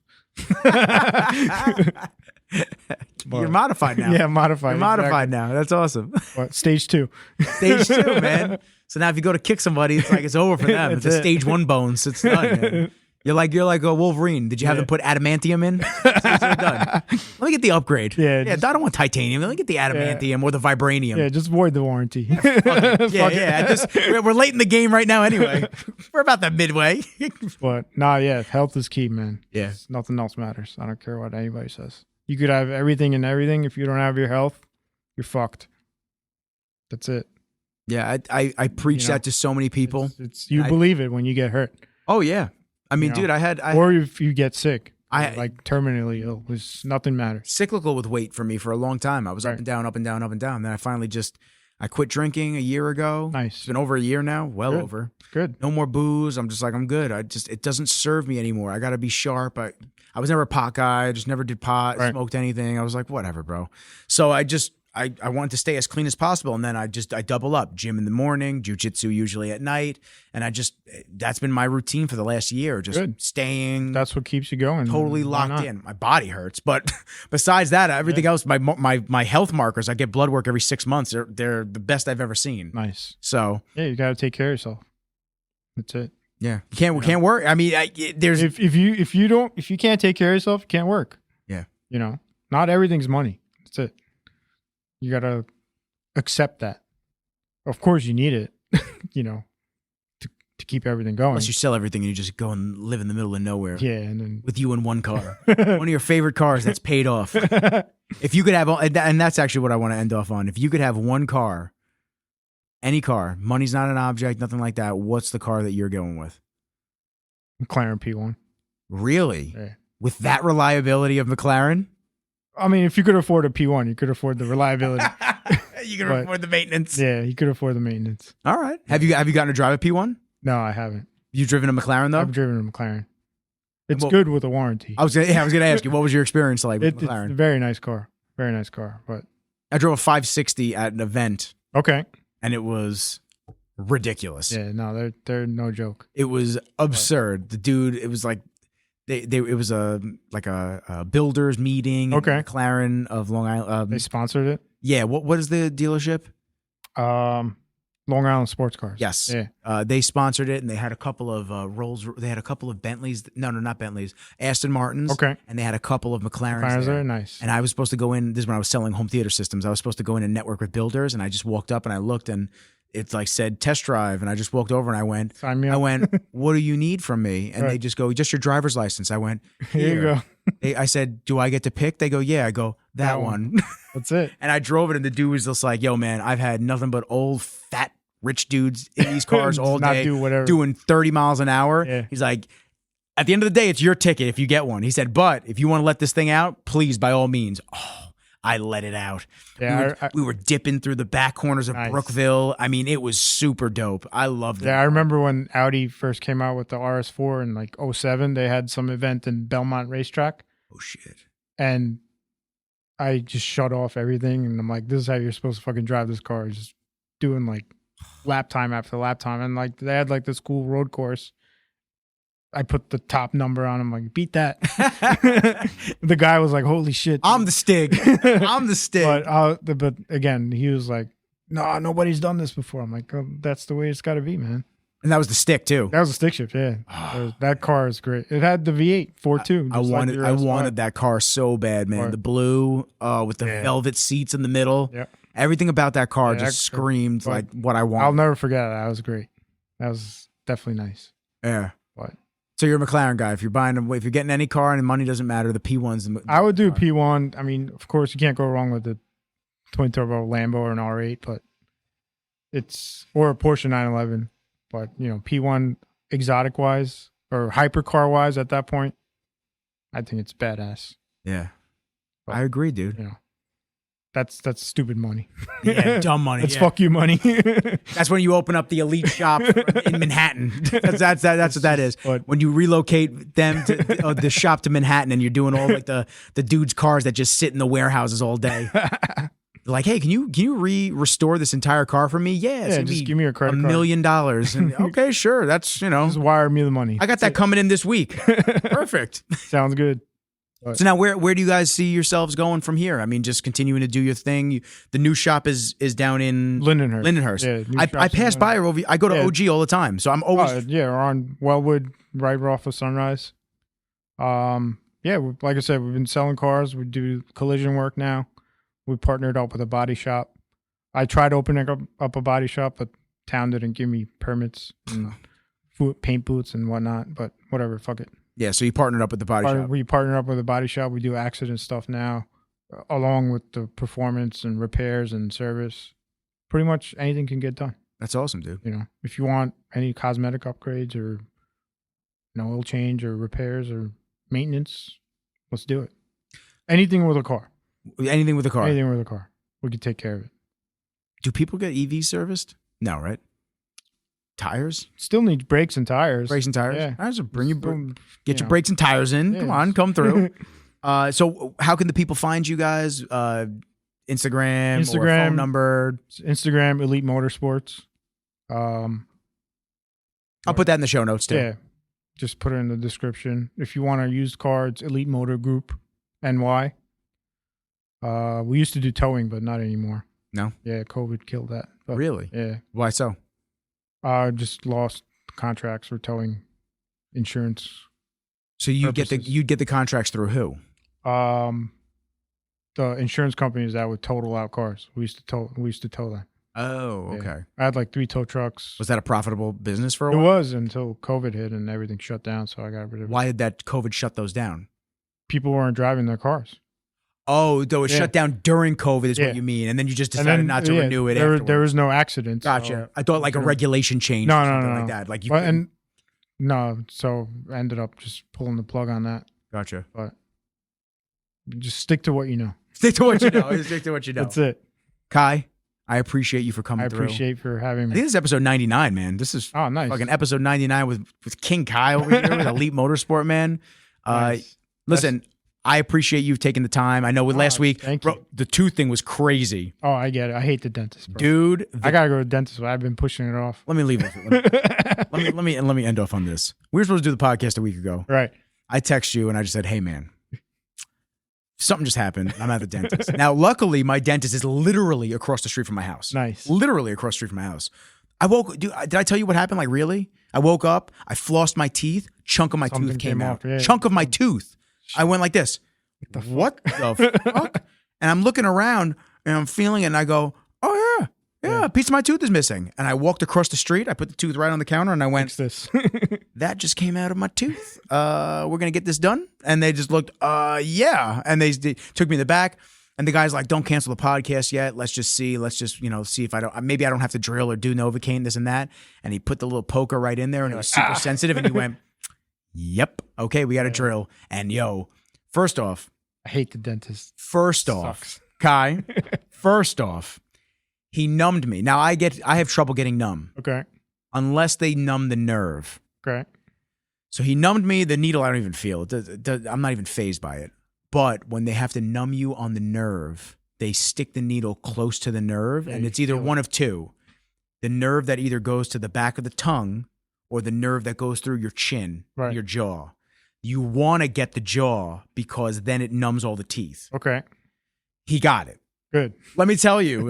Speaker 1: You're modified now.
Speaker 2: Yeah, modified.
Speaker 1: You're modified now. That's awesome.
Speaker 2: What, stage 2.
Speaker 1: Stage 2, man. So now if you go to kick somebody, it's like it's over for them. It's a stage 1 bone, so it's done, man. You're like a Wolverine. Did you have them put adamantium in? Done. Let me get the upgrade.
Speaker 2: Yeah,
Speaker 1: I don't want titanium. Let me get the adamantium or the vibranium.
Speaker 2: Yeah, just void the warranty.
Speaker 1: We're late in the game right now anyway. We're about the midway.
Speaker 2: But health is key, man. Yeah. Nothing else matters. I don't care what anybody says. You could have everything and everything. If you don't have your health, you're fucked. That's it.
Speaker 1: Yeah, I preach that to so many people.
Speaker 2: You believe it when you get hurt.
Speaker 1: Oh yeah. I mean, dude,
Speaker 2: or if you get sick, like terminally ill, nothing matters.
Speaker 1: Cyclical with weight for me for a long time. I was up and down, up and down, up and down. Then I finally I quit drinking a year ago.
Speaker 2: Nice.
Speaker 1: It's been over a year now. Well over.
Speaker 2: Good.
Speaker 1: No more booze. I'm just like, I'm good. It doesn't serve me anymore. I got to be sharp. I was never a pot guy. I just never did pot, smoked anything. I was like, whatever, bro. So I wanted to stay as clean as possible. And then I double up. Gym in the morning, jiu-jitsu usually at night. And that's been my routine for the last year. Just staying.
Speaker 2: That's what keeps you going.
Speaker 1: Totally locked in. My body hurts. But besides that, everything else, my health markers, I get blood work every 6 months. They're the best I've ever seen.
Speaker 2: Nice.
Speaker 1: So.
Speaker 2: Yeah, you got to take care of yourself. That's it.
Speaker 1: Yeah. You can't work. I mean, there's.
Speaker 2: If you can't take care of yourself, you can't work.
Speaker 1: Yeah.
Speaker 2: Not everything's money. That's it. You got to accept that. Of course, you need it, to keep everything going.
Speaker 1: Unless you sell everything and you just go and live in the middle of nowhere.
Speaker 2: Yeah. And then
Speaker 1: with you in one car. One of your favorite cars that's paid off. If you could have, and that's actually what I want to end off on. If you could have one car, any car, money's not an object, nothing like that. What's the car that you're going with?
Speaker 2: McLaren P1.
Speaker 1: Really?
Speaker 2: Yeah.
Speaker 1: With that reliability of McLaren?
Speaker 2: I mean, if you could afford a P1, you could afford the reliability.
Speaker 1: You could afford the maintenance.
Speaker 2: Yeah, you could afford the maintenance.
Speaker 1: All right. Have you gotten to drive a P1?
Speaker 2: No, I haven't.
Speaker 1: You driven a McLaren though?
Speaker 2: I've driven a McLaren. It's good with a warranty.
Speaker 1: I was gonna ask you, what was your experience like with McLaren?
Speaker 2: It's a very nice car. Very nice car. But
Speaker 1: I drove a 560 at an event.
Speaker 2: Okay.
Speaker 1: And it was ridiculous.
Speaker 2: Yeah, no, they're no joke.
Speaker 1: It was absurd. The dude, it was like it was a builders meeting.
Speaker 2: Okay.
Speaker 1: McLaren of Long Island.
Speaker 2: They sponsored it.
Speaker 1: Yeah. What is the dealership?
Speaker 2: Long Island Sports Cars.
Speaker 1: Yes.
Speaker 2: Yeah.
Speaker 1: They sponsored it, and they had a couple of They had a couple of Bentleys. No, not Bentleys. Aston Martins.
Speaker 2: Okay.
Speaker 1: And they had a couple of McLarens.
Speaker 2: McLarens
Speaker 1: there.
Speaker 2: are nice.
Speaker 1: And I was supposed to go in. This is when I was selling home theater systems. I was supposed to go in and network with builders, and I just walked up and I looked and. It's like said test drive, and I just walked over and I went, what do you need from me? And they just go, just your driver's license. I went,
Speaker 2: here you go.
Speaker 1: I said, do I get to pick? They go, yeah. I go, that one.
Speaker 2: That's it.
Speaker 1: And I drove it, and the dude was just like, yo, man, I've had nothing but old, fat, rich dudes in these cars all day doing 30 miles an hour.
Speaker 2: Yeah.
Speaker 1: He's like, at the end of the day, it's your ticket if you get one. He said, but if you want to let this thing out, please, by all means. Oh, I let it out.
Speaker 2: Yeah,
Speaker 1: we were dipping through the back corners of Brookville. I mean, it was super dope. I loved it.
Speaker 2: Yeah, I remember when Audi first came out with the RS4 in like 07, they had some event in Belmont Racetrack.
Speaker 1: Oh, shit.
Speaker 2: And I just shut off everything. And I'm like, this is how you're supposed to fucking drive this car. Just doing like lap time after lap time. And like they had like this cool road course. I put the top number on him, like, beat that. The guy was like, holy shit.
Speaker 1: I'm the Stig. I'm the Stig.
Speaker 2: But again, he was like, no, nobody's done this before. I'm like, oh, that's the way it's got to be, man.
Speaker 1: And that was the stick, too.
Speaker 2: That was a stick shift, yeah. That car is great. It had the V8 4.2.
Speaker 1: I wanted that car so bad, man. The blue with the velvet seats in the middle.
Speaker 2: Yep.
Speaker 1: Everything about that car just screamed like what I want.
Speaker 2: I'll never forget it. That was great. That was definitely nice.
Speaker 1: Yeah.
Speaker 2: But
Speaker 1: so you're a McLaren guy. If you're getting any car and the money doesn't matter, the P1's
Speaker 2: I would do P1. I mean, of course, you can't go wrong with the twin turbo Lambo or an R8, but or a Porsche 911. But P1 exotic wise or hypercar wise at that point, I think it's badass.
Speaker 1: Yeah, but I agree, dude.
Speaker 2: That's stupid money.
Speaker 1: Yeah, dumb money.
Speaker 2: That's fuck you money.
Speaker 1: That's when you open up the Elite shop in Manhattan. That's what that is. When you relocate them to the shop to Manhattan, and you're doing all like the dude's cars that just sit in the warehouses all day. Like, hey, can you restore this entire car for me? Yeah,
Speaker 2: just give me a credit card.
Speaker 1: $1 million. And, okay, sure. That's
Speaker 2: just wire me the money.
Speaker 1: I got that coming in this week. Perfect.
Speaker 2: Sounds good.
Speaker 1: So now, where do you guys see yourselves going from here? I mean, just continuing to do your thing. The new shop is down in
Speaker 2: Lindenhurst.
Speaker 1: Yeah, I pass by over. I go to OG all the time, so I'm always
Speaker 2: or on Wellwood right off of Sunrise. Yeah, like I said, we've been selling cars. We do collision work now. We partnered up with a body shop. I tried opening up a body shop, but town didn't give me permits and paint booths and whatnot. But whatever, fuck it.
Speaker 1: Yeah, so you partnered up with the body shop.
Speaker 2: We partnered up with a body shop. We do accident stuff now, along with the performance and repairs and service. Pretty much anything can get done.
Speaker 1: That's awesome, dude.
Speaker 2: You know, if you want any cosmetic upgrades or oil change or repairs or maintenance, let's do it. Anything with a car.
Speaker 1: Anything with a car.
Speaker 2: Anything with a car. We can take care of it.
Speaker 1: Do people get EV serviced? No, right? Tires?
Speaker 2: Still needs brakes and tires.
Speaker 1: Brakes and tires?
Speaker 2: Yeah.
Speaker 1: All right, so get your brakes and tires in. Yeah. Come on, come through. So how can the people find you guys? Instagram, or phone number?
Speaker 2: Instagram, Elite Motorsports.
Speaker 1: I'll put that in the show notes too.
Speaker 2: Yeah. Just put it in the description. If you want our used cards, Elite Motor Group, NY. We used to do towing, but not anymore.
Speaker 1: No?
Speaker 2: Yeah, COVID killed that. But,
Speaker 1: really?
Speaker 2: Yeah.
Speaker 1: Why so?
Speaker 2: Just lost contracts for towing insurance.
Speaker 1: So you'd get the contracts through who?
Speaker 2: The insurance companies that would total out cars. We used to tow them.
Speaker 1: Oh, okay.
Speaker 2: Yeah. I had like 3 tow trucks.
Speaker 1: Was that a profitable business for a while?
Speaker 2: It was until COVID hit and everything shut down, so I got rid of it.
Speaker 1: Why did that COVID shut those down?
Speaker 2: People weren't driving their cars.
Speaker 1: Oh, though it shut down during COVID is what you mean, and then you just decided not to renew it.
Speaker 2: There was no accidents.
Speaker 1: Gotcha.
Speaker 2: So,
Speaker 1: I thought like a regulation change.
Speaker 2: No,
Speaker 1: or something like that. Like you.
Speaker 2: So I ended up just pulling the plug on that.
Speaker 1: Gotcha.
Speaker 2: But just stick to what you know.
Speaker 1: Stick to what you know. Stick to what you know.
Speaker 2: That's it.
Speaker 1: Kai, I appreciate you for coming through.
Speaker 2: I appreciate for having me.
Speaker 1: I think this is episode 99, man. This is
Speaker 2: nice.
Speaker 1: Fucking episode 99 with King Kai over here with Elite Motorsport, man.
Speaker 2: Nice.
Speaker 1: Listen, I appreciate you taking the time. I know with last week, bro, the tooth thing was crazy.
Speaker 2: Oh, I get it. I hate the dentist, bro.
Speaker 1: Dude.
Speaker 2: I gotta go to the dentist, but I've been pushing it off.
Speaker 1: Let me leave it. let me end off on this. We were supposed to do the podcast a week ago.
Speaker 2: Right.
Speaker 1: I text you and I just said, hey, man. Something just happened. I'm at the dentist. Now, luckily, my dentist is literally across the street from my house.
Speaker 2: Nice.
Speaker 1: Literally across the street from my house. Did I tell you what happened? Like, really? I woke up, I flossed my teeth, chunk of my tooth came out. Yeah. Chunk of my tooth. I went like this. What the fuck? And I'm looking around and I'm feeling it and I go, oh, yeah. A piece of my tooth is missing. And I walked across the street. I put the tooth right on the counter and I went,
Speaker 2: this.
Speaker 1: that just came out of my tooth. We're going to get this done. And they just looked, yeah. And they took me in the back. And the guy's like, don't cancel the podcast yet. Let's just see. Let's just, see if I don't have to drill or do Novocaine, this and that. And he put the little poker right in there and it was super sensitive. And he went, yep. Okay, we got to drill. And first off.
Speaker 2: I hate the dentist.
Speaker 1: First off, Kai, he numbed me. Now I have trouble getting numb.
Speaker 2: Okay.
Speaker 1: Unless they numb the nerve.
Speaker 2: Okay.
Speaker 1: So he numbed me. The needle, I don't even feel it. I'm not even fazed by it. But when they have to numb you on the nerve, they stick the needle close to the nerve, and it's either one of two. The nerve that either goes to the back of the tongue or the nerve that goes through your chin, your jaw. You want to get the jaw because then it numbs all the teeth.
Speaker 2: Okay.
Speaker 1: He got it.
Speaker 2: Good.
Speaker 1: Let me tell you,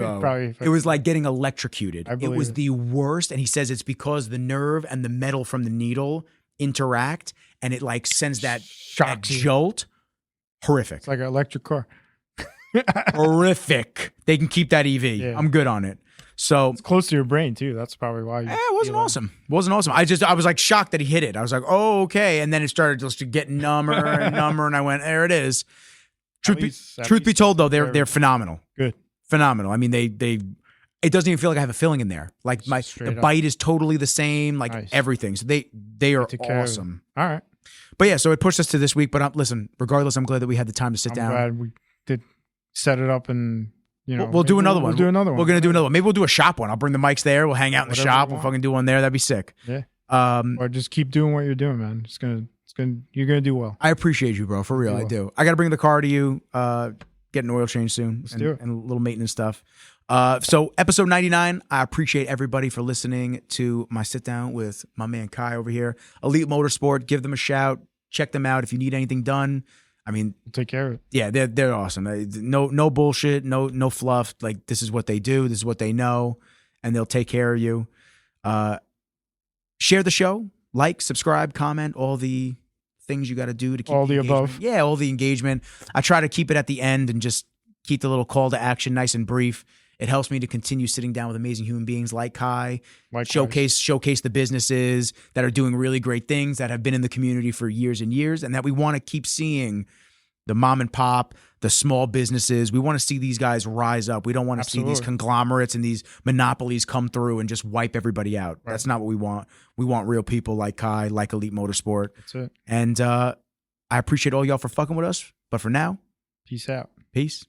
Speaker 2: it
Speaker 1: was like getting electrocuted. It was
Speaker 2: it.
Speaker 1: the worst. And he says it's because the nerve and the metal from the needle interact and it like sends that jolt. Horrific.
Speaker 2: It's like an electric car.
Speaker 1: Horrific. They can keep that EV. Yeah. I'm good on it. So
Speaker 2: it's close to your brain too. That's probably why.
Speaker 1: It wasn't awesome. Wasn't awesome. I was like shocked that he hit it. I was like, oh, okay. And then it started just to get number and number. And I went, there it is. Truth be told, though, they're phenomenal.
Speaker 2: Good.
Speaker 1: Phenomenal. I mean, it doesn't even feel like I have a filling in there. Like the bite is totally the same, like everything. So they are awesome.
Speaker 2: All right.
Speaker 1: But yeah, so it pushed us to this week. But listen, regardless, I'm glad that we had the time to sit down.
Speaker 2: I'm glad we did set it up and,
Speaker 1: we'll do another one.
Speaker 2: We'll do another one.
Speaker 1: We're going to do another one. Maybe we'll do a shop one. I'll bring the mics there. We'll hang out in the shop. We'll fucking do one there. That'd be sick.
Speaker 2: Yeah. Or just keep doing what you're doing, man. You're going to do well.
Speaker 1: I appreciate you, bro. For real. I do. I got to bring the car to you, get an oil change soon.
Speaker 2: Let's do it.
Speaker 1: And a little maintenance stuff. So episode 99, I appreciate everybody for listening to my sit down with my man Kai over here. Elite Motorsport, give them a shout. Check them out if you need anything done. I mean,
Speaker 2: we'll take care of it.
Speaker 1: Yeah, they're awesome. No bullshit, no fluff. Like this is what they do, this is what they know, and they'll take care of you. Share the show. like, subscribe, comment, all the things you got to do to keep
Speaker 2: all the
Speaker 1: engagement.
Speaker 2: above.
Speaker 1: Yeah, all the engagement. I try to keep it at the end and just keep the little call to action nice and brief. It helps me to continue sitting down with amazing human beings like Kai, showcase the businesses that are doing really great things, that have been in the community for years and years, and that we want to keep seeing the mom and pop, the small businesses. We want to see these guys rise up. We don't want to see these conglomerates and these monopolies come through and just wipe everybody out. Right. That's not what we want. We want real people like Kai, like Elite Motorsport.
Speaker 2: That's it.
Speaker 1: And I appreciate all y'all for fucking with us. But for now,
Speaker 2: peace out.
Speaker 1: Peace.